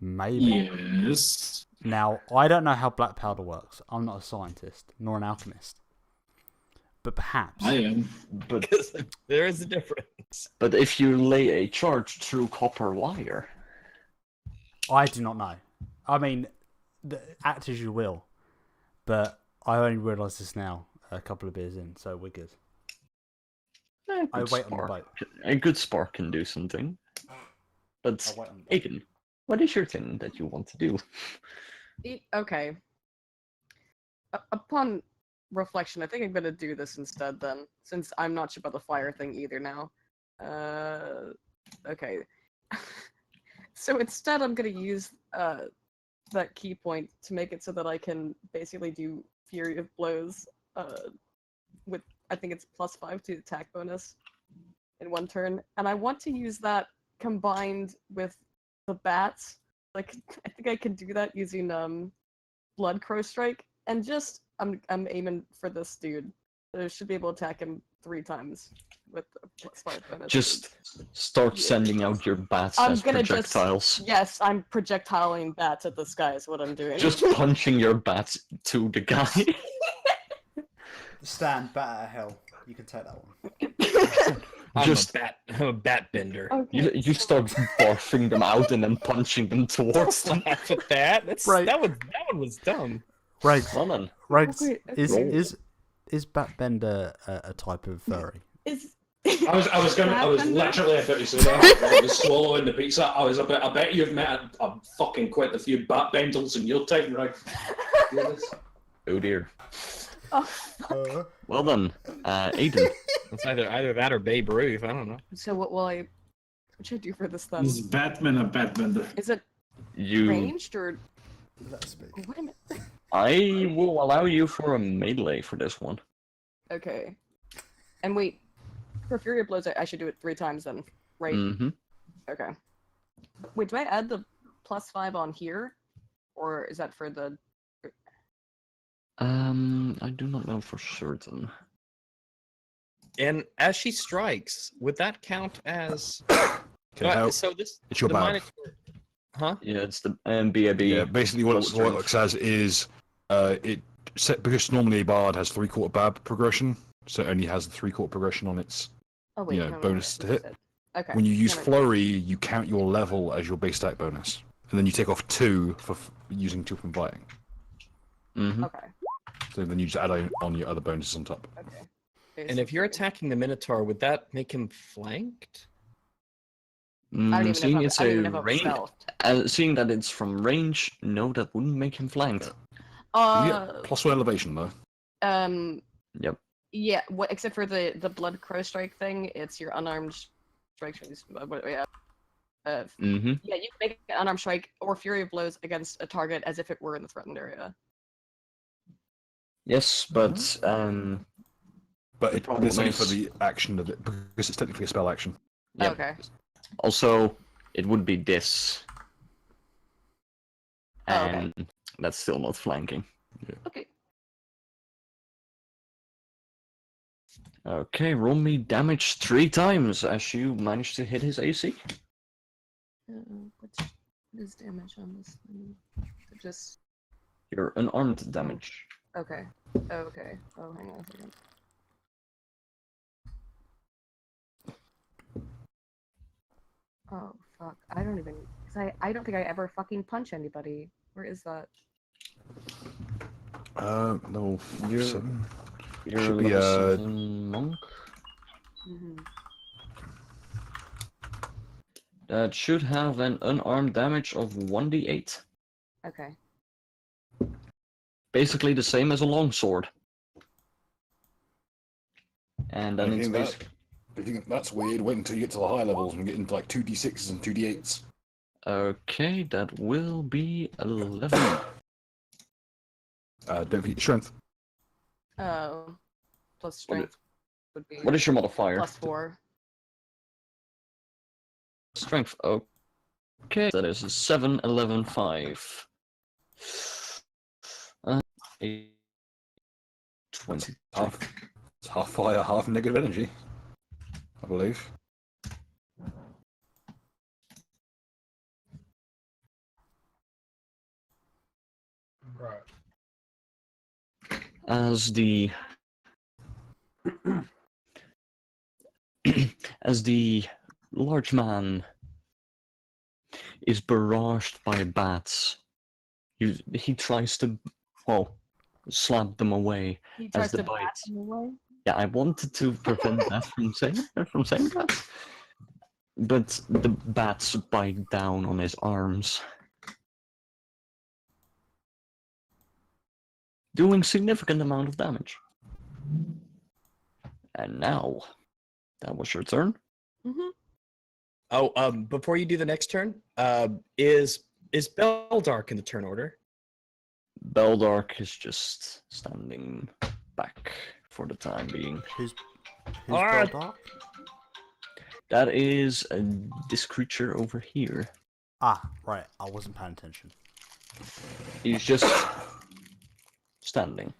Maybe. Yes. Now, I don't know how black powder works. I'm not a scientist, nor an alchemist. But perhaps. I am. But Because there is a difference. but if you lay a charge through copper wire, I do not know. I mean, act as you will. But I only realised this now, a couple of beers in, so we're good. I wait on the boat. A good spark can do something. But I'll wait on the boat. Aiden, what is your thing that you want to do? Okay. Upon reflection, I think I'm gonna do this instead then, since I'm not sure about the fire thing either now. Okay. So instead, I'm gonna use that key point to make it so that I can basically do Fury of Blows with, I think it's +5 to attack bonus in one turn, and I want to use that combined with the bats. Like, I think I can do that using Blood Crow Strike, and just I'm aiming for this dude. I should be able to attack him 3 times with the +5 bonus. Just start sending out your bats I'm as gonna projectiles. Yes, I'm projectiling bats at the sky is what I'm doing. Just punching your bats to the guy. Stand bat out of hell. You can take that one. I'm a bat bender. Okay. You start barfing them out and then punching them towards them. Laugh at that. Right. That one was dumb. Regs, Well then. Regs, Okay, okay. is Batbender a type of furry? Is I was Batbender? literally about to say that. I was swallowing the pizza. I bet you've met a fucking quite a few bat benders in your time, right? Oh dear. Oh, Well then, Aiden. It's either that or Babe Ruth. I don't know. so what should I do for this then? Is Batman a Batbender? Is it You. ranged or Let's speak. wait a minute? I will allow you for a melee for this one. Okay. And wait, for Fury of Blows, I should do it 3 times then, right? Mm-hmm. Okay. Wait, do I add the +5 on here, or is that for the? I do not know for certain. And as she strikes, would that count as? Can I help? So this It's your the bad. Minotaur- Huh? Yeah, it's the BAB. Yeah, basically what Full it looks as is because normally a bard has 3/4 bab progression, so it only has the 3/4 progression on its. Oh wait, Yeah, no, bonus to that's hit. it. Okay. When you use never mind. flurry, you count your level as your base stat bonus, and then you take off 2 for using 2 from biting. Mm-hmm. Okay. So then you just add on your other bonuses on top. Okay. And if you're attacking the Minotaur, would that make him flanked? I don't even Seeing know if it's I don't a even know if range, stealth. seeing that it's from range, no, that wouldn't make him flanked. You get +1 elevation though. Yep. Yeah. What? Except for the blood crow strike thing, it's your unarmed strike. Yeah. Mm-hmm. Yeah, you can make an unarmed strike or Fury of Blows against a target as if it were in the threatened area. Yes, but But The problem it's only for is- the action of it because it's technically a spell action. Yep. Okay. also it would be this, Oh, okay. and that's still not flanking. Okay. Okay, roll me damage 3 times as you manage to hit his AC. What is damage on this thing? Just Your unarmed damage. okay. Okay. Oh, hang on a second. Oh fuck! I don't even. Cause I don't think I ever fucking punch anybody. Where is that? Level You're- 7. You're Should be, level 7 monk. Mm-hmm. That should have an unarmed damage of 1d8. Okay. Basically the same as a longsword. And then it's basically... If you think that's weird, wait until you get to the higher levels and get into like 2d6s and 2d8s. Okay, that will be 11. Don't forget strength. Oh, plus strength would be What is your modifier? +4. Strength. Okay, that is a 7, 11, 5. 8, 20. It's half fire, half negative energy, I believe. Right. As the as the large man is barraged by bats, he tries to, well, slap them away. He As tries the to bat bites. them away. Yeah, I wanted to prevent that from saying that, but the bats bite down on his arms, doing significant amount of damage. And now, that was your turn. Mm-hmm. Oh, before you do the next turn, is Beldark in the turn order? Beldark is just standing back for the time being. Who's Alright. Beldark? That is this creature over here. Ah, right. I wasn't paying attention. He's just standing,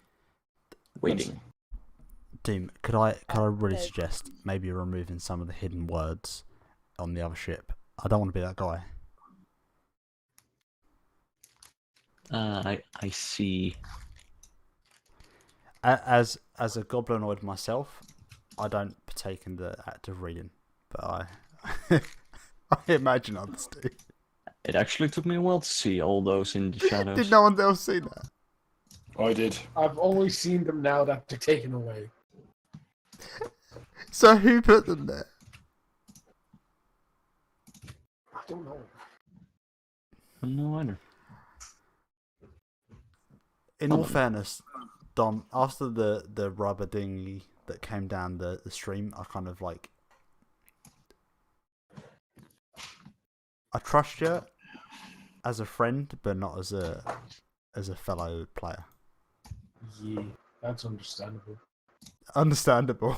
waiting. Doom, could I really suggest maybe removing some of the hidden words on the other ship? I don't want to be that guy. I see. As a goblinoid myself, I don't partake in the act of reading, but I imagine others do. It actually took me a while to see all those in the shadows. Did no one else see that? I did. I've only seen them now that they're taken away. So who put them there? I don't know. No either. In all fairness, Dom, after the rubber dinghy that came down the stream, I kind of like... I trust you as a friend, but not as a fellow player. Yeah, that's understandable. Understandable.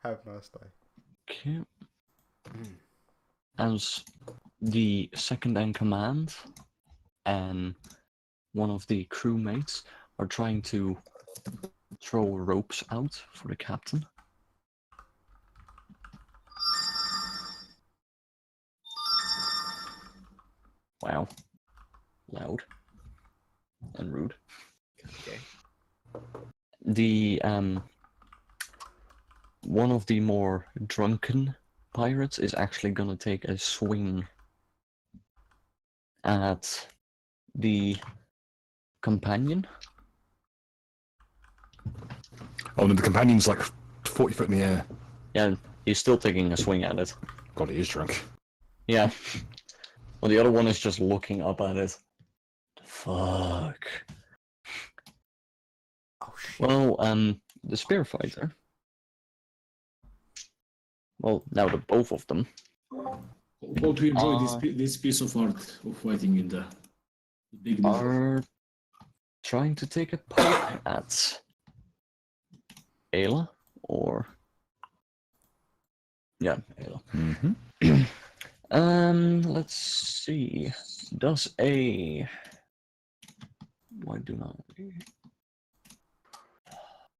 Have a nice day. Okay. As the second in command and one of the crewmates are trying to throw ropes out for the captain. Wow. Loud. And rude. Okay. The one of the more drunken pirates is actually gonna take a swing at the companion. Oh, and the companion's like 40 foot in the air. Yeah, he's still taking a swing at it. God, he is drunk. Yeah. Well, the other one is just looking up at it. Fuck. Oh shit. Well, the spear fighter. Well, now the both of them How to enjoy this piece of art of fighting in the big are trying to take a poke at Ayla, or yeah, Ayla. Mm-hmm. Let's see. Does a why do not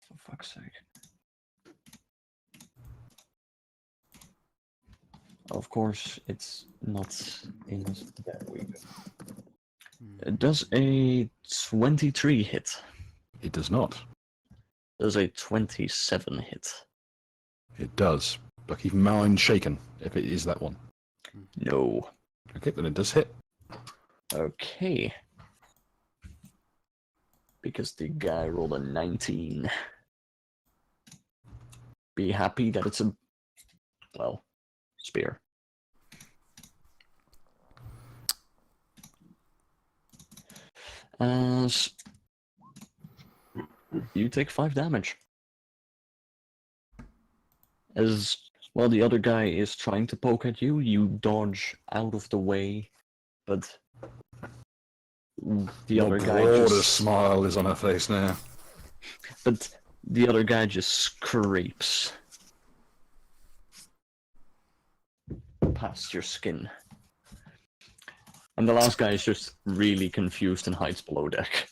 for fuck's sake. Of course, it's not in there we go. Does a 23 hit? It does not. Does a 27 hit? It does. But keep in mind shaken, if it is that one. No. Okay, then it does hit. Okay. Because the guy rolled a 19. Be happy that it's a, well, spear. As you take 5 damage. As while the other guy is trying to poke at you, you dodge out of the way, but the other guy broader just smile is on her face now. but the other guy just scrapes past your skin. And the last guy is just really confused and hides below deck.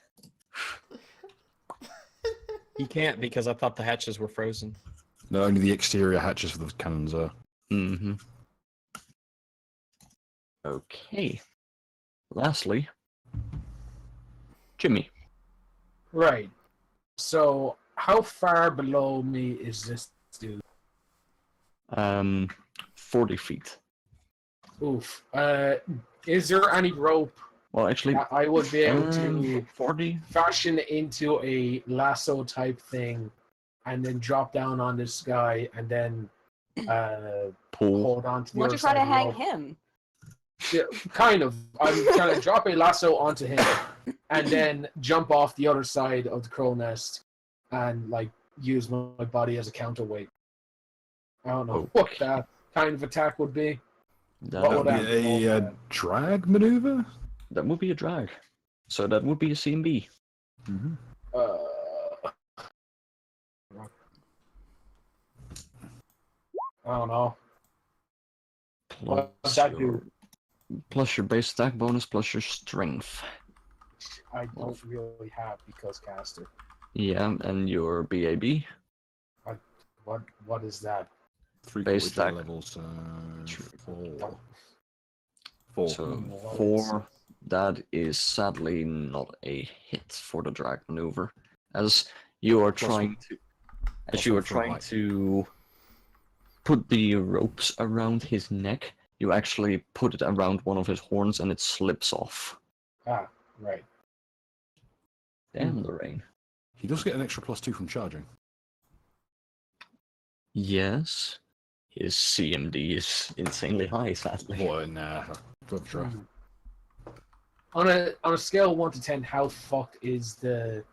He can't because I thought the hatches were frozen. No, only the exterior hatches for the cannons are. Mm-hmm. Okay. Lastly, Jimmy. Right. So, how far below me is this dude? 40 feet. Oof. Is there any rope Well, actually, that I would be able to 40. fashion into a lasso type thing and then drop down on this guy and then Pull. hold on to the Why don't other you try side to of the hang rope? him? Yeah, kind of. I'm trying to drop a lasso onto him and then jump off the other side of the crow nest and like use my body as a counterweight. I don't know what that kind of attack would be. That What would would That'd I be a drag maneuver? That would be a drag. So that would be a CMB. Mm-hmm. I don't know. What does Plus that your, do? plus your base attack bonus, plus your strength. I don't really have because caster. Yeah, and your BAB. What is that? 3 Base attack. levels, 4. So What 4. That is sadly not a hit for the drag maneuver, as you are trying to, put the ropes around his neck. You actually put it around one of his horns, and it slips off. Ah, right. Damn, Lorraine. He does get an extra +2 from charging. Yes, his CMD is insanely high, sadly. Boy, nah. Good try. On a scale of 1 to 10, how fucked is the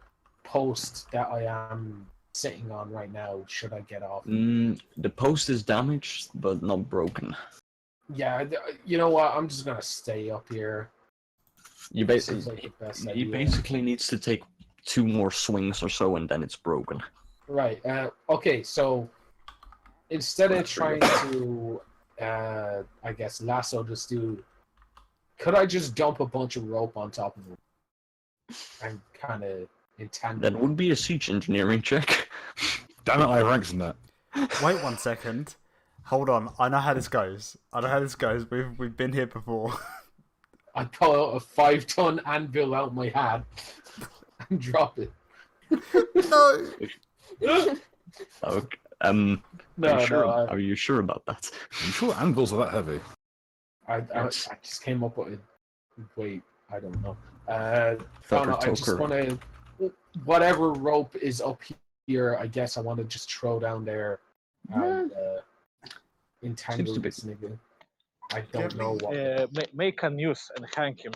post that I am sitting on right now? Should I get off? The post is damaged, but not broken. Yeah, you know what? I'm just gonna stay up here. You Seems like the best he idea. basically needs to take 2 more swings or so, and then it's broken. Right. Okay. So instead of That's trying pretty to, I guess lasso this dude, could I just dump a bunch of rope on top of him and kind of entangle? That would be a siege engineering check. Damn it, I have ranks in that. Wait 1 second. Hold on. I know how this goes. We've been here before. I pull out a 5-ton anvil out my hat and drop it. No. Okay. Are you sure about that? Are you sure anvils are that heavy? I just came up with it. Wait, I don't know. I just want to, whatever rope is up here, I guess I want to just throw down there and entangle this nigga. I don't know what. Make a noose and hang him.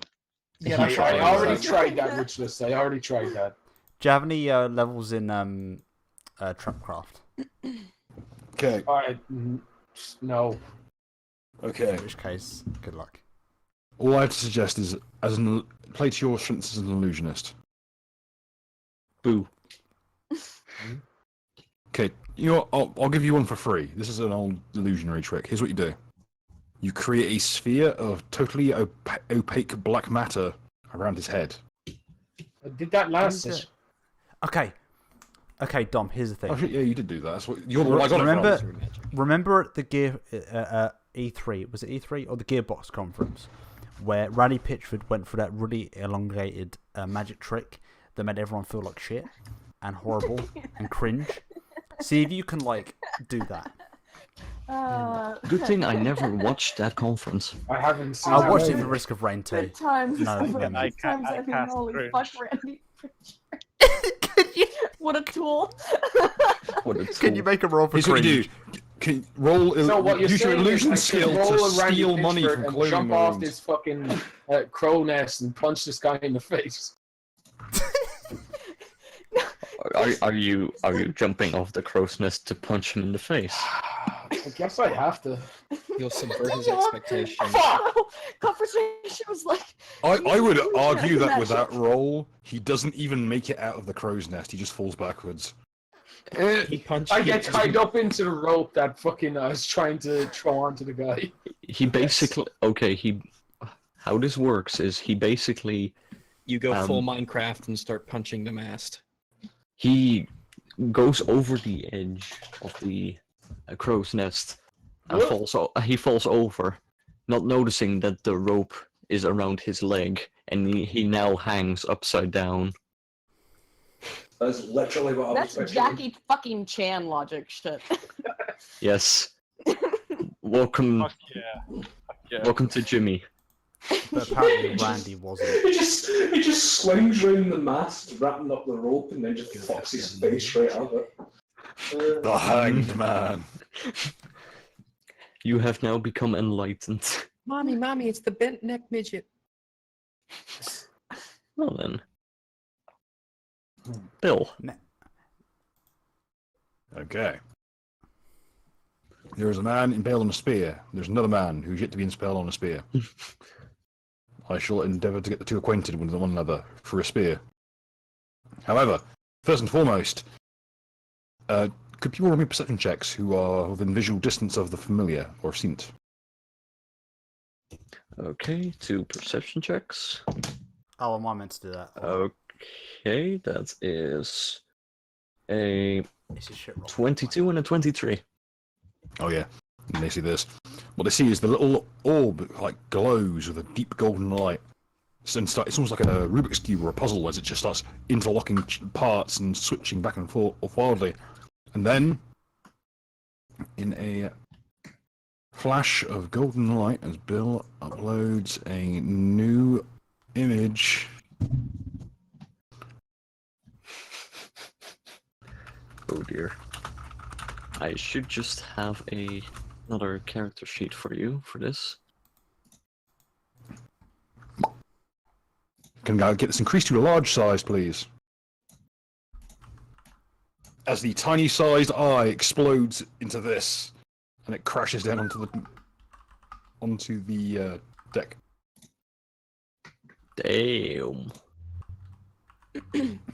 Yeah, I already tried that, Richless. I already tried that. Do you have any levels in Trumpcraft? Okay. Alright, no. Okay. In which case, good luck. All I have to suggest is play to your strengths as an illusionist. Boo. Okay, I'll give you one for free. This is an old illusionary trick. Here's what you do. You create a sphere of totally opaque black matter around his head. I did that last session. Okay, Dom. Here's the thing. Actually, yeah, you did do that. That's what you're the one I got it from. Remember at the E3? Was it E3 or the Gearbox conference where Randy Pitchford went for that really elongated magic trick that made everyone feel like shit and horrible and cringe? See if you can do that. Good thing I never watched that conference. I haven't seen. I that watched it either. for Risk of Rain too. Good times. No, But no. good times. I mean, cast holy cringe. fuck, Randy. Can you What a tool. What a can you tool. make a roll for Here's what you cringe? do. Can roll So what you're use your saying illusion is I can skill roll to a Randy steal money Pitchford from and clothing jump off rooms. this fucking crow nest and punch this guy in the face. Are you jumping off the crow's nest to punch him in the face? I guess I have to. You'll subvert his Daniel, expectations. Conversation was like. I would "Jesus, argue that imagine with that roll, he doesn't even make it out of the crow's nest. He just falls backwards. He punched. I get tied up into the rope that fucking I was trying to throw onto the guy. He basically how this works is he basically You go full Minecraft and start punching the mast. he goes over the edge of the crow's nest and he falls over, not noticing that the rope is around his leg, and he now hangs upside down. That's literally what I was That's picturing. Jackie fucking Chan logic shit. Yes. Welcome, Fuck yeah. Fuck yeah. welcome to Jimmy. But apparently Randy wasn't. He just swings round the mast, wrapping up the rope, and then just fucks his face right out of it. The Hanged Man. You have now become enlightened. Mommy, it's the bent neck midget. Well then. Bill. Okay. There is a man impaled on a spear. There's another man who's yet to be impaled on a spear. I shall endeavour to get the two acquainted with one another through a spear. However, first and foremost, could people roll me perception checks who are within visual distance of the familiar or have seen it? Okay, 2 perception checks. Oh, am I meant to do that? Okay, that is a It's a shit roll. 22 and a 23. Oh yeah, and they see this. What they see is the little orb like glows with a deep golden light. It's almost like a Rubik's Cube or a puzzle as it just starts interlocking parts and switching back and forth wildly. And then, in a flash of golden light, as Bill uploads a new image. Oh dear. I should just have another character sheet for you for this. Can I get this increased to a large size, please? As the tiny-sized eye explodes into this, and it crashes down onto the deck. Damn.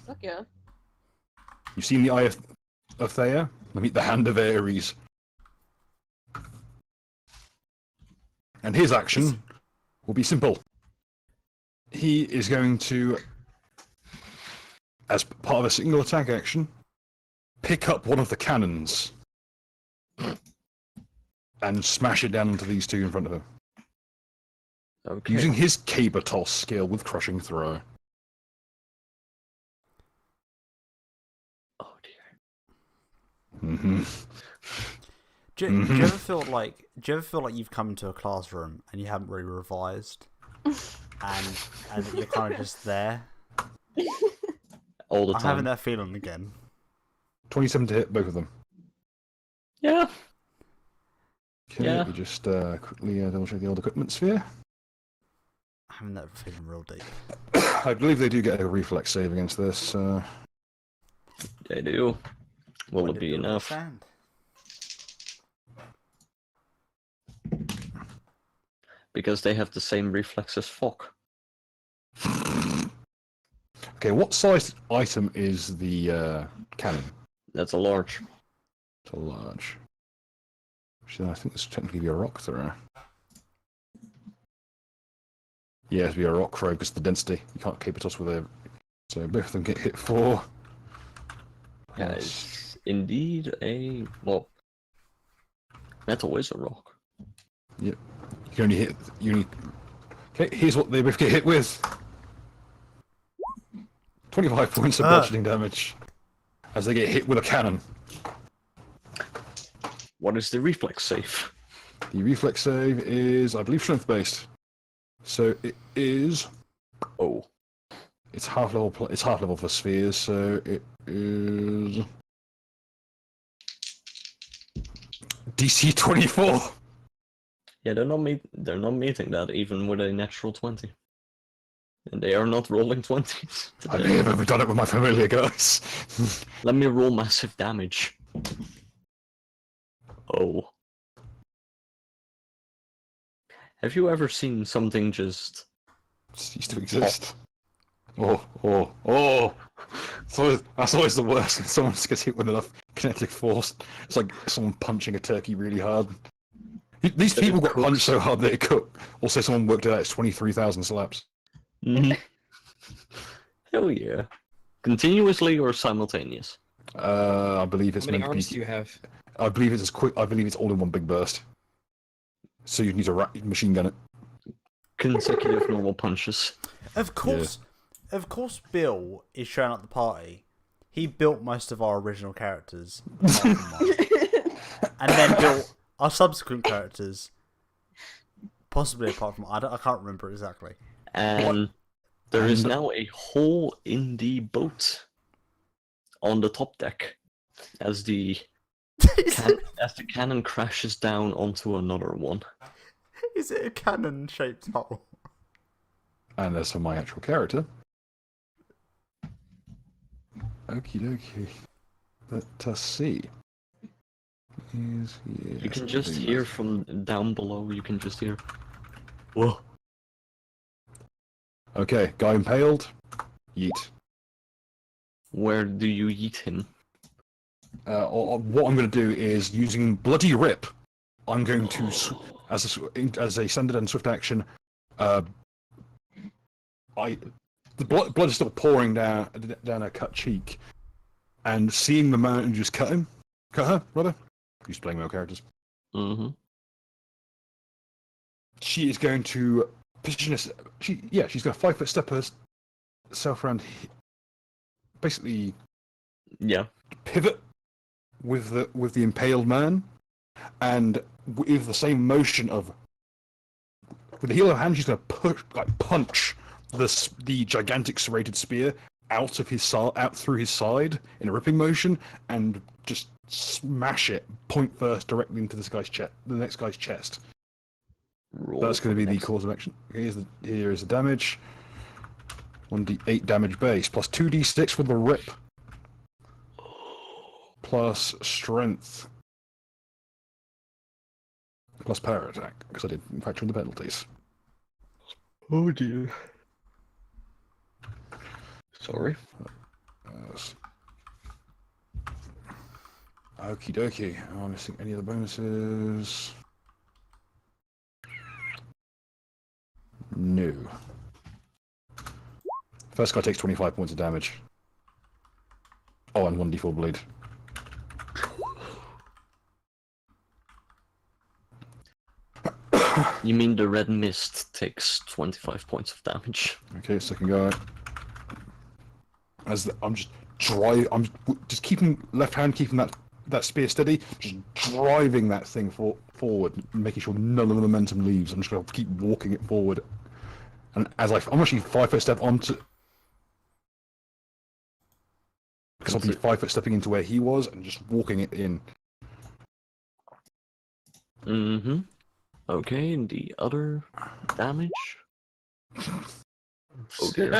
Fuck yeah. You've seen the eye of Thea? Let me meet the hand of Ares. And his action will be simple. He is going to, as part of a single attack action, pick up one of the cannons and smash it down into these two in front of him. Okay. Using his caber toss skill with crushing throw. Oh dear. Mm-hmm. Do you ever feel like you've come into a classroom and you haven't really revised, and you're kind of just there? All the I'm time. having that feeling again. 27 to hit both of them. Yeah. Okay, Yeah. let me just quickly double check the old equipment sphere. I'm having that feeling real deep. I believe they do get a reflex save against this. They do. Will When it did be you enough? understand? Because they have the same reflex as Fok. Okay, what size item is the cannon? That's a large. It's a large. Actually, I think this would technically be a rock thrower. Yeah, it'd be a rock throw because of the density. You can't cape it toss with a. So both of them get hit for. Yeah, it's indeed a metal is a rock. Yep. You can only hit. Okay, here's what they both get hit with. 25 points of bludgeoning damage as they get hit with a cannon. What is the reflex save? The reflex save is, I believe, strength based. So it is. Oh. It's half level. It's half level for spheres, so it is DC 24. Yeah, they're not meeting that even with a natural 20. And they are not rolling 20s. I may have ever done it with my familiar guys. Let me roll massive damage. Oh. Have you ever seen something just... Cease to exist. Oh. So that's always the worst when someone just gets hit with enough kinetic force. It's like someone punching a turkey really hard. These people got punched so hard that it cooked. Also, someone worked it out, it's 23,000 slaps. Mhm. Hell yeah. Continuously or simultaneous? I believe it's How many meant to arms be... do you have? I believe it's as quick. I believe it's all in one big burst. So you need to machine gun it. Consecutive normal punches. Of course, Bill is showing up the party. He built most of our original characters, apart from mine. And then built our subsequent characters, possibly apart from I can't remember exactly. And there is now a hole in the boat on the top deck as the cannon crashes down onto another one. Is it a cannon-shaped hole? And as for my actual character, okie dokie. Let us see. You can just hear from down below. You can just hear. Whoa. Okay, guy impaled. Yeet. Where do you yeet him? What I'm going to do is using Bloody Rip. I'm going to, as a standard and swift action, the blood is still pouring down her cut cheek, and seeing the man just cut her, rather. He's playing male characters. Mm-hmm. She is going to position us. She's going to 5 foot step herself around. Basically, yeah, pivot with the impaled man, and with the same motion of with the heel of her hand, she's going to punch the gigantic serrated spear out through his side in a ripping motion, and just smash it point first directly into the next guy's chest. That's going to be the course of action. Here is the damage. 1d8 damage base plus 2d6 with the rip plus strength plus power attack because I didn't factor in the penalties. Oh dear. Sorry. Okie dokie. I'm missing any of the bonuses. No. First guy takes 25 points of damage. Oh, and 1d4 bleed. You mean the red mist takes 25 points of damage? Okay, second guy. I'm just keeping left hand, keeping that spear steady, just driving that thing forward, making sure none of the momentum leaves. I'm just going to keep walking it forward. And as I'm actually 5 foot step onto, because I'll be 5 foot stepping into where he was and just walking it in. Mm-hmm. Okay, and the other damage? Oh dear.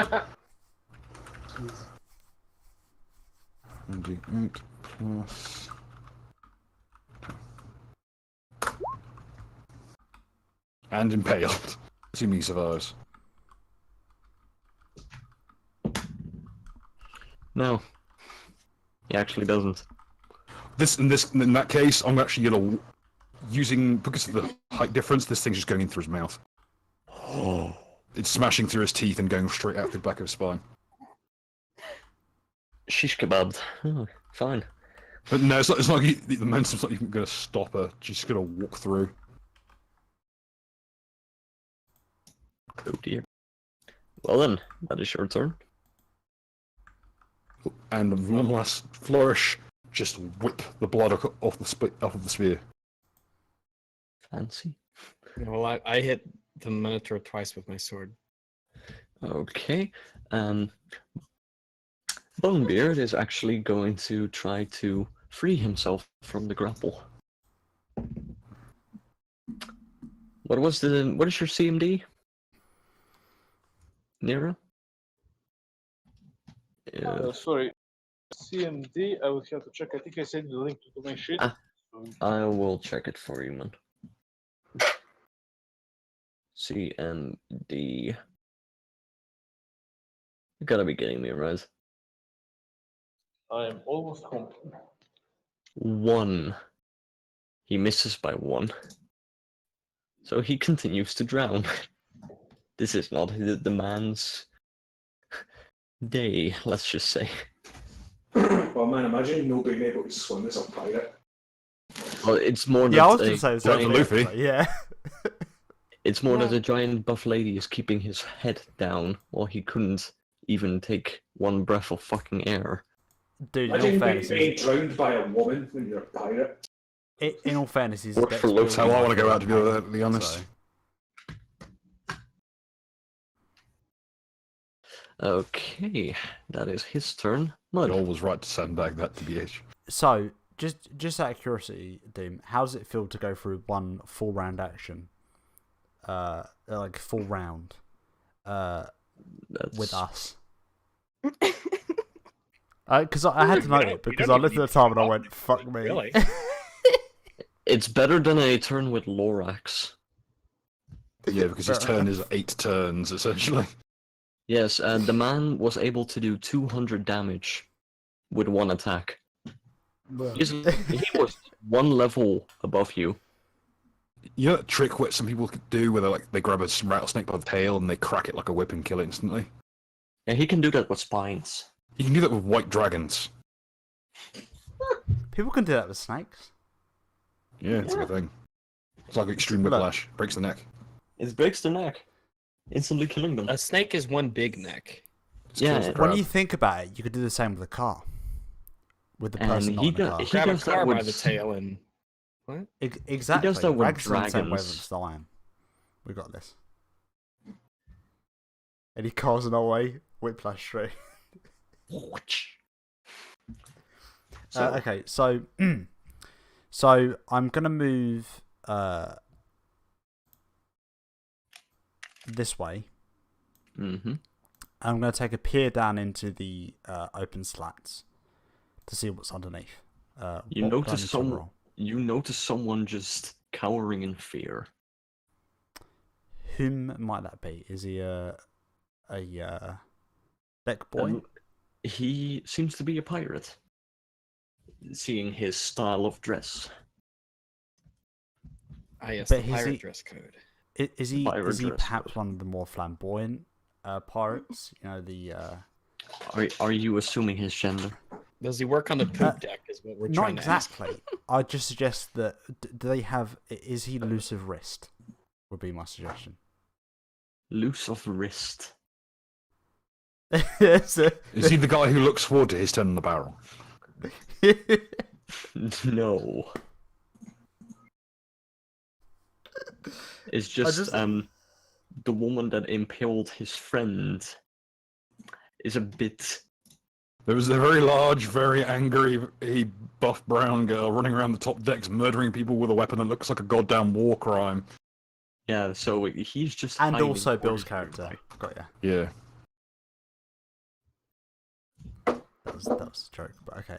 1d8 plus... And impaled. Assuming he survives. No. He actually doesn't. In that case, I'm actually gonna because of the height difference, this thing's just going in through his mouth. Oh. It's smashing through his teeth and going straight out the back of his spine. Shish kebabbed. Oh, fine. But no, it's not like the momentum's not even going to stop her. She's just going to walk through. Oh dear. Well then, that is your turn. And one last flourish, just whip the blood off of the spear. Fancy. Well, I hit the Minotaur twice with my sword. Okay. Bonebeard is actually going to try to free himself from the grapple. What is your CMD? Nero? Sorry, CMD. I would have to check. I think I sent the link to my sheet. I will check it for you, man. CMD. You gotta be kidding me, right? I am almost home. 1. He misses by 1. So he continues to drown. This is not the man's day, let's just say. Well, man, imagine not being able to swim as a pirate. Well, it's more Yeah, I was that going to say the same Giant thing. Luffy. actually, Yeah. it's more that a giant buff lady is keeping his head down while he couldn't even take one breath of fucking air. Dude, in all Imagine fairness, being drowned by a woman when you're a pirate. in all fairness, his Work dex for looks. That's how I want to go out, to be perfectly honest. So. Okay, that is his turn. You're always right to sandbag that, TBH. So, just out of curiosity, Doom, how does it feel to go through one full round action? Like full round, with us. Because I had to note it because I looked at the time and I went, "Fuck me." Really? It's better than a turn with Lorax. Yeah, because his turn is 8 turns, essentially. Yes, and the man was able to do 200 damage with 1 attack. He was 1 level above you. You know that trick what some people could do where they grab a rattlesnake by the tail and they crack it like a whip and kill it instantly? And he can do that with spines. You can do that with white dragons. People can do that with snakes. Yeah, it's a good thing. It's like extreme whiplash. Breaks the neck. It breaks the neck, instantly killing them. A snake is one big neck. Just kills the Yeah, crab. When you think about it, you could do the same with a car. With the person And not in the car. Grab a does that car by with the tail and what? Exactly. He does that with Rags is on the same dragons. wavelength as I am. We got this. And he calls an away whiplash straight. Okay, so so I'm gonna move this way. Mm-hmm. I'm gonna take a peer down into the open slats to see what's underneath. You What do I notice need to roll? You notice someone just cowering in fear. Whom might that be? Is he a deck boy? He seems to be a pirate, seeing his style of dress. Ah, yes, But the is pirate he- dress code. Is he Pirate dress perhaps code. one of the more flamboyant pirates? You know, the Are you assuming his gender? Does he work on the poop deck? Is what we're not trying to ask. exactly. I'd just suggest that do they have? Is he loose of wrist? Would be my suggestion. Loose of wrist. Is he the guy who looks forward to his turn in the barrel? No. It's just the woman that impaled his friend is a bit. There was a very large, very angry, buff brown girl running around the top decks murdering people with a weapon that looks like a goddamn war crime. Yeah, so he's just. And hiding also Bill's towards character. you. Got ya. Yeah. That was a joke, but okay.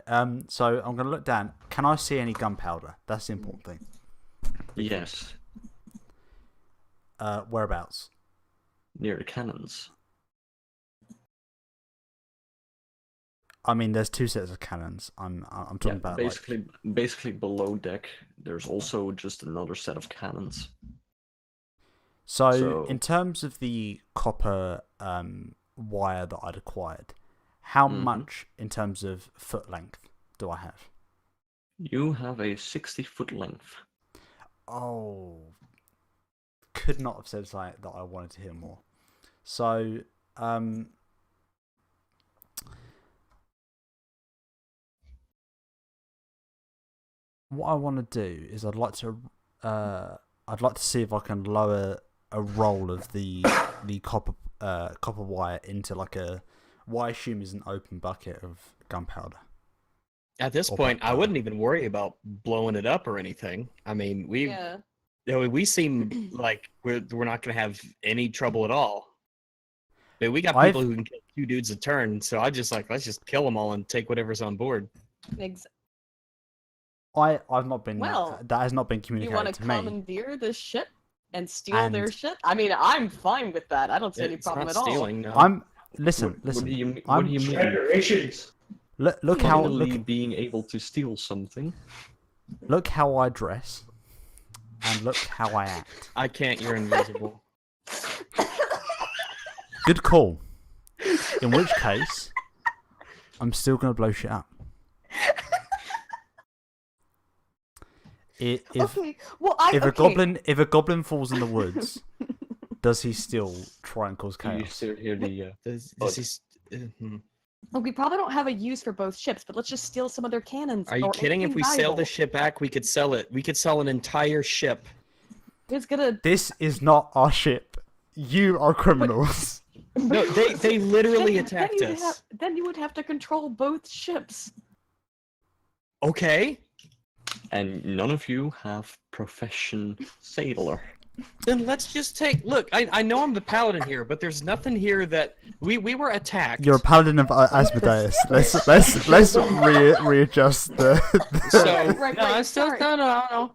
So I'm gonna look down. Can I see any gunpowder? That's the important thing. Yes, Whereabouts? near the cannons. I mean, there's 2 sets of cannons. I'm talking about basically below deck. There's also just another set of cannons. So in terms of the copper wire that I'd acquired, how much in terms of foot length do I have? You have a 60-foot length. Oh, could not have said something that I wanted to hear more. So, what I want to do is I'd like to I'd like to see if I can lower a roll of the copper wire into like what I assume is an open bucket of gunpowder. At this Or point, I backpowder. wouldn't even worry about blowing it up or anything. I mean, Yeah. we seem like we're not gonna have any trouble at all. But we got I've- people who can kill 2 dudes a turn, so I just like let's just kill them all and take whatever's on board. I've not been. Well, that has not been You communicated want to to me. commandeer this ship and steal their And- shit? I mean, I'm fine with that. I don't see any It's problem not at all. stealing. No. I'm listen. What do you, I'm- what do you mean? Reparations. Look how Finally being able to steal something. look how I dress, and look how I act. I can't. You're invisible. Good call. In which case, I'm still gonna blow shit up. If Okay, well, if a goblin falls in the woods, does he still try and cause Do you chaos? still hear the? Look, we probably don't have a use for both ships, but let's just steal some of their cannons. Are you or kidding? If anything we sail valuable. the ship back, we could sell it. We could sell an entire ship. Who's gonna? This is not our ship. You are criminals. No, they literally Then attacked you'd us. then you would have to control both ships. Okay, And none of you have profession sailor. then let's just take. Look, I know I'm the paladin here, but there's nothing here that we were attacked. You're a paladin of Asmodeus. Let's readjust the. So Right, no, I'm still sorry. no.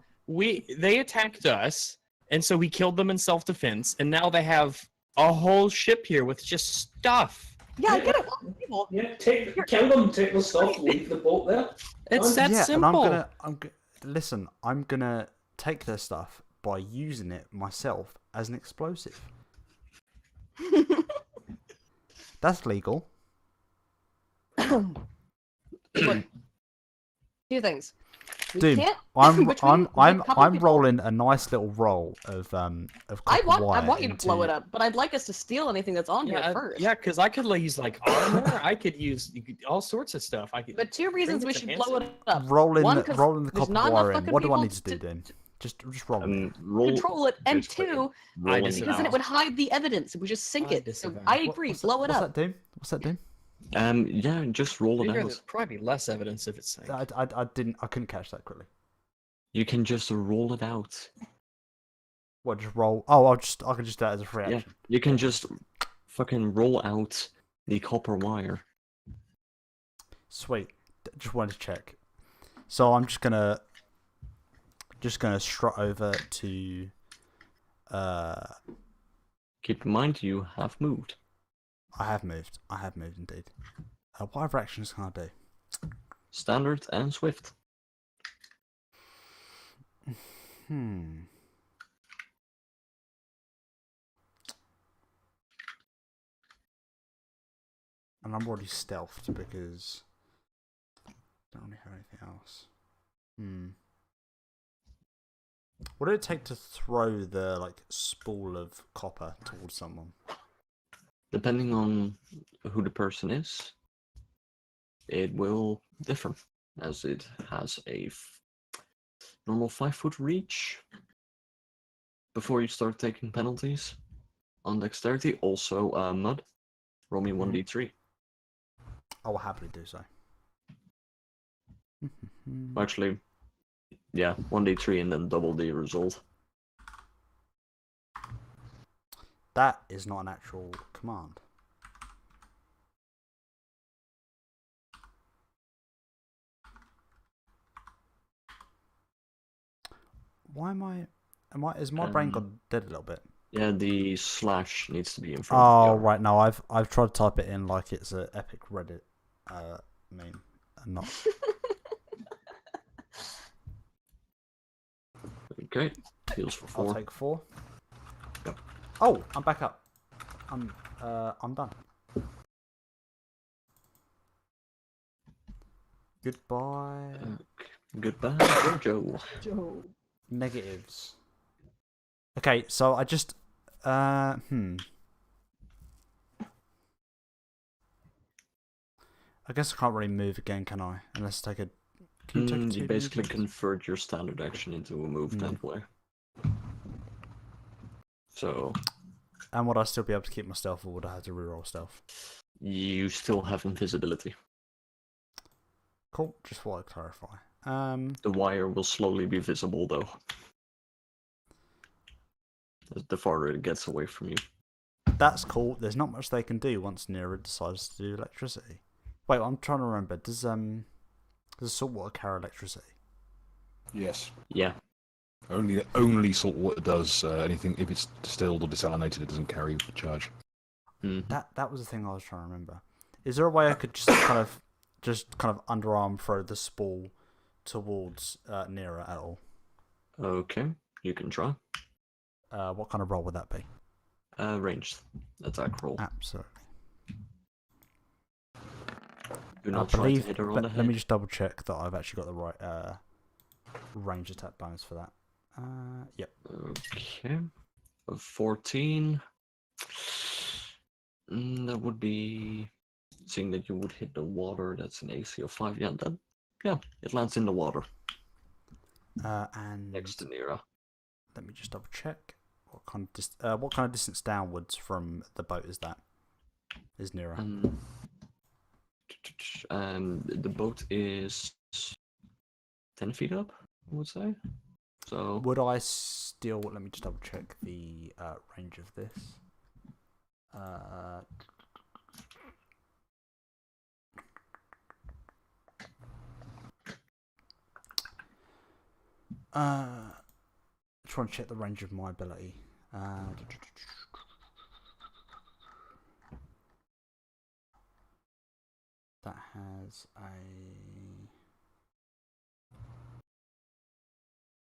They attacked us, and so we killed them in self-defense, and now they have a whole ship here with just stuff. Yeah, I get it. Well, people, Yeah, kill them, take the stuff, leave the boat there. It's that yeah, simple. and listen. I'm gonna take their stuff by using it myself as an explosive. That's legal. Look, two things. We Dude, can't- I'm between a couple people- rolling a nice little roll of I copper want wire you to blow it into- up, but I'd like us to steal anything that's on here first. Yeah, because I could use like armor. I could use all sorts of stuff. I could. But two reasons we it's should enhancing. blow it up. rolling One, the 'cause rolling the there's copper not enough wire in. fucking What do I people need to do then? Just roll it. Roll. Control it, and Just wait. two, Roll I any disavow. because then it die. would hide the evidence. It would just sink I it. So disavow. I agree. Blow it what's up. that do? What's that do? Yeah, just roll it Figure out. there's probably less evidence if it's sank. I couldn't catch that quickly. You can just roll it out. What, just roll? Oh, I can just do that as a free Yeah, action. you can just fucking roll out the copper wire. Sweet. Just wanted to check. So I'm just gonna strut over to. Keep in mind you have moved. I have moved. Indeed. What other actions can I do? Standard and swift. And I'm already stealthed because I don't really have anything else. What did it take to throw the spool of copper towards someone? Depending on who the person is, it will differ, as it has a normal 5-foot reach before you start taking penalties on dexterity. Also, mud. Roll me 1d3. I will happily do so. Actually, yeah, 1d3 and then double the result. That is not an actual command. Why am I? Is my brain gone dead a little bit? Yeah, the slash needs to be in front. Oh of the right, no, I've tried to type it in like it's an epic Reddit meme, and not. Okay, heals for 4. I'll take 4. Yep. Oh, I'm back up. I'm done. Goodbye. Goodbye, Joe. Joe. Negatives. Okay, so I just I guess I can't really move again, can I? Unless I take a. Can you take a You 2D basically initiative? convert your standard action into a move template. So And would I still be able to keep my stealth, or would I have to reroll stealth? you still have invisibility. Cool. Just want to clarify. The wire will slowly be visible, though. The farther it gets away from you. That's cool. There's not much they can do once Nira decides to do electricity. Wait, I'm trying to remember. Does saltwater carry electricity? Yes. Yeah. Only salt water does anything if it's distilled or desalinated. It doesn't carry charge. That was the thing I was trying to remember. Is there a way I could just kind of underarm throw the spool towards Nira at all? Okay, you can try. What kind of roll would that be? Ranged attack roll. Absolutely. Do not I try believe. to hit her on the head. Let me just double check that I've actually got the right range attack bonus for that. Yep. Okay. 14. That would be, seeing that you would hit the water. That's an AC of 5. Yeah, it lands in the water And next to Nira. let me just double check. What kind of distance downwards from the boat is that? Is Nira? The boat is 10 feet up, I would say. So Would I still? Let me just double check the range of this. Try and check the range of my ability. That has a.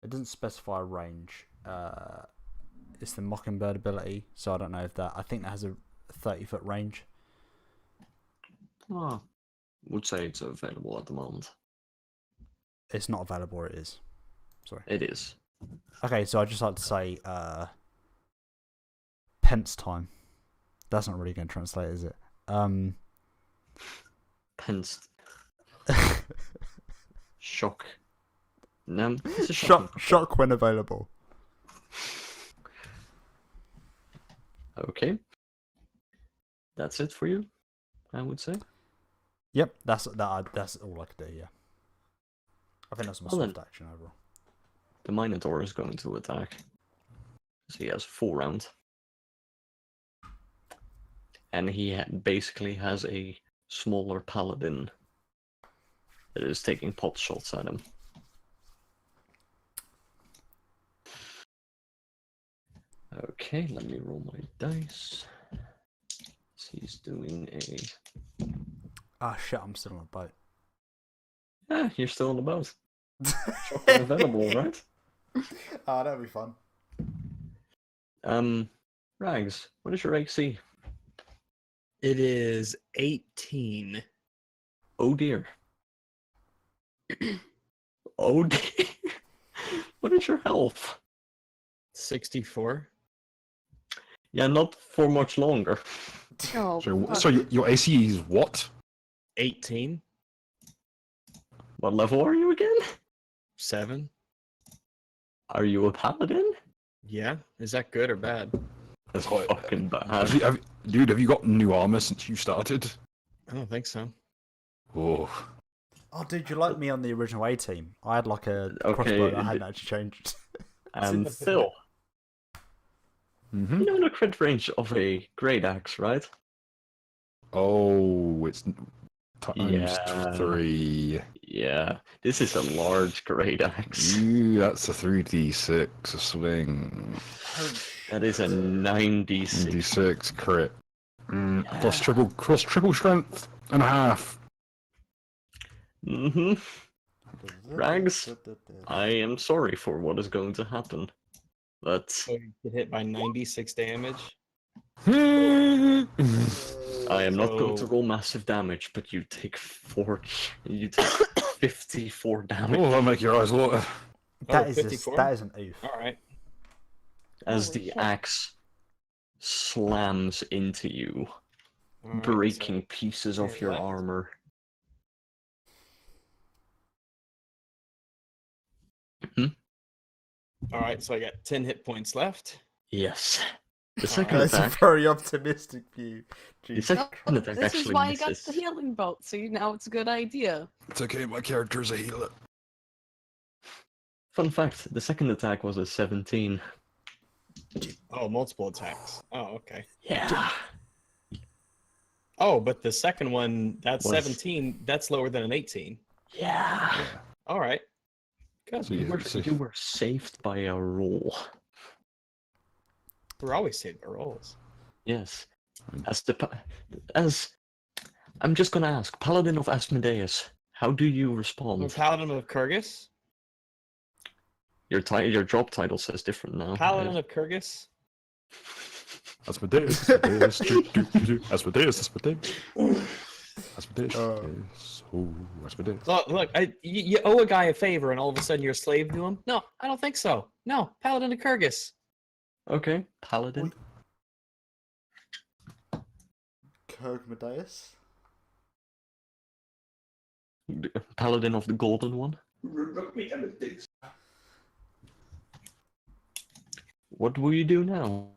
It doesn't specify a range. It's the Mockingbird ability, so I don't know if that. I think that has a 30-foot range. would say it's available at the moment. It's not available, or it is. Sorry. It is. Okay, so I'd just like to say pence time. That's not really going to translate, is it? Pence. Shock. No, it's a shock when available. Okay. That's it for you, I would say. Yep, that's all I could do. Yeah, I think that's my swift action overall. The Minotaur is going to attack. So he has full round. And he basically has a smaller paladin that is taking pot shots at him. Okay, let me roll my dice. He's doing a... Ah, shit, I'm still on a boat. Yeah, you're still on the boat. Chocolate available, right? Ah, that'll be fun. Rags, what is your AC? It is 18. Oh dear. Oh dear. What is your health? 64. Yeah, not for much longer. Oh, So your AC is what? 18. What level are you again? 7. Are you a paladin? Yeah. Is that good or bad? That's fucking bad. Dude, have you got new armor since you started? I don't think so. Oh. Oh, dude, you like me on the original A team? I had like a Okay, crossbow that I hadn't actually changed. And Phil, Mm-hmm. you know the crit range of a great axe, right? Oh, it's times 3. Yeah, this is a large great axe. Ooh, that's a 3d6 a swing. That is a 96. 96 crit. Plus triple strength and a half. Mm-hmm. Rags, I am sorry for what is going to happen, but So you get hit by 96 damage. I am not going to So- roll massive damage, but you take 54 damage Oh, that'll make your eyes water. That is 54? that is an oof. All right. as Holy the shit. axe slams into you, All right, breaking pieces of Ten your left. armor. All right, so I got 10 hit points left. Yes. The second That's a attack. very optimistic view. The Jesus second Christ. attack This is actually why I got misses. the healing bolt. See, now it's a good idea. It's okay, my character's a healer. Fun fact: the second attack was a 17. Oh, multiple attacks. Oh, okay. Yeah. Oh, but the second one, that's Was- 17. That's lower than an 18. Yeah. All right. Good. So You were saved by a roll. We're always saving our rolls. Yes. As I'm just gonna ask, Paladin of Asmodeus, how do you I'm respond? Paladin of Kyrgyz. Your job title says different now. Paladin of Kyrgyz. Asmodeus, Asmodeus, Asmodeus, Asmodeus. Asmodeus. Oh, Asmodeus. Look, you owe a guy a favor, and all of a sudden you're a slave to him. No, I don't think so. No, Paladin of Kyrgyz. Okay, Paladin. Kogmadeus? Paladin of the Golden One. What will you do now?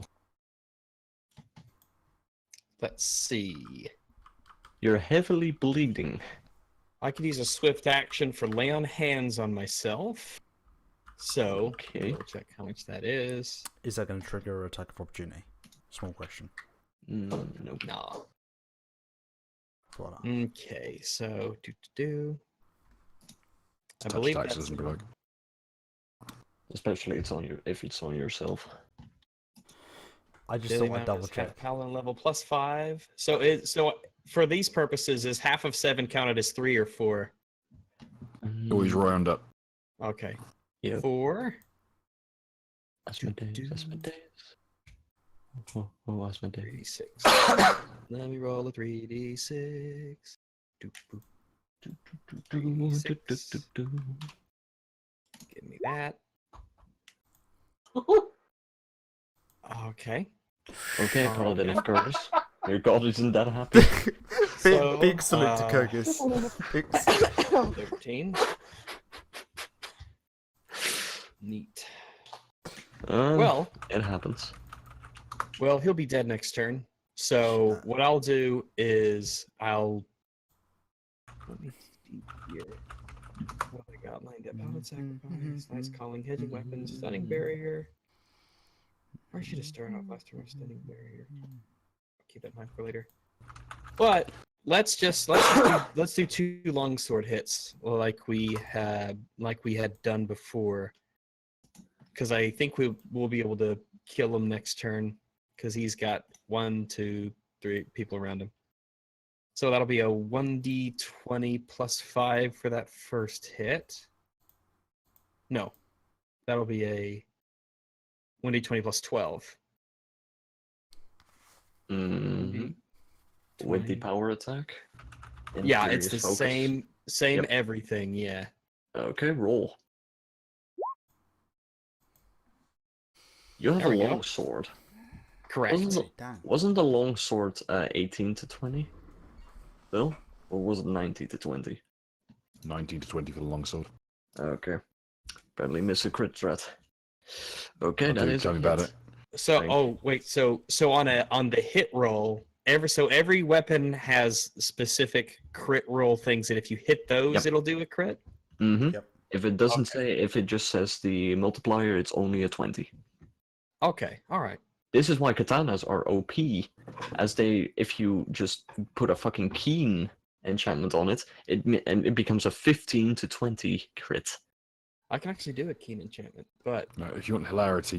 Let's see. You're heavily bleeding. I could use a swift action for lay on hands on myself. So, Okay. we'll check how much that is. Is that going to trigger an attack of opportunity? Small question. No. No. Voilà. Okay, so I Touch believe attacks that's doesn't be like. Especially if it's on yourself. I just daily thought I'd amount double is half check. Paladin level plus 5. So for these purposes, is half of 7 counted as 3 or 4? Always round up. Okay. Yeah. 4. Asmodeus. Oh, Asmodeus. 3d6. Let me roll a 3d6. Doop, boop. 3d6. Give me that. Okay. Okay, Paladin of course. Your god isn't that happy. So, big salute to Kyrgyz. 13. Neat. Um, Well, it happens. he'll be dead next turn. So what I'll do is let me see here. What have I got lined up? Outward sacrifice, nice calling, hedging weapons, stunning barrier. Or I should have started off last turn with stunning barrier. Keep that in mind for later. But let's do 2 longsword hits like we had done before. Because I think we'll be able to kill him next turn. Because he's got 1, 2, 3 people around him. So that'll be a 1d20 plus 5 for that first hit. No, that'll be a 1d20 plus 12. Mm-hmm. With the power attack? And Yeah, it's furious the focus? same Yep. everything. Yeah. Okay, roll. You have There a we go. long sword. Correct. Damn. Wasn't the long sword 18 to 20? Bill? Or was it 90 to 20? 19 to 20 for the longsword. Okay. Barely miss a crit threat. Okay, that is Tell a me about hit. it. So Right. wait, so on the hit roll, every weapon has specific crit roll things, and if you hit those, Yep. it'll do a crit. Mm-hmm. Yep. If it doesn't if it just says the multiplier, it's only a 20. Okay, all right. This is why katanas are OP, as if you just put a fucking keen enchantment on it, it becomes a 15 to 20 crit. I can actually do a keen enchantment, but No, if you want hilarity,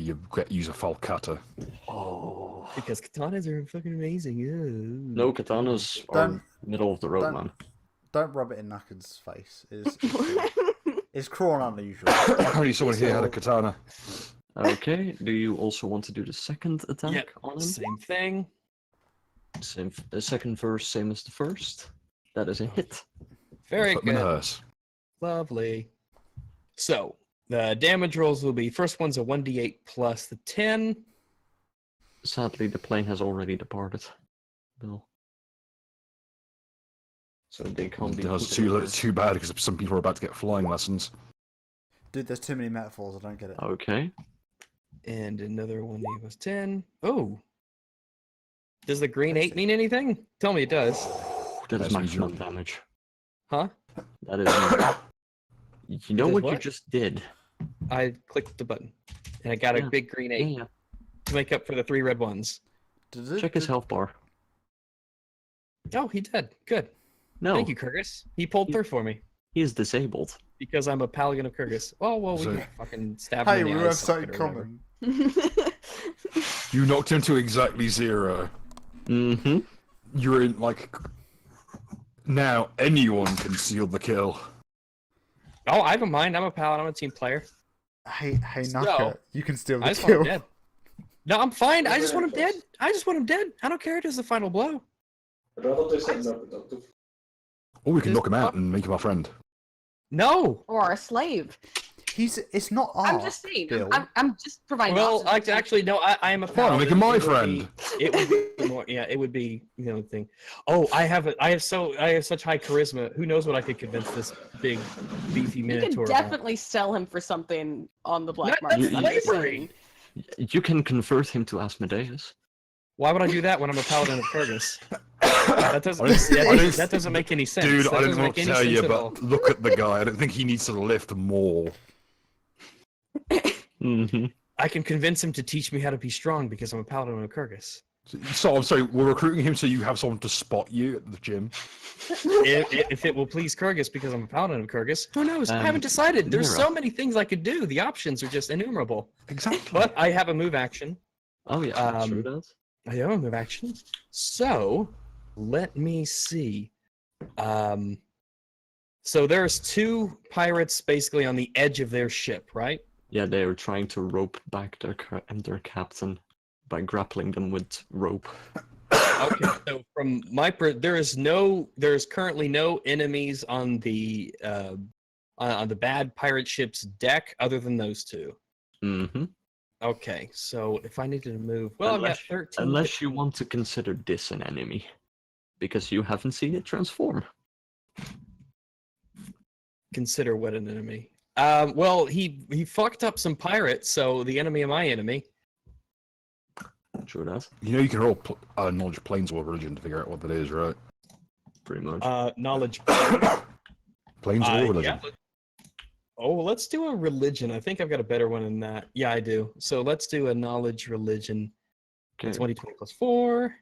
use a falcata. Oh. because katanas are fucking amazing. No, katanas are Don't- middle of the road, don't- man. Don't rub it in Knacken's face. It's cruel and unusual. Only someone here had a katana. Okay, do you also want to do the second attack Yep, on him? same thing. The second verse, same as the first. That is a hit. Very Put them in a good. hearse. Lovely. So the damage rolls will be first one's a 1d8 plus the 10. Sadly, the plane has already departed. Bill. So they can't be. That's put in a- too bad because some people are about to get flying lessons. Dude, there's too many metaphors. I don't get it. Okay. And another one equals 10. Oh. Does the green 8 mean anything? Tell me it does. That is That's maximum usual. damage. Huh? That is. You know does what you what? just did? I clicked the button. And I got a Yeah. big green 8 Yeah. to make up for the 3 red ones. Check his health bar. Oh, he did. Good. No, Thank you, Kyrgyz. He pulled through for me. he is disabled. Because I'm a paladin of Kyrgyz. Oh, well, we So- can fucking stab Hey, him we in the have eye socket something or whatever. common. You knocked him to exactly 0. Mm-hmm. You're in, like... Now, anyone can seal the kill. Oh, I don't mind. I'm a paladin. I'm a team player. Hey, Naka, So, you can steal I the just want him kill. dead. No, I'm fine. I just want him dead. I just want him dead. I don't care if it's the final blow. I'd rather do something more productive. Or we can Just knock him out and make him our friend. Or No. a slave. It's not art. I'm just saying. Bill. I'm just providing. Well, options. actually, no. I am a Fine, I'll paladin. make him my It would friend. It would be more. Yeah, it would be thing. Oh, I have such high charisma. Who knows what I could convince this big, beefy You minotaur can about? definitely sell him for something on the black That's market. I'm just slavery. saying. You can convert him to Asmodeus. Why would I do that when I'm a paladin of Kyrgyz? That doesn't. I don't- That doesn't make any sense. Dude, That I don't doesn't know what make to any tell you, sense at all. but look at the guy. I don't think he needs to lift more. Mm-hmm. I can convince him to teach me how to be strong because I'm a paladin of Kyrgyz. So, I'm sorry, we're recruiting him so you have someone to spot you at the gym. If it will please Kyrgyz because I'm a paladin of Kyrgyz, who knows? I haven't decided. There's Mira. so many things I could do. The options are just innumerable. Exactly. But I have a move action. Oh yeah, sure does. I have a move action. So let me see. So there's 2 pirates basically on the edge of their ship, right? Yeah, they are trying to rope back their captain by grappling them with rope. Okay, so from my there's currently no enemies on the bad pirate ship's deck other than those 2. Mm-hmm. Okay, so if I needed to move, well, I've got 13. Unless you want to consider this an enemy, because you haven't seen it transform. Consider what an enemy. Well, he fucked up some pirates, so the enemy of my enemy. Sure does. You know you can roll knowledge of planeswalker religion to figure out what that is, right? Pretty much. Knowledge. Planeswalker religion. Yeah. Oh, let's do a religion. I think I've got a better one than that. Yeah, I do. So let's do a knowledge religion. Okay. 20 plus 4.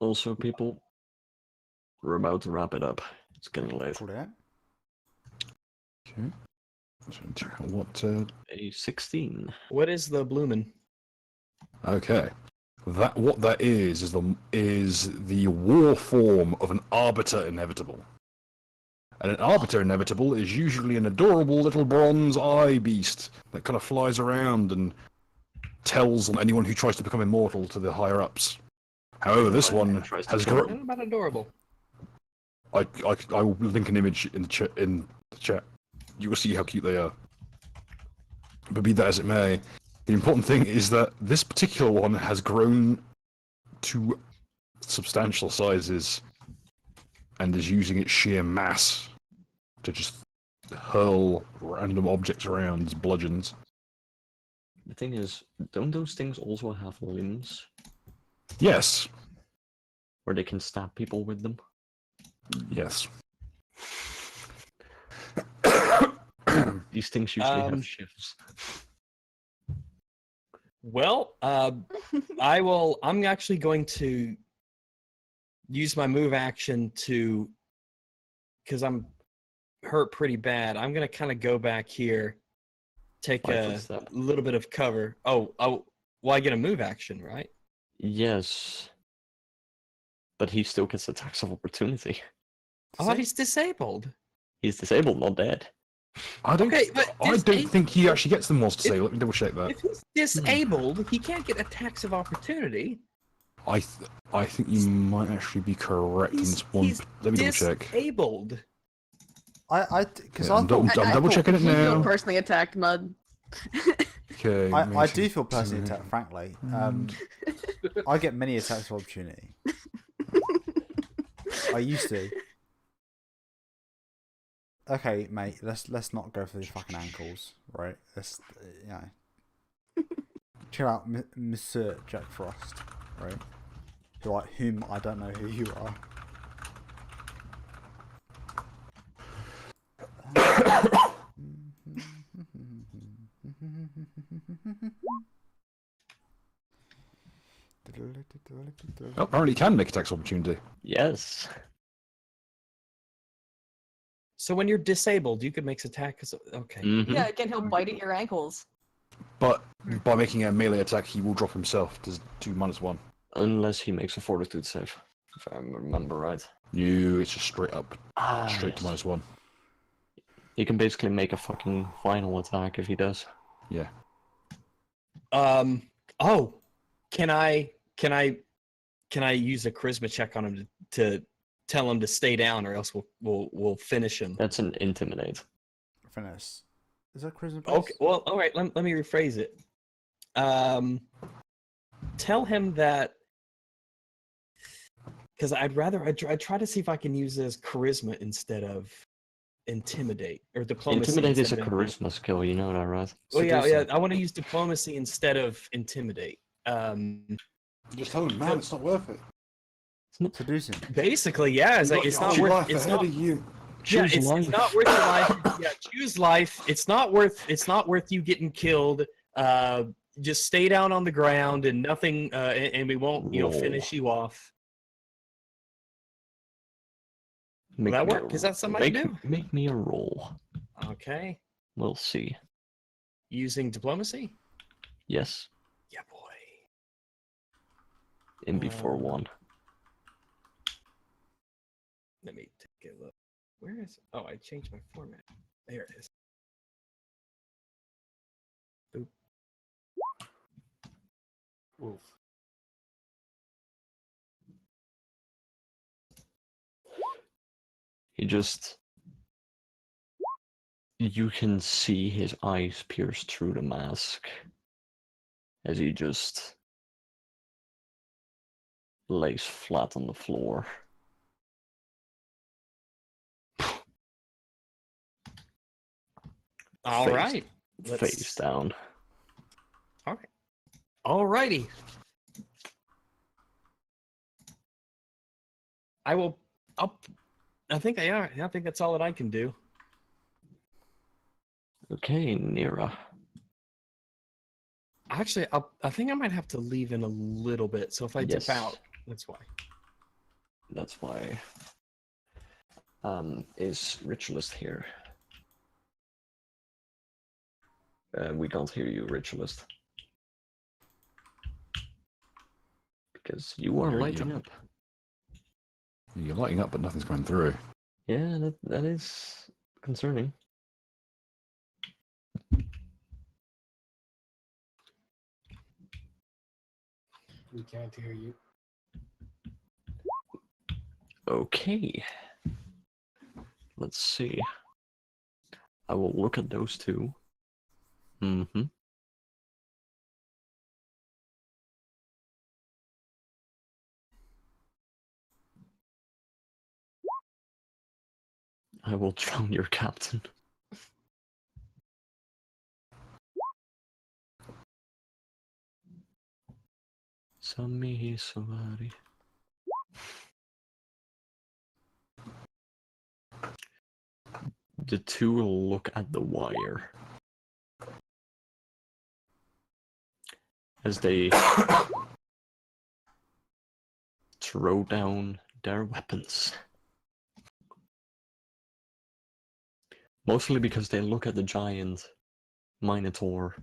Also, people, we're about to wrap it up. It's getting late. Pull it out. Okay. So, what? A 16. What is the bloomin'? Okay. What that is the war form of an arbiter inevitable. And an arbiter inevitable is usually an adorable little bronze eye beast that kind of flies around and tells on anyone who tries to become immortal to the higher ups. However, this one Tries to has kill got. Not about adorable. I will link an image in the chat. You will see how cute they are. But be that as it may, the important thing is that this particular one has grown to substantial sizes and is using its sheer mass to just hurl random objects around as bludgeons. The thing is, don't those things also have limbs Yes. where they can stab people with them? Yes. These things usually Um, have shifts. Well, I'm actually going to use my move action to, because I'm hurt pretty bad. I'm gonna kind of go back here, take 5 a foot step. little bit of cover. Oh, well, I get a move action, right? Yes. But he still gets attacks of opportunity. Oh, he's disabled. He's disabled, not dead. I don't. Okay, but I don't think he actually gets them once to say. Let me double check that. If he's disabled, he can't get attacks of opportunity. I think you might actually be correct in this one. He's Let me double check. disabled. Because Yeah, I'm double checking it You feel now. personally attacked, Mud. Okay. I do feel personally attacked, frankly. I get many attacks of opportunity. I used to. Okay, mate. Let's not go for the fucking ankles, right? Let's Chill out, Monsieur Jack Frost, right? Whom I don't know who you are. Oh, apparently you can make a tax opportunity. Yes. So when you're disabled, you could make attacks. Okay. Mhm. Yeah, again, he'll bite at your ankles. But by making a melee attack, he will drop himself to 2-1. Unless he makes a fortitude save, if I remember right. It's just straight up, straight yes. to -1. He can basically make a fucking final attack if he does. Yeah. Oh, can I use a charisma check on him to tell him to stay down, or else we'll finish him? That's an intimidate. Finesse. Is that charisma? Okay. Well, all right. Let me rephrase it. Tell him that, because I'd try to see if I can use it as charisma instead of intimidate or diplomacy. Intimidate is a instead of charisma skill, you know that, right? Oh yeah. I want to use diplomacy instead of intimidate. Just tell him, man, it's not worth it. Seducing. Basically, yeah. It's like it's not worth. It's not. you. Yeah, it's not worth your life. Yeah, choose life. It's not worth you getting killed. Just stay down on the ground and nothing, and we won't, finish you off. Will that work? Is that something I can do? Make me a roll. Okay. We'll see. Using diplomacy? Yes. Yeah, boy. In before 1. Let me take a look. Where is? Oh, I changed my format. There it is. Boop. Wolf. He just... You can see his eyes pierce through the mask as he just lays flat on the floor. All right. Face down. All right. All righty. I will up. I think they are. I think that's all that I can do. Okay, Nira. Actually, I think I might have to leave in a little bit. So if I dip out, that's why. That's why. Is Ritualist here? We can't hear you, Ritualist. Because you are lighting up. You're lighting up, but nothing's going through. Yeah, that is concerning. We can't hear you. Okay. Let's see. I will look at those two. Mm-hmm. I will drown your captain. Sami Savari. The two will look at the wire as they throw down their weapons. Mostly because they look at the giant Minotaur.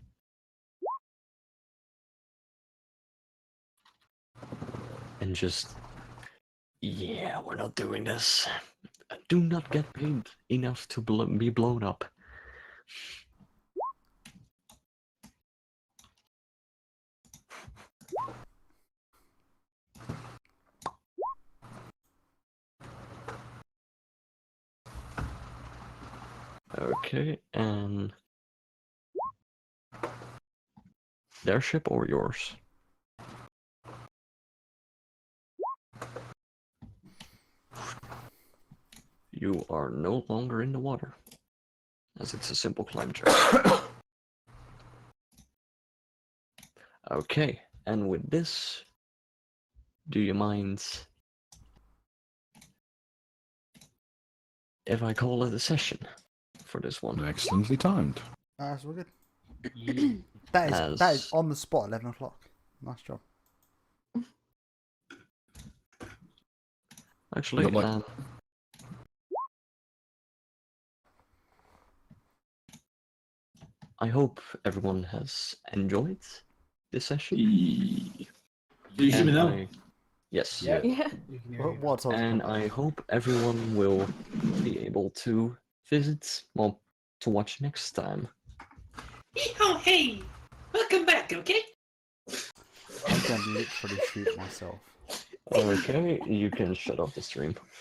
And just, yeah, we're not doing this. Do not get paid enough to be blown up. Okay, and their ship or yours? You are no longer in the water, as it's a simple climb check. Okay, and with this, do you mind if I call it a session for this one? Excellently timed. That's all good. That is As- on the spot. 11 o'clock. Nice job. Actually, Look like- I hope everyone has enjoyed this session. Do you hear me And now? yes. Yeah. Yeah. You can hear you. What And I hope everyone will be able to visit, well, to watch next time. Oh, hey! Welcome back, okay? I'm going to literally shoot myself. Okay, you can shut off the stream.